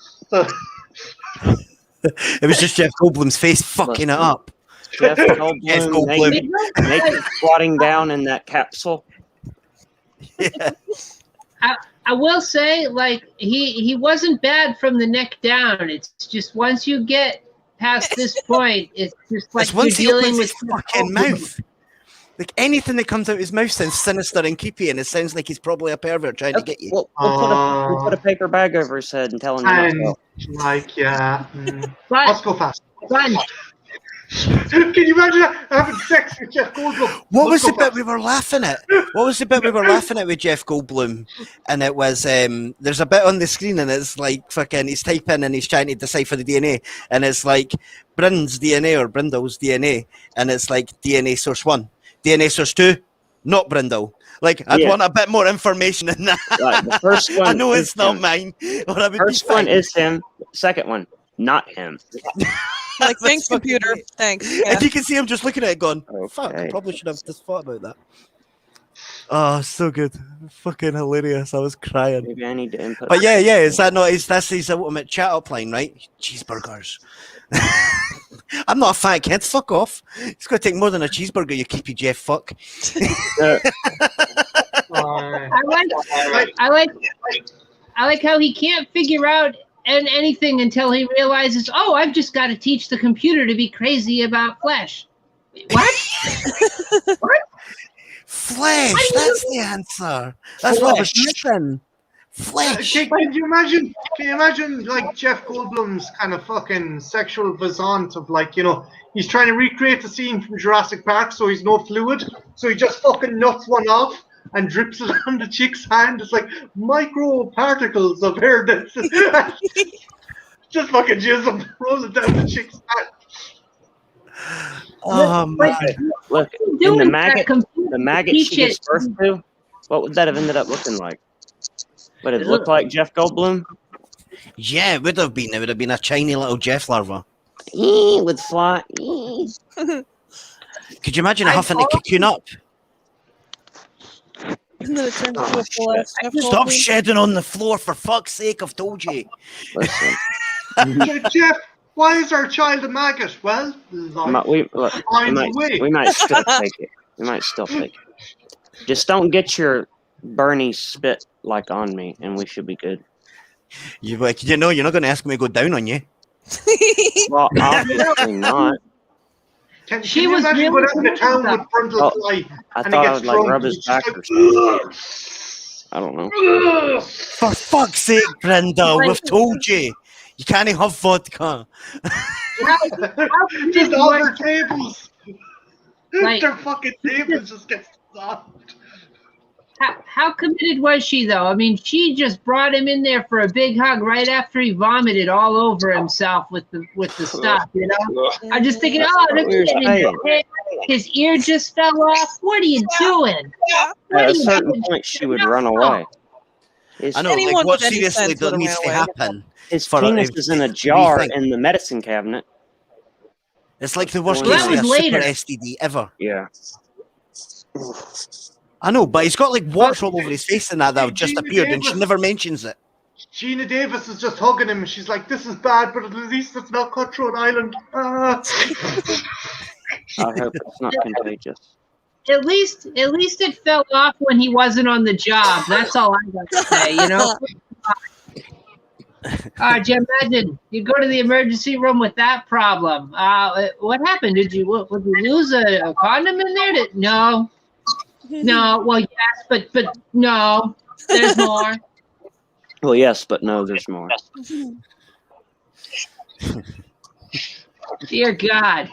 It was just Jeff Goldblum's face fucking it up. Jeff Jeff Goldblum Goldblum. naked squatting down in that capsule. Yeah. I will say, like, he wasn't bad from the neck down. It's just once you get past this point, it's just like It's once you're he dealing opens with his fucking mouth. Like anything that comes out of his mouth sounds sinister and creepy, and it sounds like he's probably a pervert trying to get you. We'll put a paper bag over his head and tell him not to And go. like, yeah. Let's But, go fast. but Can you imagine having sex with Jeff Goldblum? What was Let's the go bit fast. we were laughing at? What was the bit we were laughing at with Jeff Goldblum? And it was there's a bit on the screen, and it's like fucking he's typing and he's trying to decipher the DNA, and it's like Brind's DNA or Brindle's DNA, and it's like DNA source 1, DNA source 2, not Brindle. Like I'd want a bit more information than that. Right, the first one I know is it's not him. mine, but I would First be one fine. is him. Second one, not him. Like, That's thanks, fucking computer. great. Thanks. Yeah. And you can see him just looking at it going, fuck, I Okay. probably should have just thought about that. Oh, so good. Fucking hilarious. I was crying. Maybe I need to input. But yeah, is that not that's his ultimate chat up line, right? Cheeseburgers. I'm not a fat kid, fuck off. It's gonna take more than a cheeseburger, you keepy Jeff fuck. I like how he can't figure out anything until he realizes, oh, I've just got to teach the computer to be crazy about flesh. What? What? Flesh, that's the answer. That's what I was missing. Flesh. Can you imagine? Can you imagine like Jeff Goldblum's kind of fucking sexual vasant of like, you know, he's trying to recreate the scene from Jurassic Park, so he's no fluid, so he just fucking nuts one off and drips it on the chick's hand. It's like micro particles of hair that's just fucking jizz them, roll it down the chick's hand. Oh man. Look, in the maggot she gives birth to, what would that have ended up looking like? Would it look like Jeff Goldblum? Yeah, it would have been. It would have been a tiny little Jeff larva. With fly. Could you imagine huffing the cocoon up? And then it turns into a full-ass Jeff Stop Goldblum. shedding on the floor, for fuck's sake, I've told you. Listen, Jeff, why is our child a maggot? Well, we might still take it. We might still take it. Just don't get your Bernie spit like on me, and we should be good. You know, you're not going to ask me to go down on you. Well, obviously not. Can She you was imagine really going out of town with Brundle Oh, Fly I and thought he I gets would like drunk rub and his he's back just or something. I don't know. like, For fuck's sake, Brenda, we've told you. You can't have vodka. just all their tables. Like- their fucking tables just get stopped. How committed was she, though? I mean, she just brought him in there for a big hug right after he vomited all over himself with the stuff, you know? I'm just thinking, oh, look at him. His ear just fell off. What are you doing? At a certain point, she would run away. I know, Anyone like, what with any seriously sense would have needs to ran away. happen? His For penis a- is in a jar rethink. in the medicine cabinet. It's like the worst Well, case that of a was super later. STD ever. Yeah. I know, but he's got like warts all over his face and that have just Gina appeared, and she Davis. never mentions it. Gina Davis is just hugging him and she's like, this is bad, but at least it's not Cutthroat Island. I hope it's not contagious. At least it fell off when he wasn't on the job. That's all I got to say, you know? Do you imagine you go to the emergency room with that problem? What happened? Would you lose a condom in there? No. Well, yes, but no. There's more. Well, yes, but no, there's more. Dear God,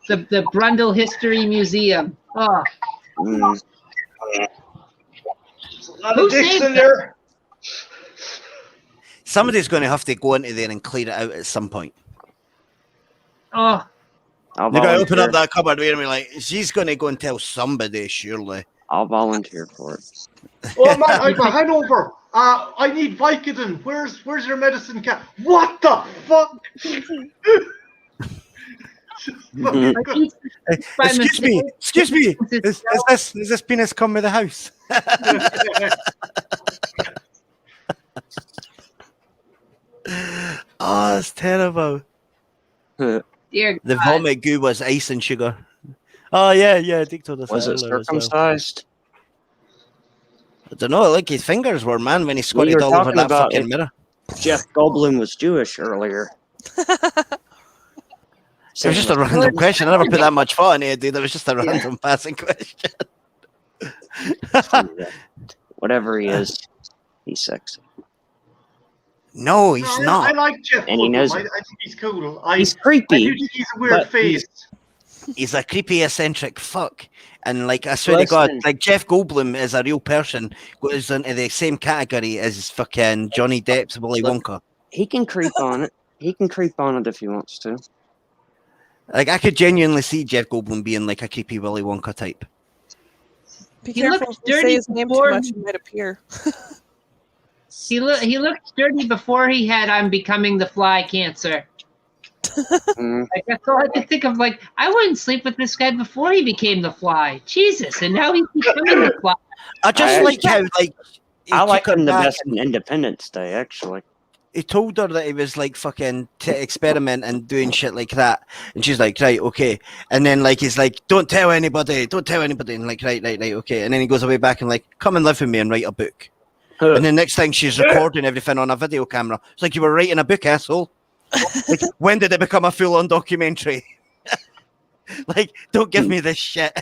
the Brundle History Museum. Oh, Mm. There's a lot Who of dicks saved in there. Somebody's going to have to go into there and clear it out at some point. Oh, I'll They're going to volunteer. open up that cupboard and be like, she's going to go and tell somebody, surely. I'll volunteer for it. Oh man, I have a hangover. I need Vicodin. Where's your medicine cat? What the fuck? Excuse me. Is this penis come with the house? Oh, it's terrible. dear The God. vomit goo was ice and sugar. Oh yeah, Dick told us Was that it earlier as well. circumcised? I don't know, like his fingers were, man, when he squatted were all over talking that about fucking it. mirror. Jeff Goldblum was Jewish earlier. It was just a random question. I never put that much thought into it, dude. It was just a random passing question. Whatever he is, he's sexy. No, he's I not. like Jeff And he Goldblum. knows I it. think he's cool. He's I creepy. do think he's a weird but face. He's a creepy, eccentric fuck. And like, I swear to God, Listen. like Jeff Goldblum is a real person, goes into the same category as fucking Johnny Depp's Willy Look. Wonka. He can creep on it. He can creep on it if he wants to. Like, I could genuinely see Jeff Goldblum being like a creepy Willy Wonka type. Be He careful looks if you say dirty his name too before- much, he might appear. He looked dirty before he had "I'm becoming the fly" cancer. Mm. Like, that's all I could think of. Like, I wouldn't sleep with this guy before he became the fly. Jesus, and now he's becoming the fly. I just I- like how, like, he I like took her him the back best and in Independence Day, actually. he told her that he was like fucking experimenting and doing shit like that, and she's like, right, okay. And then like he's like, don't tell anybody, and like, right, okay. And then he goes away back and like, come and live with me and write a book. And then next thing she's recording everything on a video camera. It's like, you were writing a book, asshole. Like, when did it become a full-on documentary? Like, don't give me this shit.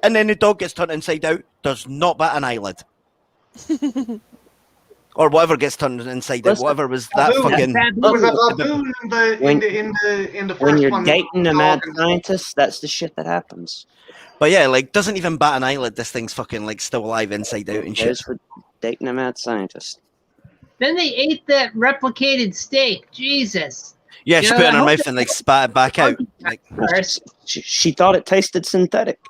And then the dog gets turned inside out, does not bat an eyelid. Or whatever gets turned inside out, Listen, whatever was that Baboon. fucking... That There was a the- baboon in the first When you're one. dating a mad Dog and- scientist, that's the shit that happens. But yeah, like, doesn't even bat an eyelid, this thing's fucking, like, still alive inside out and shit. Goes for dating a mad scientist. Then they ate that replicated steak. Jesus. Yeah, she Yeah, put it in I her hope mouth and, like, spat it back out. Like, She thought it tasted synthetic.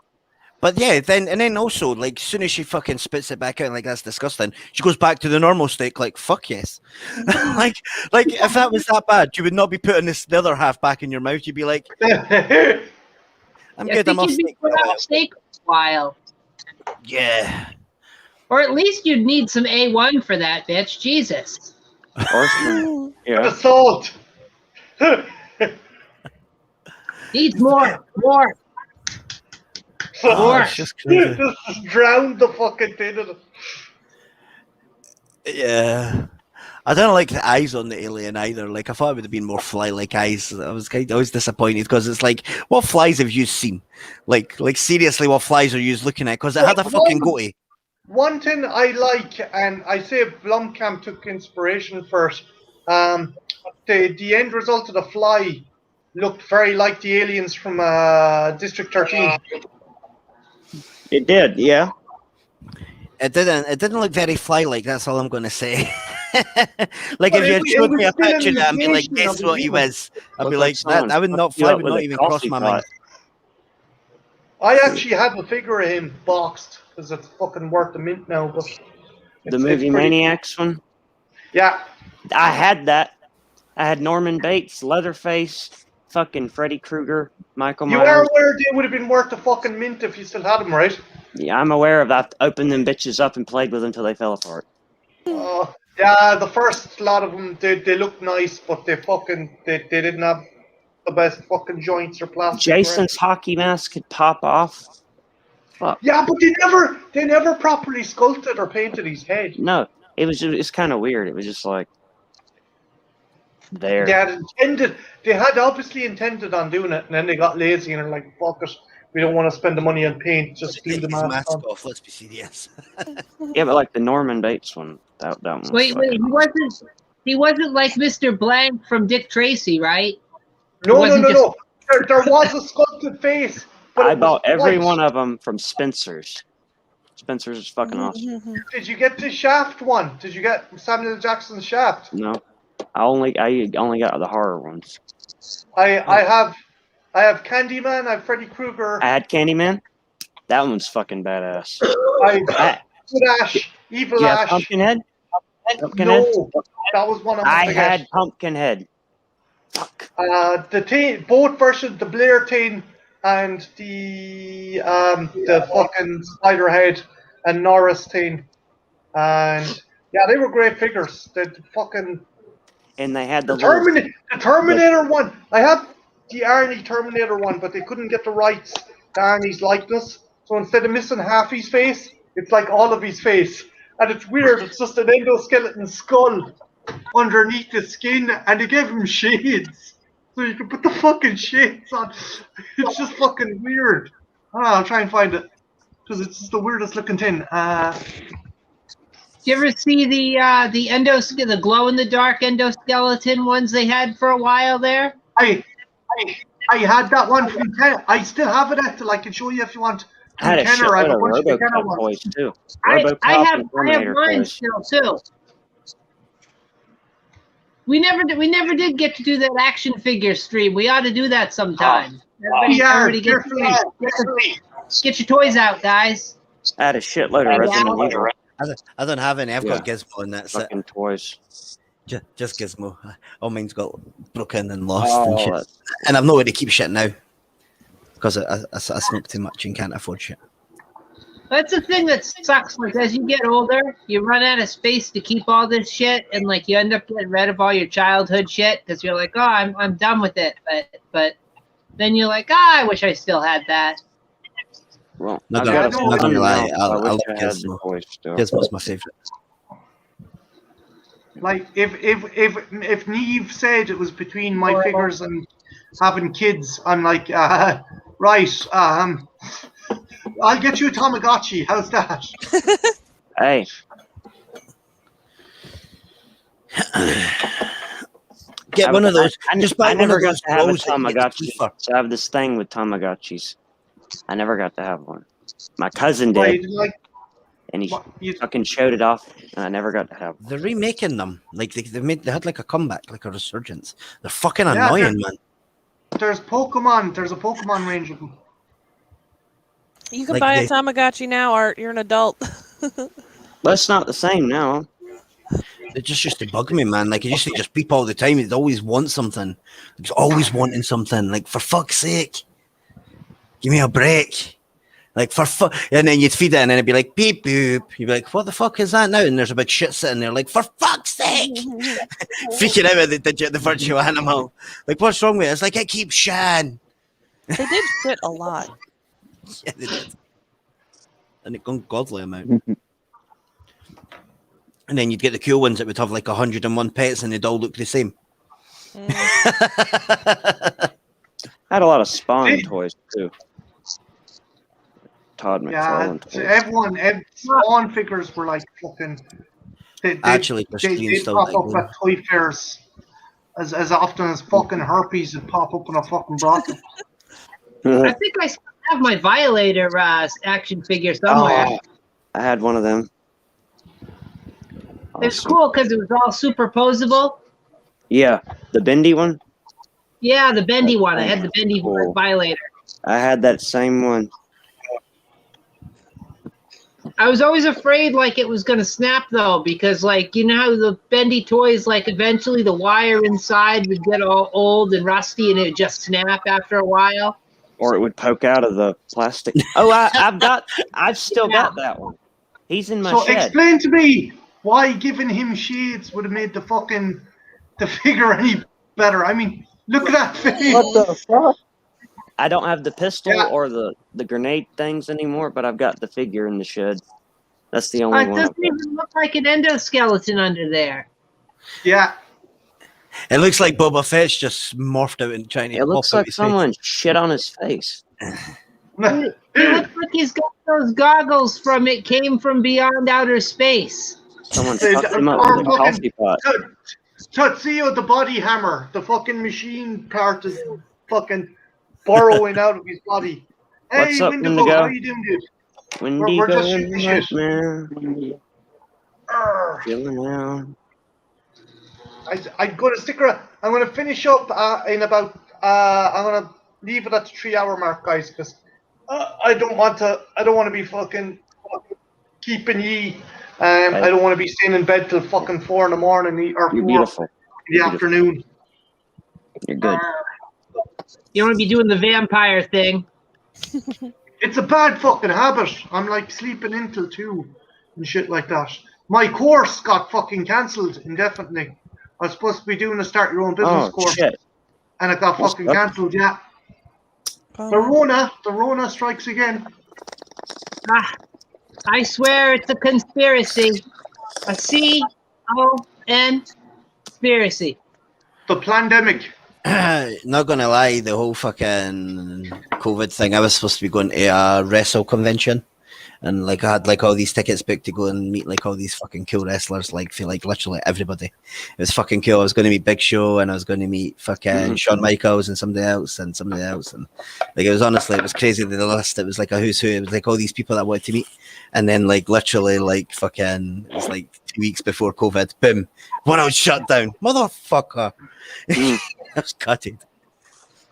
but yeah, then also, like, as soon as she fucking spits it back out, like, that's disgusting, she goes back to the normal steak, like, fuck yes. like, if that was that bad, you would not be putting the other half back in your mouth. You'd be like, I'm I good, I'm think off you'd be steak. for a while." without steak for a while. Yeah. Or at least you'd need some A1 for that, bitch. Jesus. Or some, The yeah. salt. Needs more. More. Oh, More. it's just crazy. Just drowned the fucking thing in it. Yeah. I don't like the eyes on the alien either. Like, I thought it would have been more fly-like eyes. I was disappointed because it's like, what flies have you seen? Like seriously, what flies are you looking at? Because it had a fucking goatee. One thing I like, and I say Blomkamp took inspiration first. The end result of the fly looked very like the aliens from District 13. It did, yeah. It didn't look very fly-like. That's all I'm going to say. Like, But if you had it showed was me a still an picture of that and be like, imitation guess of what he human. was, I'd be Looked like, someone that would not fucked you fly, up would with not a even cross coffee my pot. mind. I actually have a figure of him boxed because it's fucking worth a mint now. But The it's movie pretty- Maniacs one. Yeah, I had that. I had Norman Bates, Leatherface, fucking Freddy Krueger, Michael you Myers. are aware they would have been worth a fucking mint if you still had them, right? Yeah, I'm aware of that. Opened them bitches up and played with them until they fell apart. Yeah, the first lot of them, they looked nice, but they didn't have the best fucking joints or plastic. Jason's hockey mask could pop off. Fuck. Yeah, but they never properly sculpted or painted his head. No, it's kind of weird. It was just like there. They had obviously intended on doing it, and then they got lazy and are like, fuck it, we don't want to spend the money on paint, just glue Take the his mask mask on. off, let's be serious. Yeah, but like the Norman Bates one, that one. Was Wait, fucking- he wasn't like Mr. Blank from Dick Tracy, right? No. wasn't just- There was a sculpted face. But I it was bought every white. one of them from Spencer's. Spencer's is fucking awesome. Did you get the Shaft one? Did you get Samuel Jackson's Shaft? No, I only got the horror ones. I have Candyman. I have Freddy Krueger. I had Candyman. That one's fucking badass. I Good Ash, Evil Do you have Ash. Pumpkinhead? Pumpkinhead? No, that was one I had Pumpkinhead. Fuck. Both versions, the Blair thing and the fucking Spiderhead and Norris thing, and yeah, they were great figures. The fucking And they had the Terminator one. I have the Arnie Terminator one, but they couldn't get the rights to Arnie's likeness, so instead of missing half his face, it's like all of his face, and it's weird. It's just an endoskeleton skull underneath the skin, and they gave him shades, so you can put the fucking shades on. It's just fucking weird. I'll try and find it, because it's just the weirdest looking thing. Did you ever see the glow in the dark endoskeleton ones they had for a while there? I had that one from Ken. I still have it. I can show you if you want. I had a shitload of RoboCop toys too. I have mine still too. We never did get to do that action figure stream. We ought to do that sometime. Everybody get your toys out, guys. I had a shitload of Resident Evil. I don't have any. I've got Gizmo, and that's fucking it. Toys. Just Gizmo. All mine's got broken and lost and shit. And I've nowhere to keep shit now because I smoke too much and can't afford shit. That's the thing that sucks. Like as you get older, you run out of space to keep all this shit, and like you end up getting rid of all your childhood shit because you're like, oh, I'm done with it. But then you're like, I wish I still had that. Well, not gonna lie, I love Gizmo. Gizmo's my favorite. Like if Neve said it was between my figures and having kids, I'm like, right, I'll get you a Tamagotchi. How's that? Hey. Get one of those. I never got to have a Tamagotchi. So I have this thing with Tamagotchis. I never got to have one. My cousin did. And he fucking showed it off, and I never got to have one. They're remaking them. Like they had like a comeback, like a resurgence. They're fucking annoying, man. There's Pokemon. There's a Pokemon range of them. You can buy a Tamagotchi now, Art. You're an adult. But it's not the same now. It just used to bug me, man. Like it used to just beep all the time. It always wants something. It's always wanting something. Like for fuck's sake, give me a break. Like and then you'd feed it, and then it'd be like beep boop. You'd be like, "What the fuck is that now?" And there's a big shit sitting there. Like for fuck's sake, freaking out with the virtual animal. Like what's wrong with it? It's like it keeps shitting. They did shit a lot. Yeah, they did. And it gone godly amount. And then you'd get the cool ones that would have like 101 pets, and they'd all look the same. I had a lot of Spawn toys too. Todd McFarlane toys. Spawn figures were like fucking. They pop up at toy fairs as often as fucking herpes would pop up in a fucking brothel. I think I still have my Violator action figure somewhere. I had one of them. It's cool because it was all superposable. Yeah, the bendy one. Yeah, the bendy one. I had the bendy Violator. I had that same one. I was always afraid like it was gonna snap though, because like you know how the bendy toys, like eventually the wire inside would get all old and rusty and it would just snap after a while. Or it would poke out of the plastic. Oh, I've still got that one. He's in my shed. So explain to me why giving him shades would have made the figure any better. I mean, look at that face. What the fuck? I don't have the pistol or the grenade things anymore, but I've got the figure in the shed. That's the only one. It doesn't even look like an endoskeleton under there. Yeah. It looks like Boba Fett's just morphed out and trying to. It looks like someone shit on his face. It looks like he's got those goggles from It Came From Beyond Outer Space. Someone fucked him up with a coffee pot. Tetsuo the body hammer. The fucking machine part is fucking burrowing out of his body. Hey, What's up, Windigo, how Indigo? are you doing, dude? When We're- do you we're go just in shooting the shit. nightmare? Feeling out. I'm going to stick around. I'm going to finish up in about. I'm going to leave it at the 3 hour mark, guys, because I don't want to be fucking keeping ye. I don't want to be staying in bed till fucking 4 in the morning or You're 4 beautiful. in the You're beautiful. afternoon. You're good. You want to be doing the vampire thing. It's a bad fucking habit. I'm like sleeping in till 2 and shit like that. My course got fucking cancelled indefinitely. I was supposed to be doing a start your own business Oh, course, shit. and it got That's fucking good. cancelled. Yeah, the Rona strikes again. Ah, I swear it's a conspiracy. A C-O-N conspiracy. The pandemic. Not gonna lie, the whole fucking COVID thing. I was supposed to be going to a wrestle convention, and like I had like all these tickets booked to go and meet like all these fucking cool wrestlers, like for like literally everybody. It was fucking cool. I was going to meet Big Show, and I was going to meet fucking Shawn Michaels and somebody else, and like it was honestly, it was crazy. The list, it was like a who's who. It was like all these people that I wanted to meet, and then like literally like fucking, it was like 2 weeks before COVID. Boom, world shut down, motherfucker. I was gutted.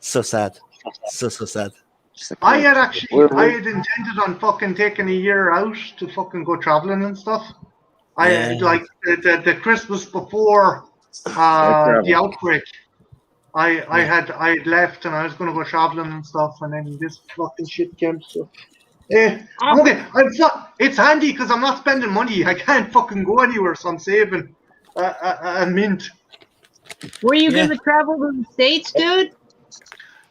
So sad. So sad. I had intended on fucking taking a year out to fucking go traveling and stuff. I like the Christmas before the outbreak. I had left and I was going to go traveling and stuff, and then this fucking shit came. So, okay. It's handy because I'm not spending money. I can't fucking go anywhere, so I'm saving a mint. Were you going to travel to the States, dude?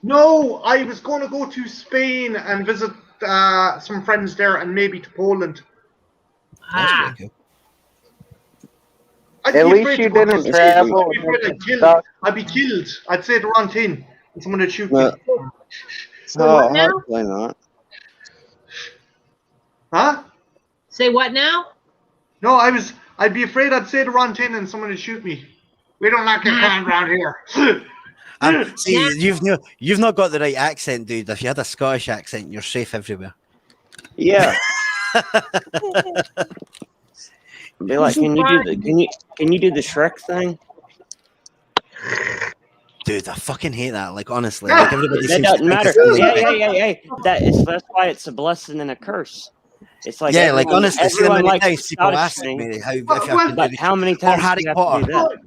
No, I was going to go to Spain and visit some friends there, and maybe to Poland. Ah, At least you didn't travel. I'd be killed. I'd say the wrong thing, and someone would shoot me. Oh, hopefully not. Huh? say what now? No, I'd be afraid I'd say the wrong thing and someone would shoot me. We don't like your kind around here. See, you've not got the right accent, dude. If you had a Scottish accent, you're safe everywhere. Yeah. Be like, can you do the Shrek thing? Dude, I fucking hate that. Like honestly, like everybody That seems doesn't to matter. think it's Yeah. That's why it's a blessing and a curse. It's like yeah, like honestly, see how everyone many likes times people Scottish ask thing, me how if Well, I can do but the how many or times Harry do you have Potter. to do that?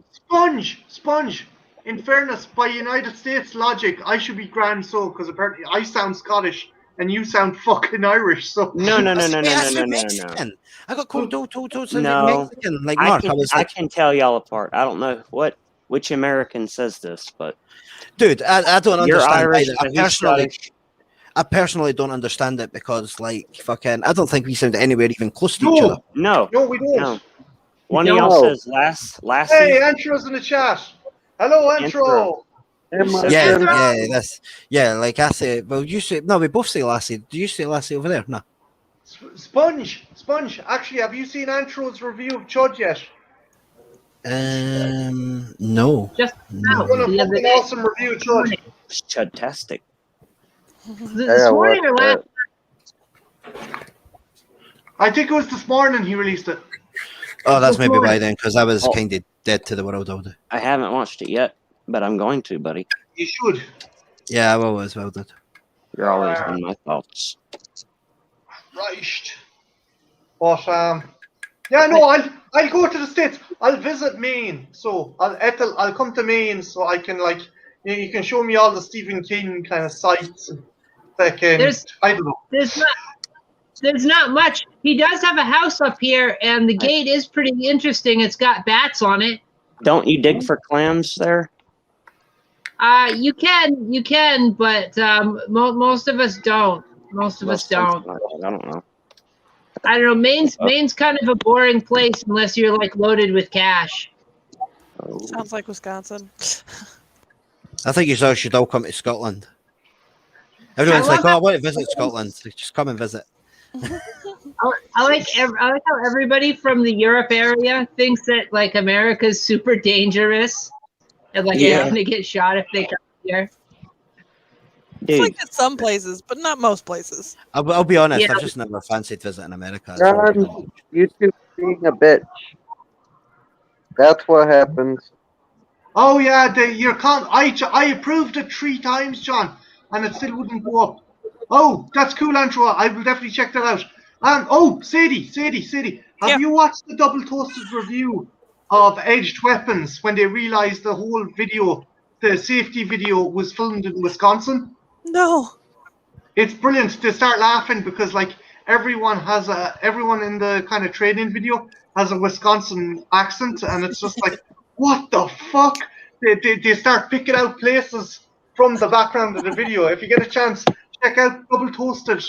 Sponge. In fairness, by United States logic, I should be grand so because apparently I sound Scottish and you sound fucking Irish. So No. Mexican. I got called No. Mexican. Like Mark, I can tell y'all apart. I don't know which American says this, but dude, I don't you're understand Irish, either. but he's Scottish. I personally don't understand it because, like, fucking, I don't think we sound anywhere even close to each other. No, we don't. no. One of y'all says lassie. Hey, Antro's in the chat. Hello, Antro. Like I say, well, you say no. We both say lassie. Do you say lassie over there? No. Sponge. Actually, have you seen Antro's review of Chud yet? No. Just What a fucking awesome review, Chud. It's chudtastic. This morning or last? I think it was this morning he released it. Oh, that's maybe why then, because I was kind of dead to the world all day. I haven't watched it yet, but I'm going to, buddy. You should. Yeah, I always well did. You're always in my thoughts. Right. But yeah, no, I'll go to the States. I'll visit Maine. So I'll come to Maine so I can you can show me all the Stephen King kind of sites and I don't know. There's not much. He does have a house up here, and the gate is pretty interesting. It's got bats on it. Don't you dig for clams there? You can, but most of us don't. Most of us don't. I don't know. I don't know. Maine's kind of a boring place unless you're like loaded with cash. Sounds like Wisconsin. I think you should all come to Scotland. Everyone's like, I want to visit Scotland. Just come and visit. I like how everybody from the Europe area thinks that like America's super dangerous and like they're gonna get shot if they come here. It's like Dude, at some places, but not most places. I'll be honest. Yeah. I've just never fancied visiting America. It's always been- John, YouTube being a bitch. That's what happens. Oh yeah, your I approved it 3 times, John, and it still wouldn't go up. Oh, that's cool, Andrew. I will definitely check that out. Oh, Sadie, have Yeah. you watched the Double Toasted review of Edged Weapons when they realized the whole video, the safety video, was filmed in Wisconsin? No. It's brilliant. They start laughing because like everyone in the kind of training video has a Wisconsin accent, and it's just like, what the fuck? They start picking out places from the background of the video. If you get a chance, check out Double Toasted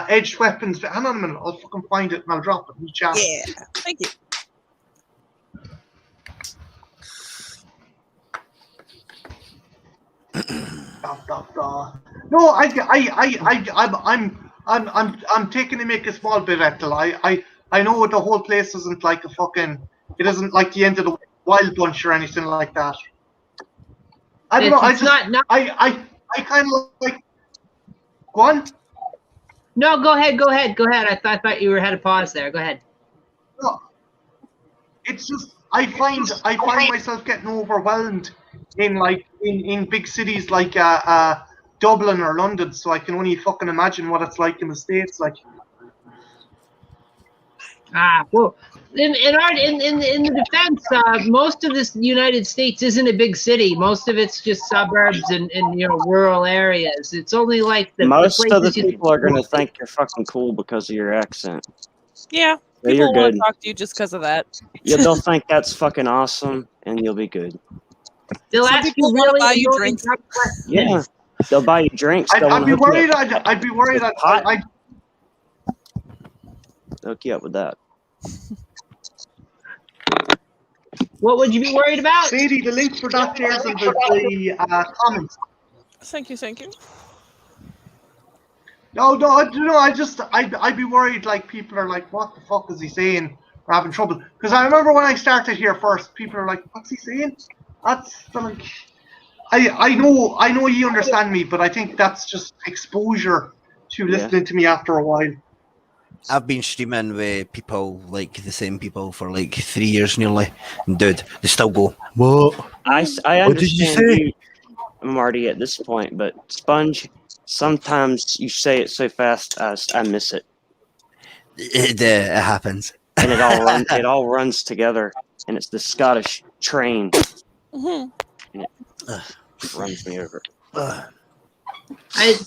Edged Weapons. Hang on a minute, I'll fucking find it and I'll drop it in the chat. Yeah. Thank you. No, I'm taking to make a small bit, Ethel. I know the whole place isn't like a fucking. It isn't like the end of the Wild Bunch or anything like that. I don't know. It's not. I kind of like. Go on. No, go ahead. I thought you had a pause there. Go ahead. No, it's just I find myself getting overwhelmed in big cities like Dublin or London, so I can only fucking imagine what it's like in the States. Like, Well, in the defense, most of this United States isn't a big city. Most of it's just suburbs and rural areas. It's only like most of the places people are gonna think you're fucking cool because of your accent. Yeah. So People you're want good. to talk to you just because of that. Yeah, they'll think that's fucking awesome, and you'll be good. They'll Some ask people you wanna really buy you annoying drinks. questions. Yeah, they'll buy you drinks. They'll I'd wanna be hook you worried. up. I'd be worried. Hot. Hook you up with that. What would you be worried about? Sadie, the link for that there's in the comments. Thank you. No, I'd be worried. Like people are like, what the fuck is he saying? We're having trouble. Because I remember when I started here first, people are like, what's he saying? That's like, I know you understand me, but I think that's just exposure to listening to me after a while. I've been streaming with people like the same people for like 3 years nearly, and dude, they still go, what? I What did you understand say? you. I'm already at this point, but Sponge, sometimes you say it so fast, I miss it, It happens. and it all runs together, and it's the Scottish train. Mhm. And it runs me over. It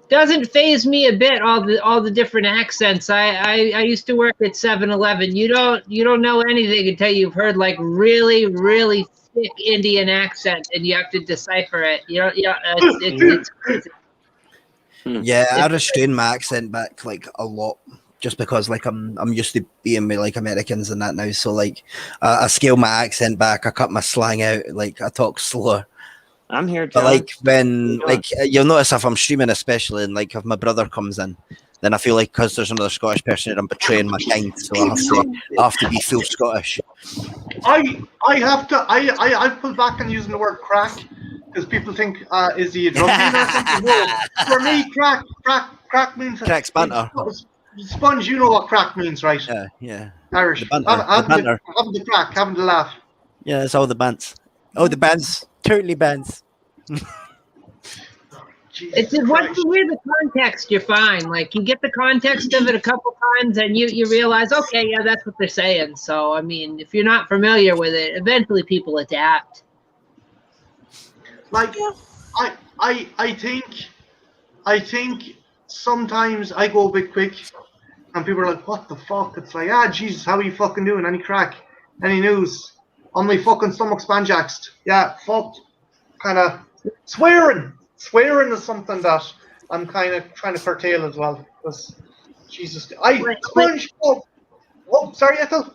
doesn't faze me a bit. All the different accents. I used to work at 7-Eleven. You don't know anything until you've heard like really really thick Indian accent, and you have to decipher it. It's crazy. Yeah, I restrain my accent back like a lot, just because like I'm used to being with like Americans and that now. So like I scale my accent back, I cut my slang out, like I talk slower. I'm here, But John. like when like you'll notice if I'm streaming especially, and like if my brother comes in, then I feel like because there's another Scottish person here, I'm betraying my kind, so I have to be full Scottish. I pull back on using the word crack because people think is he a drug dealer or something? No, for me, crack means Crack's banter. Sponge, you know what crack means, right? Yeah. Irish. The banter. Having the crack, having the laugh. Yeah, it's all the bands. Oh, the bands. Totally bands. It's once you hear the context, you're fine. Like you get the context of it a couple times, and you realize, okay, yeah, that's what they're saying. So I mean, if you're not familiar with it, eventually people adapt. Like I think sometimes I go a bit quick, and people are like, "What the fuck?" It's like, Jesus, how are you fucking doing? Any crack? Any news? On my fucking stomach spanjaxed. Yeah, fuck. Kind of swearing. Swearing is something that I'm kind of trying to curtail as well. Because Jesus, Sponge. Oh, sorry, Ethel.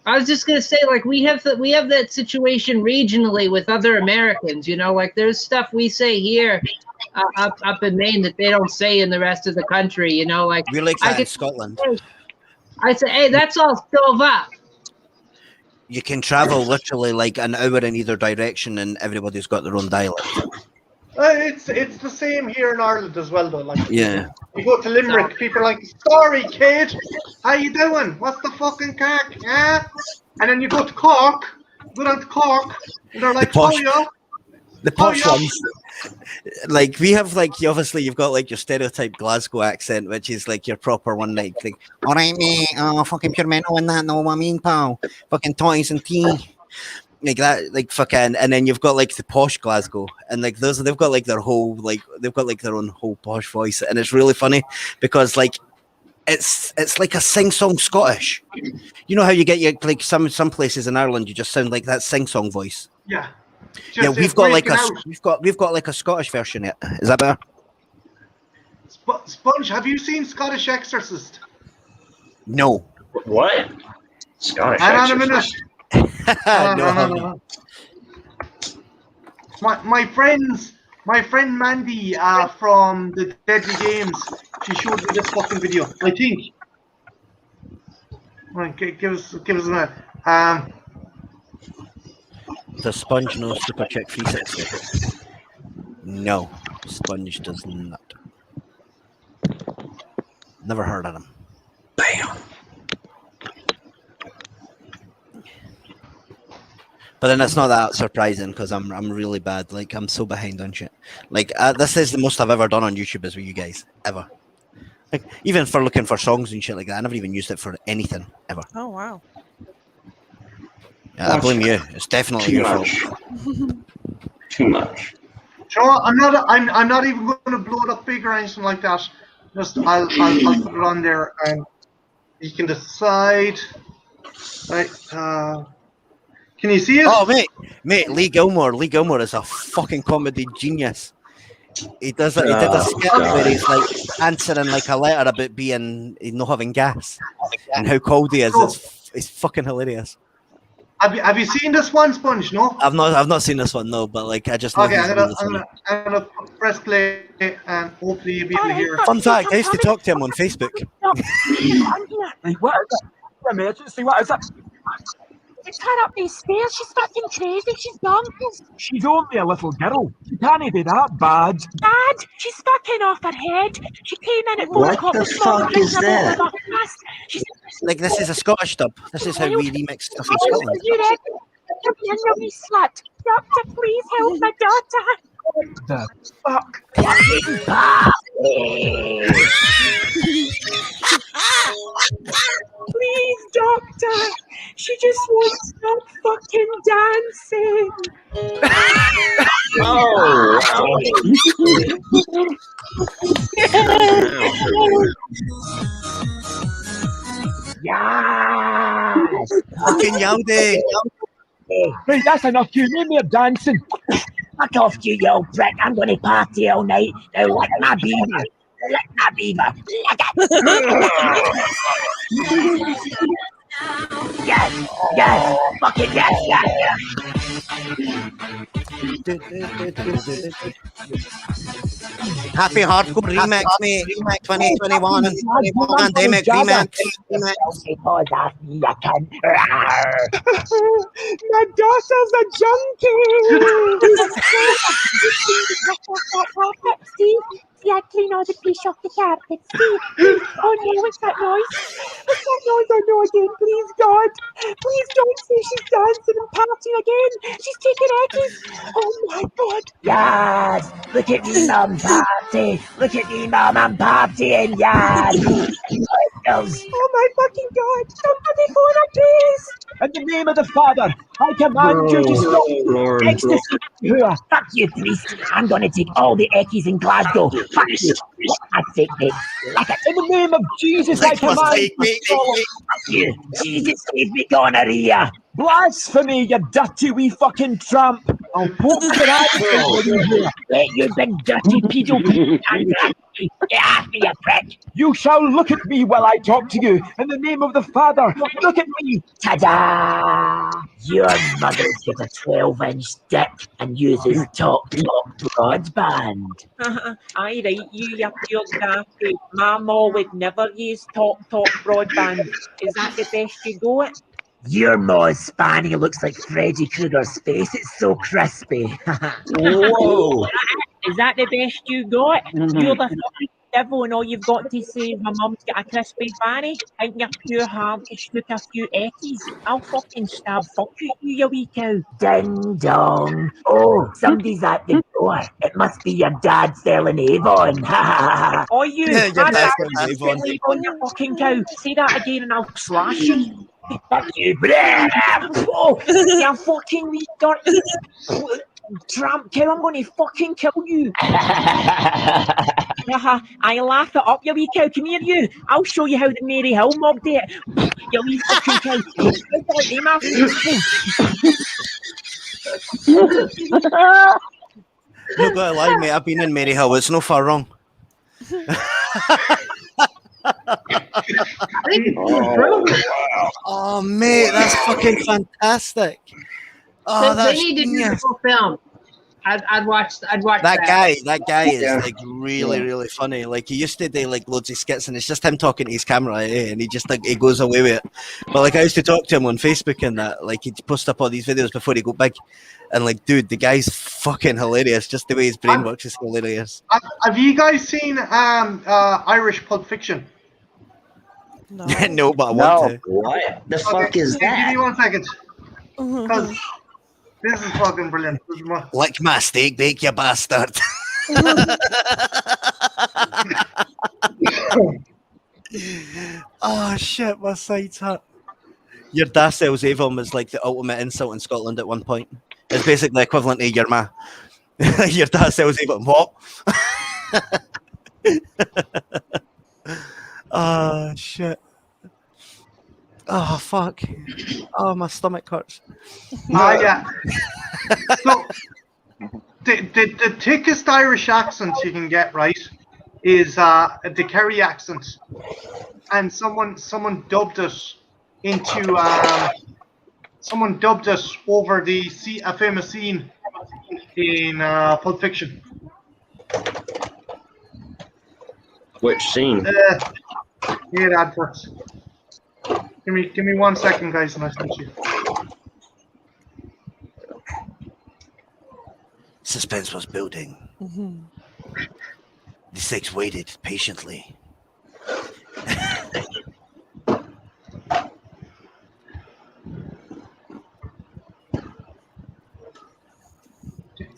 I was just gonna say, like we have that situation regionally with other Americans. Like there's stuff we say here up in Maine that they don't say in the rest of the country. Like We're like that in Scotland. I say, hey, that's all stove up. You can travel literally like an hour in either direction, and everybody's got their own dialect. It's the same here in Ireland as well, though. Like, Yeah. you go to Limerick, people are like, "Sorry, kid, how you doing? What's the fucking crack? Yeah." And then you go to Cork, and they're like, posh- "Oh yeah." The posh ones. Like we have like obviously you've got like your stereotype Glasgow accent, which is like your proper one night thing. All right, mate. Oh, fucking pure mental and that. Know what I mean, pal? Fucking toys and tea. Like that, like fucking, and then you've got like the posh Glasgow, and like they've got like their whole they've got like their own whole posh voice, and it's really funny because like it's like a sing song Scottish. You know how you get your like some places in Ireland you just sound like that sing song voice. Yeah. Yeah, we've got like a Scottish version yet. Is that better? Sponge, have you seen Scottish Exorcist? No. What? Scottish Hang on a minute. Exorcist. No. My friend Mandy from the Deadly Games, she showed me this fucking video. I think. Right, give us a minute. Does Sponge know Super Chick 360? No, Sponge does not. Never heard of him. Bam. But then it's not that surprising because I'm really bad. Like I'm so behind on shit. Like this is the most I've ever done on YouTube is with you guys ever. Like even for looking for songs and shit like that, I never even used it for anything ever. Oh wow. Yeah, I blame you. It's definitely your fault. Too much. You know what? I'm not even going to blow it up big or anything like that. Just I'll put it on there and you can decide. Right. Can you see it? Oh mate, Lee Gilmore is a fucking comedy genius. He does it. He did a skit where he's like answering like a letter about being not having gas and how cold he is. It's fucking hilarious. Have you seen this one, Sponge? No. I've not seen this one, no. But like I just love Okay, his videos. I'm gonna press play and hopefully you'll be able to hear it. Fun fact: I used to talk to him on Facebook. Hey, what is it? Emergency, what is it? It's her up these stairs. She's fucking crazy. She's bonkers. She's only a little girl. She can't be that bad. Dad, she's fucking off her head. She came in at 4 What o'clock the this morning. fuck is drinking a that? bottle of Belfast. She's Like this is a Scottish dub. This is how we remix stuff in Are Scotland. you ready? You're being a wee slut. Doctor, please help my daughter. The fuck? Please, doctor. She just won't stop fucking dancing. Oh, Yes. Fucking Yaldi. Right, that's enough. You made me a dancing. Fuck off, you old prick. I'm going to party all night. Now, lick my beaver. Lick my beaver. Lick it. Yes. Fucking yes. Happy Hardcore Remix, mate. 2021 and Pandemic Remix. Because that's me, you cunt. My daughter's a junkie. See, I clean all the piss off the carpet. See? Oh no, what's that noise? What's that noise? Oh no, again, please, God. Please don't say she's dancing and partying again. She's taking eggies. Oh my God. Yes. Look at me, Mum, party. Look at me, Mum, I'm partying. Yes. Oh my fucking God. Somebody phone a priest. In the name of the Father, I command you to stop. Lord. Ecstasy. Fuck you, priest. I'm gonna take all the eckies in Glasgow. Fuck you. I take it. Like it. In the name of Jesus, I command you to stop. Fuck you. Jesus gave me gonorrhea. Blasphemy, you dirty wee fucking tramp. I'll poke your eyes out when you're here. Hey, you big dirty pedo. Get off me, you prick. You shall look at me while I talk to you. In the name of the Father, look at me. Ta-da! Your mother took a 12-inch dick and uses talk broadband. Aye, right, you pure daffy. My ma would never use talk broadband. Is that the best you got? Your ma's fanny looks like Freddy Krueger's face. It's so crispy. Whoa. Is that the best you got? You're the fucking devil, and all you've got to say is my mum's got a crispy fanny. Out your pure heart, just took a few 80's. I'll fucking stab fuck you wee cow. Ding dong. Oh, somebody's at the door. It must be your dad selling Avon. Ha ha ha. Oh, you! Yeah, your Man, dad's that gonna was move on. leave on your fucking cow. Say that again, and I'll slash you. Fuck you. Blah. Oh, you fucking wee dirty tramp cow! I'm going to fucking kill you. I laugh it up, you wee cow. Come here, you. I'll show you how the Mary Hill mob did it. You wee fucking cow. Like them Not gonna lie, mate. I've been in Maryhill. It's no far wrong. Oh, mate, that's fucking fantastic. Oh, They that's need to do the genius. full film. I'd watch That that. guy is like really funny. Like he used to do like loads of skits, and it's just him talking to his camera, and he just like he goes away with it. But like I used to talk to him on Facebook and that, like he'd post up all these videos before he go big, and like, dude, the guy's fucking hilarious. Just the way his brain works is hilarious. Have you guys seen Irish Pulp Fiction? No. No, but I want to. What the fuck is Give me that? 1 second. Because this is fucking brilliant. This is my- Lick my steak, bake you bastard. Oh shit, my side's hurt. Your da sells Avon was like the ultimate insult in Scotland at one point. It's basically equivalent to your ma. Your da sells Avon. What? Oh shit. Oh fuck. Oh, my stomach hurts. yeah. So the thickest Irish accent you can get, right, is the Kerry accent, and someone dubbed it into someone dubbed it over a famous scene in Pulp Fiction. Which scene? Here, adverts. Give me 1 second, guys, and I'll send you. Suspense was building. The six waited patiently.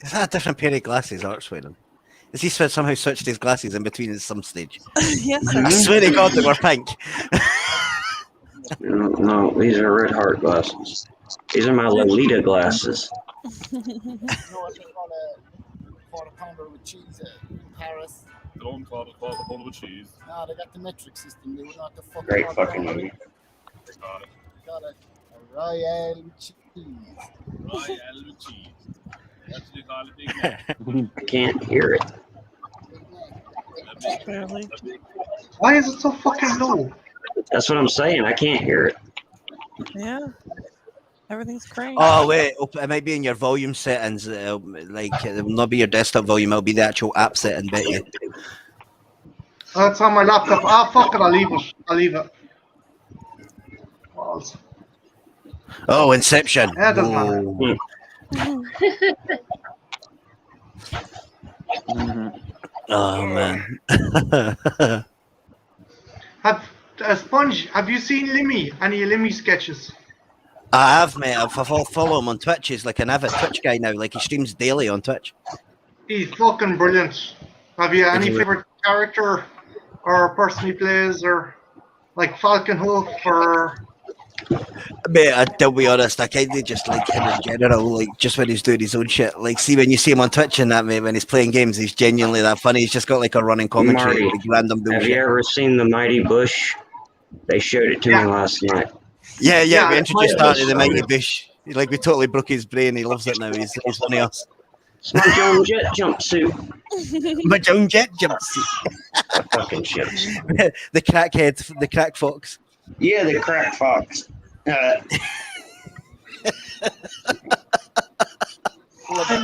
Is that a different pair of glasses Art's wearing? Has he somehow switched his glasses in between at some stage? Yes, I swear to God they were pink. No, these are Red Heart glasses. These are my Lolita glasses. Quarter pounder with cheese in Paris. Don't call it quarter pounder with cheese. No, they got the metric system. They were not the fucking. Great fucking movie. Got it. Got it. A Royale with cheese. Royale with cheese. That's what they call it, Big Mac. I can't hear it. barely. Why is it so fucking low? That's what I'm saying. I can't hear it. Yeah. Everything's crazy. Oh wait, it might be in your volume settings. Like it will not be your desktop volume. It'll be the actual app setting. Bet you. It's on my laptop. Ah, fuck it. I'll leave it. Balls. Oh, Inception. Yeah, it doesn't matter. Oh man. Sponge, have you seen Limmy? Any Limmy sketches? I have, mate. I follow him on Twitch. He's like an avid Twitch guy now. Like he streams daily on Twitch. He's fucking brilliant. Have you any favorite character or person he plays, or like Falcon Hoof or? Mate, I'll be honest, I kind of just like him in general, like just when he's doing his own shit. Like, see, when you see him on Twitch and that, mate, when he's playing games, he's genuinely that funny. He's just got like a running commentary, Marty, like random bullshit. have you ever seen The Mighty Bush? They showed it to me last night. Yeah, we introduced that to the Mighty Bush. Like, we totally broke his brain. He loves it now. He's one of us. It's my Joan Jett jumpsuit. My Joan Jett jumpsuit. Fucking ships. The crackhead, the crack fox. Yeah, the crack fox. I'm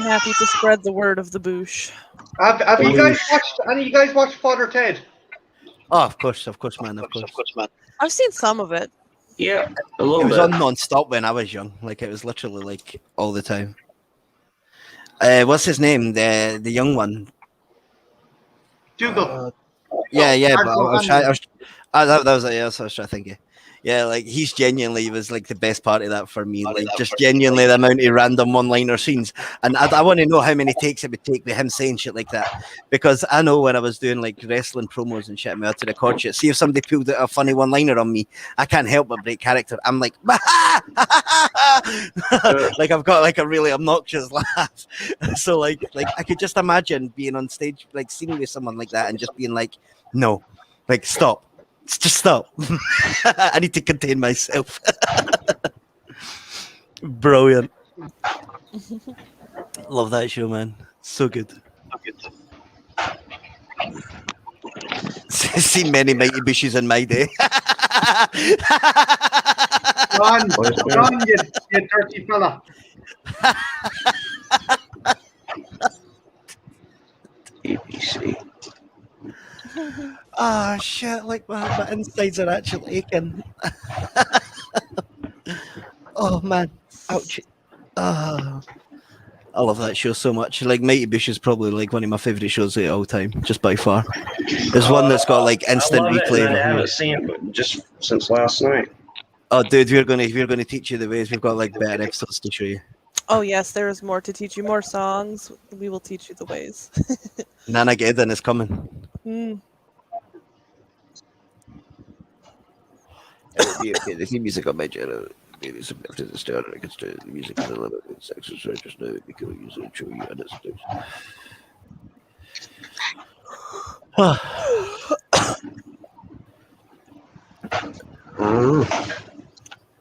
happy to spread the word of the Boosh. Have you guys watched? Any of you guys watched Father Ted? Oh, of course, man, of course, man. I've seen some of it. Yeah, a little It was bit. on non-stop when I was young. Like, it was literally like all the time. What's his name? The young one. Dougal. Yeah. But Arthur that was it. Yeah, that's what I was trying to think of. Yeah, like he's genuinely was like the best part of that for me. Like just genuinely the amount of random one-liner scenes, and I want to know how many takes it would take with him saying shit like that, because I know when I was doing like wrestling promos and shit, I had to record shit. See if somebody pulled out a funny one-liner on me, I can't help but break character. I'm like, like I've got like a really obnoxious laugh. So like I could just imagine being on stage, like singing with someone like that, and just being like, no, like stop. Just stop. I need to contain myself. Brilliant. Love that show, man. So good. Seen many mighty bushes in my day. John, you dirty fella. ABC. Oh shit! Like my insides are actually aching. Oh man, ouch! I love that show so much. Like Mighty Bush is probably like one of my favorite shows of all time, just by far. There's one that's got like instant I love replay. it, and I haven't seen it just since last night. Oh, dude, we're gonna teach you the ways. We've got like better episodes to show you. Oh yes, there is more to teach you. More songs. We will teach you the ways. Nana Geddon is coming. The theme music on my channel. Maybe some after the start, I can start the music in a little bit. Sex is right just now. We can use it. Show you and it's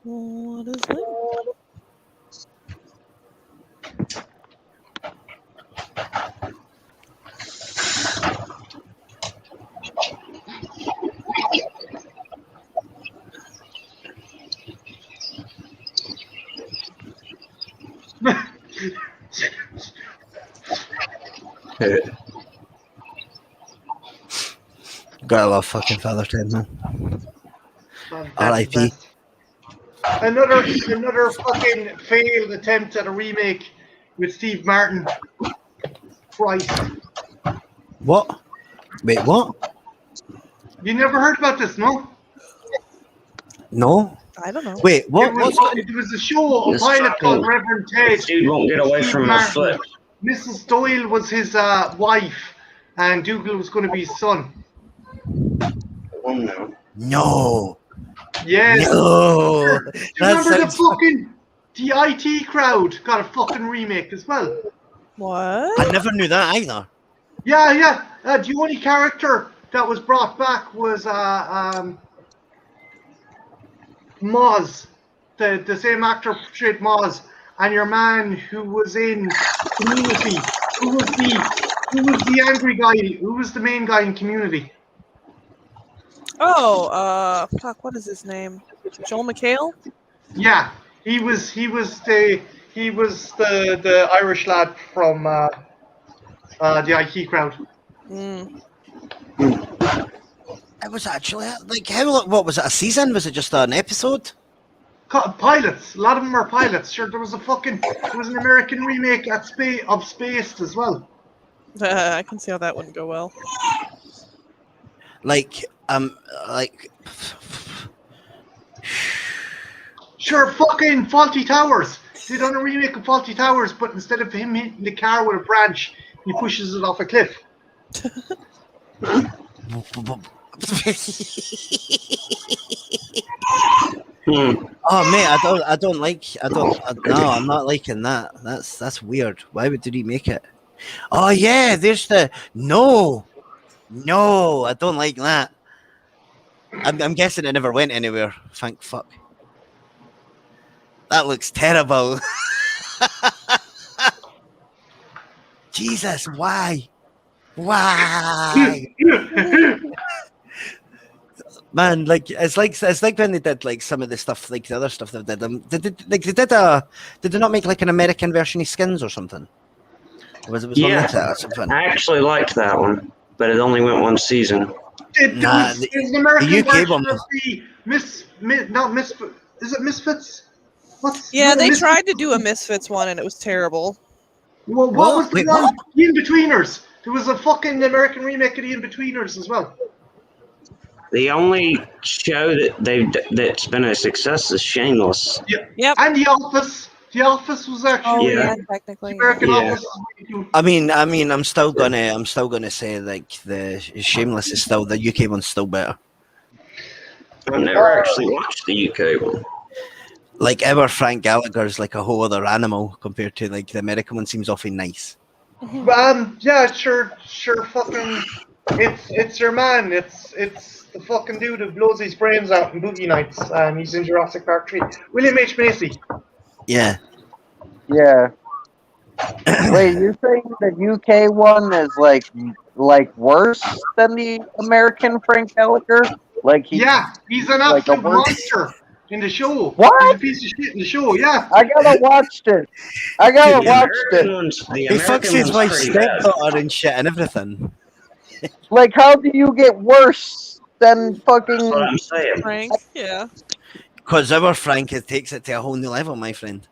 What is that? Gotta love fucking Father Ted, man. R.I.P. Another fucking failed attempt at a remake with Steve Martin. Christ. What? Wait, what? You never heard about this, no? No. I don't know. Wait, what? It was a show, a pilot called Reverend Ted. Dude won't get away from his foot. Mrs. Doyle was his wife, and Dougal was going to be his son. Oh no. No. Yes. No. Do you remember the IT crowd got a fucking remake as well? What? I never knew that either. Yeah. The only character that was brought back was Moz. The same actor portrayed Moz, and your man who was in Community. Who was the angry guy? Who was the main guy in Community? Oh, fuck, what is his name? Joel McHale? Yeah, he was the Irish lad from the IT crowd. It was actually like how? What was it? A season? Was it just an episode? Pilots. A lot of them are pilots. Sure, there was an American remake of Spaced as well. I can see how that wouldn't go well. Sure, fucking Faulty Towers. They done a remake of Faulty Towers, but instead of him hitting the car with a branch, he pushes it off a cliff. Oh mate, I'm not liking that. That's weird. Why would he make it? Oh yeah, there's no, I don't like that. I'm guessing it never went anywhere. Thank fuck. That looks terrible. Jesus, why? Man, like it's like when they did like some of the stuff, like the other stuff they did. Did they not make like an American version of Skins or something? Or was it one like that or something? I actually liked that one, but it only went one season. It was an American version of the Is it Misfits? They tried to do a Misfits one and it was terrible. Well, what was the one? The In-Betweeners. There was a fucking American remake of The In-Betweeners as well. The only show that's been a success is Shameless. Yeah. Yep. And The Office. The Office was actually technically. American Yeah. Office. I mean, I'm still gonna say like the Shameless is still the UK one's still better. I've never actually watched the UK one. Like ever, Frank Gallagher's like a whole other animal compared to like the American one. Seems awfully nice. Yeah, sure, fucking, it's your man. It's the fucking dude who blows his brains out in Boogie Nights, and he's in Jurassic Park 3. William H. Macy. Yeah. Yeah. Wait, you're saying the UK one is like worse than the American Frank Gallagher? Like he's he's an like a absolute monster in the show. What? He's a piece of shit in the show. Yeah. I gotta watch it. The He fucks his one's wife's pretty bad. stepdaughter and shit and everything. Like, how do you get worse than fucking? That's what I'm saying. Frank, yeah. Because our Frank takes it to a whole new level, my friend.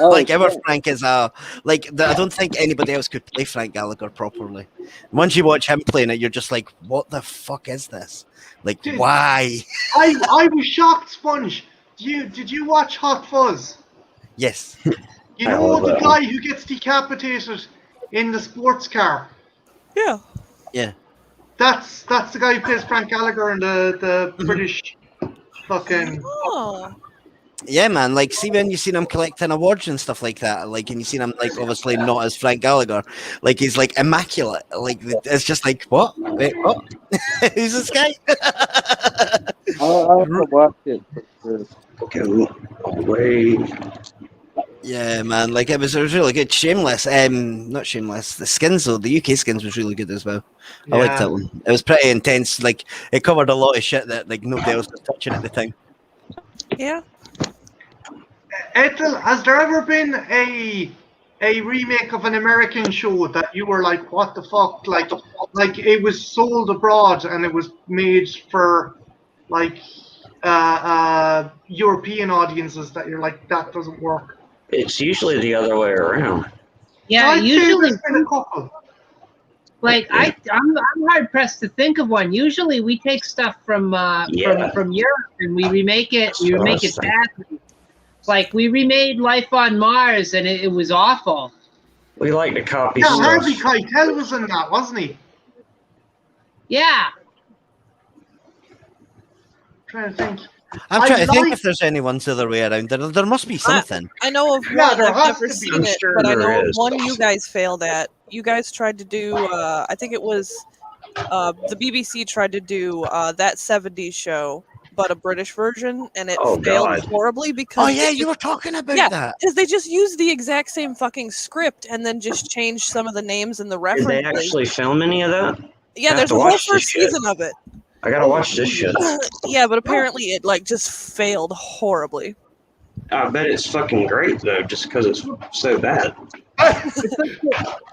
Oh, like our shit. Frank is I don't think anybody else could play Frank Gallagher properly. Once you watch him playing it, you're just like, what the fuck is this? Like, Dude, why? I was shocked, Sponge. Did you watch Hot Fuzz? Yes. You know the guy who gets decapitated in the sports car? Yeah. Yeah. That's the guy who plays Frank Gallagher in the British fucking. Oh. Yeah, man. Like, see when you seen him collecting awards and stuff like that, like, and you seen him like obviously not as Frank Gallagher, like he's like immaculate. Like it's just like what? Wait, what? Who's this guy? I'll have to watch it for sure. Go away. Yeah, man. Like it was really good. Shameless. Not Shameless. The Skins though. The UK Skins was really good as well. I liked that one. It was pretty intense. Like it covered a lot of shit that like nobody else was touching at the time. Yeah. Ethel, has there ever been a remake of an American show that you were like, what the fuck? Like it was sold abroad and it was made for like European audiences that you're like, that doesn't work. It's usually the other way around. Yeah, I'd say usually. there's been a couple. Like I'm hard pressed to think of one. Usually we take stuff from Europe and we remake it. We remake it badly. Like we remade Life on Mars and it was awful. We like to copy Yeah, stuff. Harvey Keitel was in that, wasn't he? Yeah. Trying to think. I'm trying to think if there's any ones the other way around. There must be something. I know of Yeah, one. there I've has never to be. seen I'm it, sure but I there know of is. one you guys failed at. You guys tried to do. I think it was the BBC tried to do that 70s show, but a British version, and it failed God. horribly because. Oh yeah, you were talking about that. Because they just used the exact same fucking script and then just changed some of the names and the Did references. they actually film any of that? Yeah, I have there's to a whole watch this first shit. season of it. I gotta watch this shit. Yeah, but apparently it like just failed horribly. I bet it's fucking great though, just because it's so bad.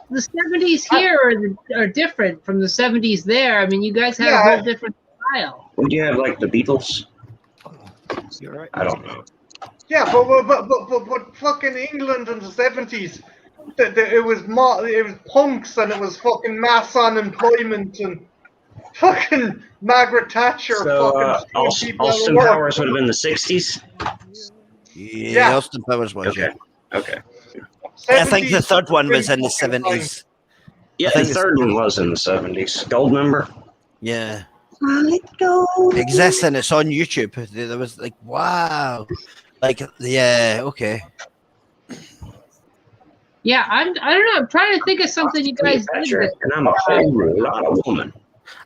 The 70s here are different from the 70s there. I mean, you guys have a whole different style. Would you have like the Beatles? You're right. I don't know. Yeah, but fucking England in the 70s, it was punks and it was fucking mass unemployment and fucking Margaret Thatcher. So fucking Austin Powers would have been the 60s? Yeah, Austin Powers was. Okay. Okay. I think the third one was in the 70s. Yeah, the third one was in the 70s. Goldmember? Yeah. Let go. It exists and it's on YouTube. There was like, wow. Like, yeah, okay. Yeah, I don't know. I'm trying to think of something you guys did. Patrick, and I'm a whole lot of woman.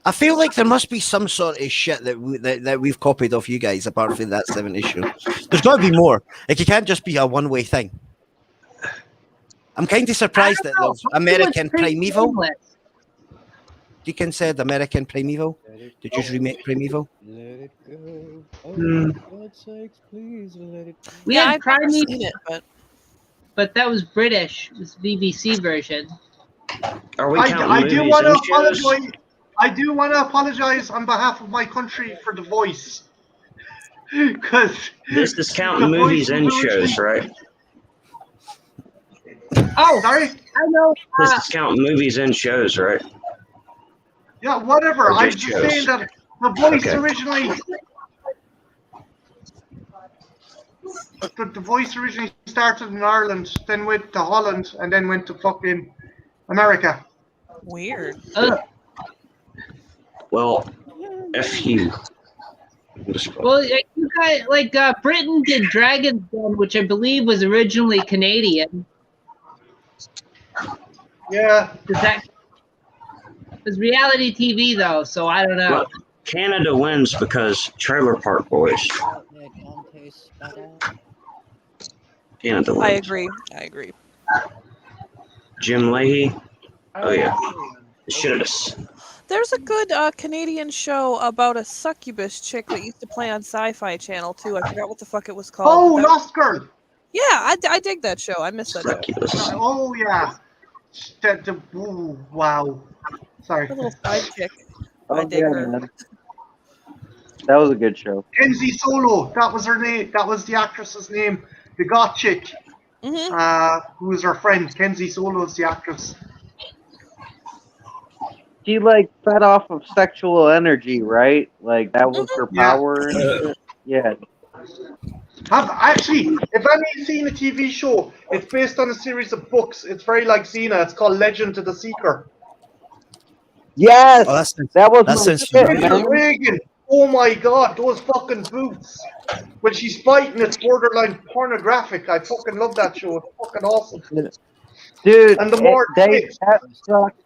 I feel like there must be some sort of shit that we've copied off you guys apart from that 70s show. There's got to be more. Like, it can't just be a one-way thing. I'm kind of surprised that there's American Primeval. Deacon said American Primeval. Did you remake Primeval? We Yeah, I've never seen it, but that was British. It was BBC version. Are we counting I do movies want to and shows? apologize. I do want to apologize on behalf of my country for The Voice. Because This is counting movies and shows, right? Oh, Sorry? I know. This is counting movies and shows, right? Yeah, whatever. Or I'm just just shows? saying that the voice Okay. originally. The voice originally started in Ireland, then went to Holland, and then went to fucking America. Weird. Well, F you. Well, you guys, like Britain did Dragon's Den, which I believe was originally Canadian. Yeah. It was reality TV though, so I don't know. Well, Canada wins because Trailer Park Boys. Canada wins. I agree. I agree. Jim Leahy. Oh yeah. Should There's a good Canadian show about a succubus chick that used to play on Sci-Fi Channel too. I forgot what the fuck it was called. Oh, That- Lost Girl. Yeah, I dig that show. I miss that show. Succubus. Oh yeah. Ooh, wow. Sorry. A little sidekick. I Oh, dig yeah, her. man. That was a good show. Kenzie Solo. That was her name. That was the actress's name. The goth chick. Who was her friend. Kenzie Solo is the actress. She like fed off of sexual energy, right? Like that was her power and shit. Yeah. Actually, if anybody's seen a TV show, it's based on a series of books. It's very like Xena. It's called Legend of the Seeker. Yes, Oh, that was that my sounds shit, familiar. man. Reagan. Oh my god, those fucking boots. When she's fighting, it's borderline pornographic. I fucking love that show. It's fucking awesome. Dude, And the more that sucked,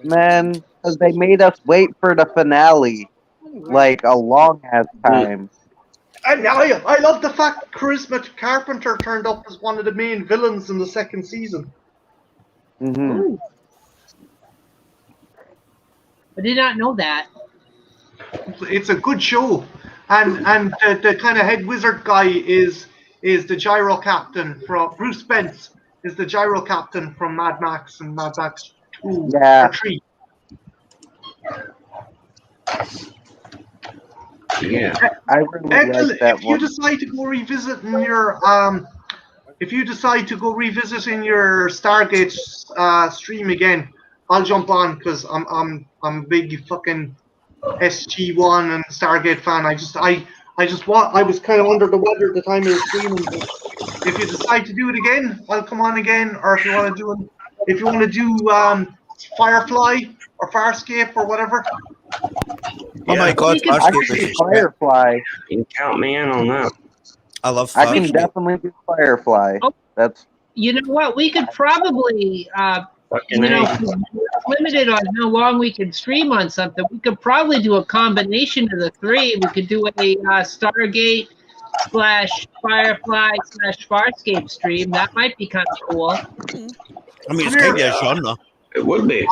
man, because they made us wait for the finale like a long ass time. And I love the fact Charisma Carpenter turned up as one of the main villains in the second season. Mm-hmm. I did not know that. It's a good show, and the kind of head wizard guy is the gyro captain from Bruce Spence is the gyro captain from Mad Max and Mad Max 2 Yeah. or 3. Yeah. I really Ethel, like that if one. you decide to go revisiting your Stargate stream again, I'll jump on because I'm a big fucking SG1 and Stargate fan. I was kind of under the weather at the time of the streaming. But if you decide to do it again, I'll come on again. Or if you want to do Firefly or Farscape or whatever. Oh my god, I Farscape can was do just shit. Firefly. You can count me in on that. I love I can Farscape. definitely do Firefly. That's You know what? We could probably, if we're limited on how long we can stream on something, we could probably do a combination of the three. We could do a Stargate / Firefly / Farscape stream. That might be kind of cool. I mean, it's kind of a genre. It would be.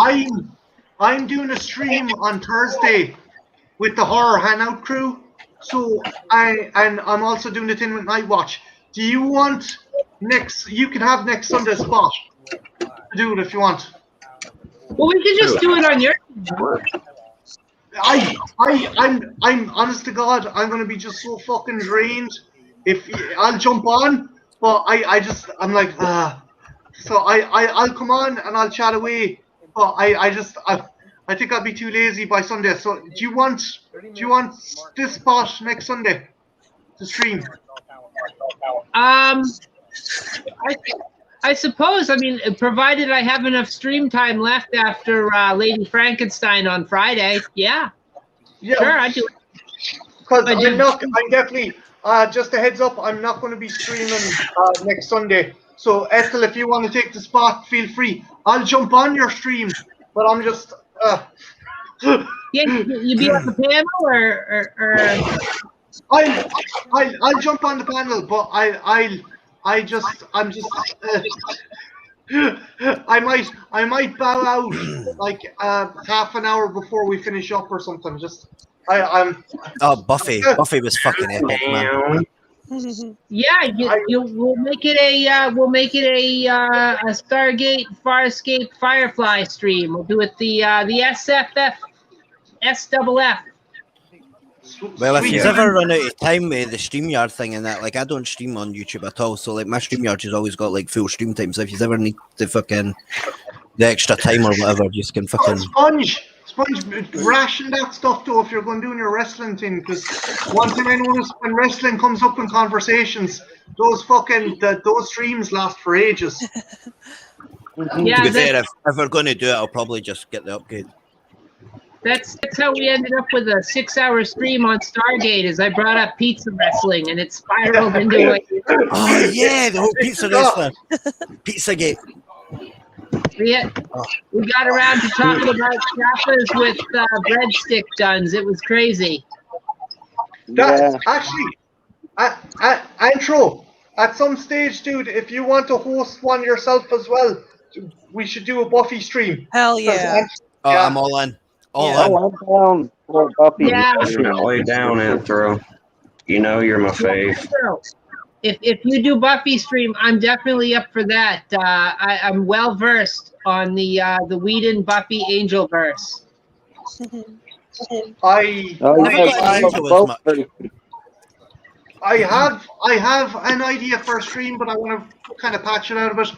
I'm doing a stream on Thursday with the Horror Hangout crew. So I'm also doing the thing with Night Watch. Do you want you can have next Sunday spot to do it if you want. Well, we could just do it on your. I'm honest to God, I'm gonna be just so fucking drained. If I'll jump on, but I'm like so I'll come on and I'll chat away. But I think I'll be too lazy by Sunday. So do you want this spot next Sunday to stream? I suppose. I mean, provided I have enough stream time left after Lady Frankenstein on Friday. Yeah. Sure, I do. Because I'm definitely just a heads up. I'm not going to be streaming next Sunday. So Ethel, if you want to take the spot, feel free. I'll jump on your stream, but I'm just. Yeah, you be on the panel or. I'll jump on the panel, but I'm just I might bow out like half an hour before we finish up or something. I'm. Oh, Buffy was fucking epic, man. Yeah, we'll make it a Stargate, Farscape, Firefly stream. We'll do it the SFF, SFF. Well, if Sweet. you've ever run out of time with the StreamYard thing and that, like I don't stream on YouTube at all, so like my StreamYard has always got like full stream time. So if you ever need the fucking the extra time or whatever, you just can fucking Sponge, ration that stuff though if you're going to do your wrestling thing. Because one thing I noticed when wrestling comes up in conversations, those streams last for ages. Yeah, to be fair, if we're going to do it, I'll probably just get the upgrade. That's how we ended up with a 6-hour stream on Stargate. Is I brought up pizza wrestling and it spiraled into a. Oh yeah, the whole pizza wrestler, Pizzagate. We got around to talking about chapas with breadstick guns. It was crazy. That's actually, intro. At some stage, dude, if you want to host one yourself as well, we should do a Buffy stream. Hell yeah. Oh, I'm all in. All in. I'm down for Buffy. Yeah. Definitely down, Anthro. You know you're my fave. If you do Buffy stream, I'm definitely up for that. I'm well versed on the Whedon Buffy Angel verse. I have an idea for a stream, but I want to kind of patch it out a bit.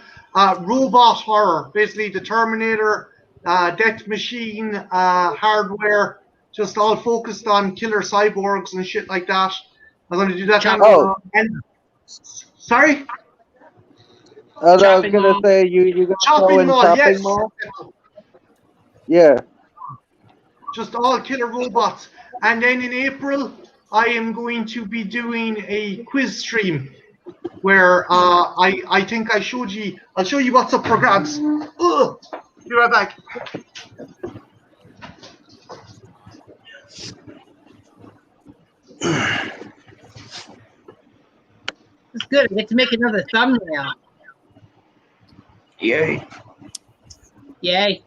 Robot horror, basically the Terminator, Death Machine, hardware, just all focused on killer cyborgs and shit like that. I'm going to do that. Sorry? I was gonna say you got Chopping Mall, yes. Mall? Yeah. Just all killer robots. And then in April, I am going to be doing a quiz stream where I think I'll show you what's up for grabs. Ugh. Be right back. It's good. I get to make another thumbnail. Yay. Yay.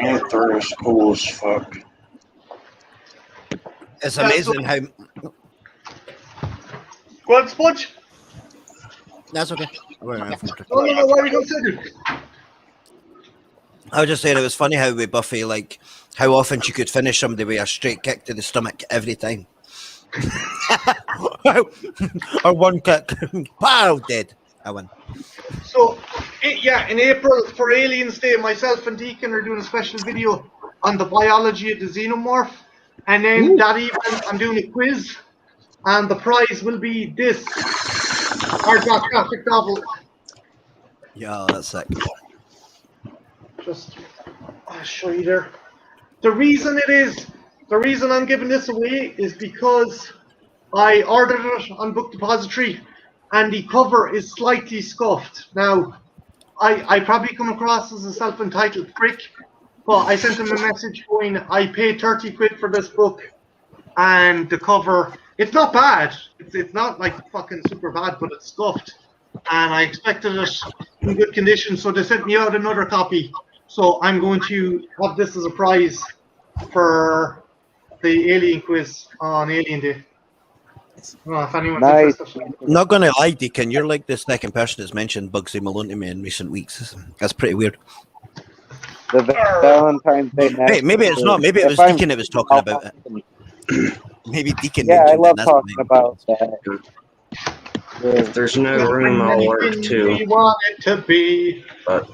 Anthro's cool as fuck. It's amazing how. Go on, Sponge. That's okay. No, why are we going to say it? I was just saying it was funny how with Buffy, like how often she could finish somebody with a straight kick to the stomach every time. Or one kick, pow, dead. I win. So, in April for Aliens Day, myself and Deacon are doing a special video on the biology of the xenomorph. And then that evening, I'm doing a quiz. And the prize will be this hard graphic novel. Yeah, that's sick. Just, I'll show you there. The reason I'm giving this away is because I ordered it on Book Depository and the cover is slightly scuffed. Now, I probably come across as a self-entitled prick, but I sent him a message going, I paid 30 quid for this book and the cover, it's not bad. It's not like fucking super bad, but it's scuffed. And I expected it in good condition, so they sent me out another copy. So I'm going to have this as a prize for the Alien quiz on Alien Day. If anyone's interested. Not gonna lie, Deacon, you're like the second person that's mentioned Bugsy Malone to me in recent weeks. That's pretty weird. The Valentine's Day. Hey, maybe it's not. Maybe it was Deacon that was talking about it. Maybe Deacon. Yeah, I love it. talking about that. If there's no room, I'll work too. We want it to be. But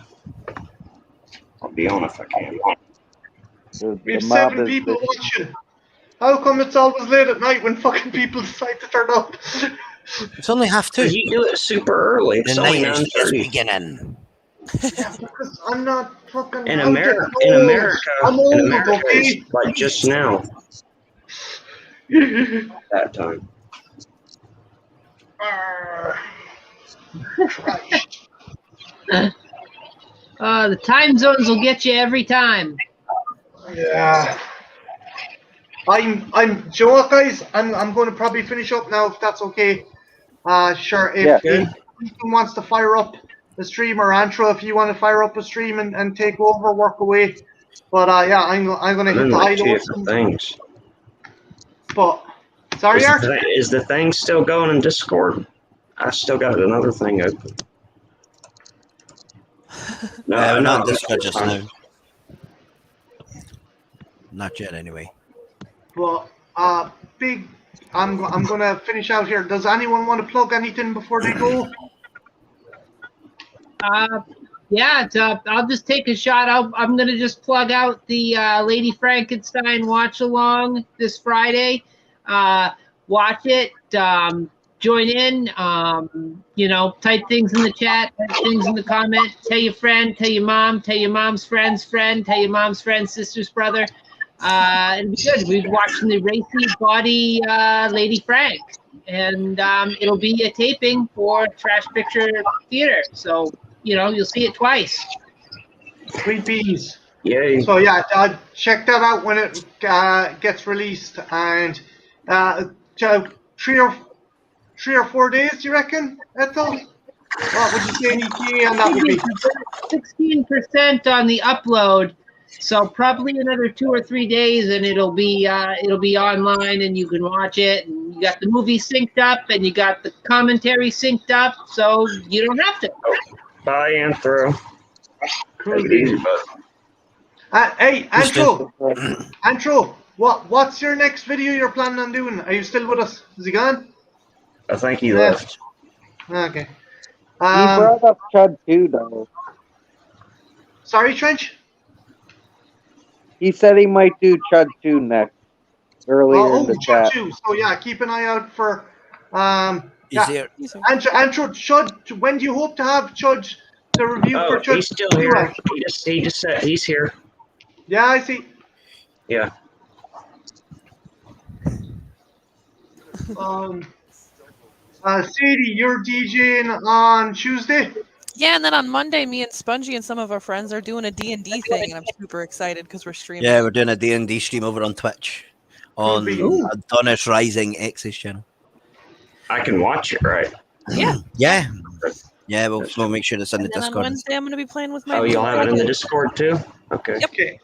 I'll be on if I can. We have 7 people watching. How come it's always late at night when fucking people decide to turn up? It's only 2:30. You do it super early. It's The only night is 9:30. beginning. Yeah, because I'm not fucking. In America, it's like just now. That time. The time zones will get you every time. Yeah. I'm you know what, guys? I'm going to probably finish up now if that's okay. Sure. If anyone wants to fire up the stream, or Antro, if you want to fire up a stream and take over, work away. But yeah, I'm going to hit the high notes. Things. But sorry, Art. Is the thing still going in Discord? I still got another thing open. We're not in Discord just now. Not yet, anyway. Well, big. I'm gonna finish out here. Does anyone want to plug anything before they go? Yeah, I'll just take a shot. I'm going to just plug out the Lady Frankenstein watch along this Friday. Watch it. Join in. Type things in the chat, type things in the comment. Tell your friend, tell your mom, tell your mom's friend's friend, tell your mom's friend's sister's brother. It'll be good. We're watching the racy body Lady Frank. And it'll be a taping for Trash Picture Theater. So, you'll see it twice. Sweet beans. Yay. So yeah, check that out when it gets released, and 3 or 4 days, do you reckon, Ethel? What would you say ETA on that would be? 16% on the upload, so probably another 2 or 3 days, and it'll be online, and you can watch it. And you got the movie synced up, and you got the commentary synced up, so you don't have to. Bye, Anthro. Cool. Take it easy, bud. Hey, Antro, what's your next video you're planning on doing? Are you still with us? Is he gone? I think he left. Okay. He brought up Chud 2, though. Sorry, Trench? He said he might do Chud 2 next, earlier in the Chud chat. 2. So yeah, keep an eye out for... He's here. Antro, Chud, when do you hope to have Chud, the review for Chud? He's still here. He just said he's here. Yeah, I see. Yeah. Sadie, you're DJing on Tuesday? Yeah, and then on Monday, me and Spongy and some of our friends are doing a D&D thing, and I'm super excited because we're streaming. Yeah, we're doing a D&D stream over on Twitch on Adonis Rising X's channel. I can watch it, right? Yeah. Yeah, we'll make sure it's in the And then on Discord. Wednesday, I'm going to be playing with my. Oh, you'll have it in the Discord too? Okay. Yep. Okay.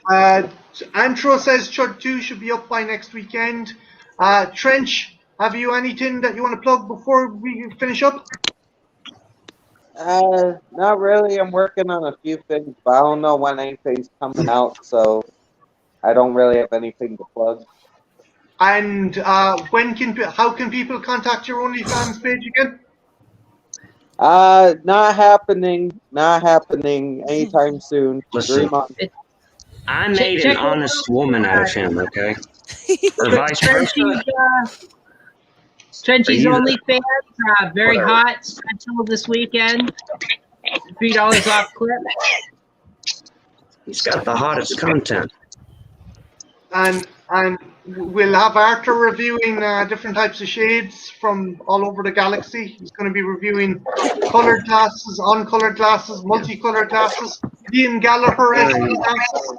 Antro says Chud 2 should be up by next weekend. Trench, have you anything that you want to plug before we finish up? Not really. I'm working on a few things, but I don't know when anything's coming out, so I don't really have anything to plug. And how can people contact your OnlyFans page again? Not happening anytime soon. Listen, 3 months. I made an honest woman out of him, okay? Or vice versa. Trenchy's OnlyFans, very hot, special this weekend. $3 off clip. He's got the hottest content. And we'll have Arthur reviewing different types of shades from all over the galaxy. He's going to be reviewing colored glasses, uncolored glasses, multicolored glasses, Liam Gallagher-esque glasses.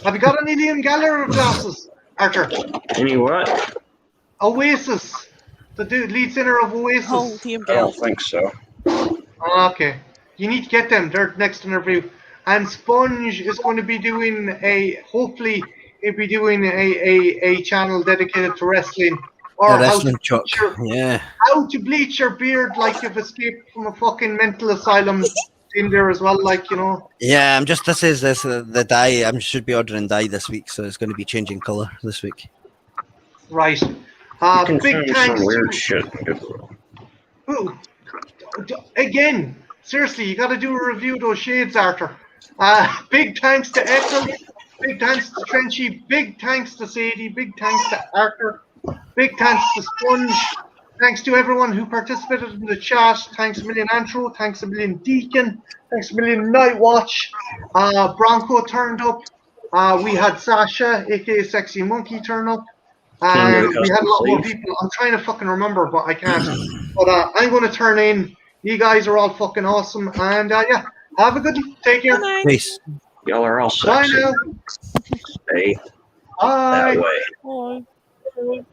Have you got any Liam Gallagher glasses, Arthur? Any what? Oasis. The lead singer of Oasis. Oh, Liam I don't think so. Okay. You need to get them. They're next in review. And Sponge is going to be doing hopefully he'll be doing a channel dedicated to wrestling. Or wrestling chuck. How to bleach your beard like you've escaped from a fucking mental asylum in there as well, Yeah, this is the dye. I should be ordering dye this week, so it's going to be changing colour this week. Right. Big thanks some weird shit. Again, seriously, you got to do a review of those shades, Arthur. Big thanks to Ethel. Big thanks to Trenchy. Big thanks to Sadie. Big thanks to Arthur. Big thanks to Sponge. Thanks to everyone who participated in the chat. Thanks a million, Antro. Thanks a million, Deacon. Thanks a million, Nightwatch. Bronco turned up. We had Sasha, aka Sexy Monkey, turn up. And we had a lot more people. I'm trying to fucking remember, but I can't. But I'm going to turn in. You guys are all fucking awesome. And yeah, have a good one. Take care. Peace. Y'all are all Bye sexy. now. Stay Bye. that way. Bye.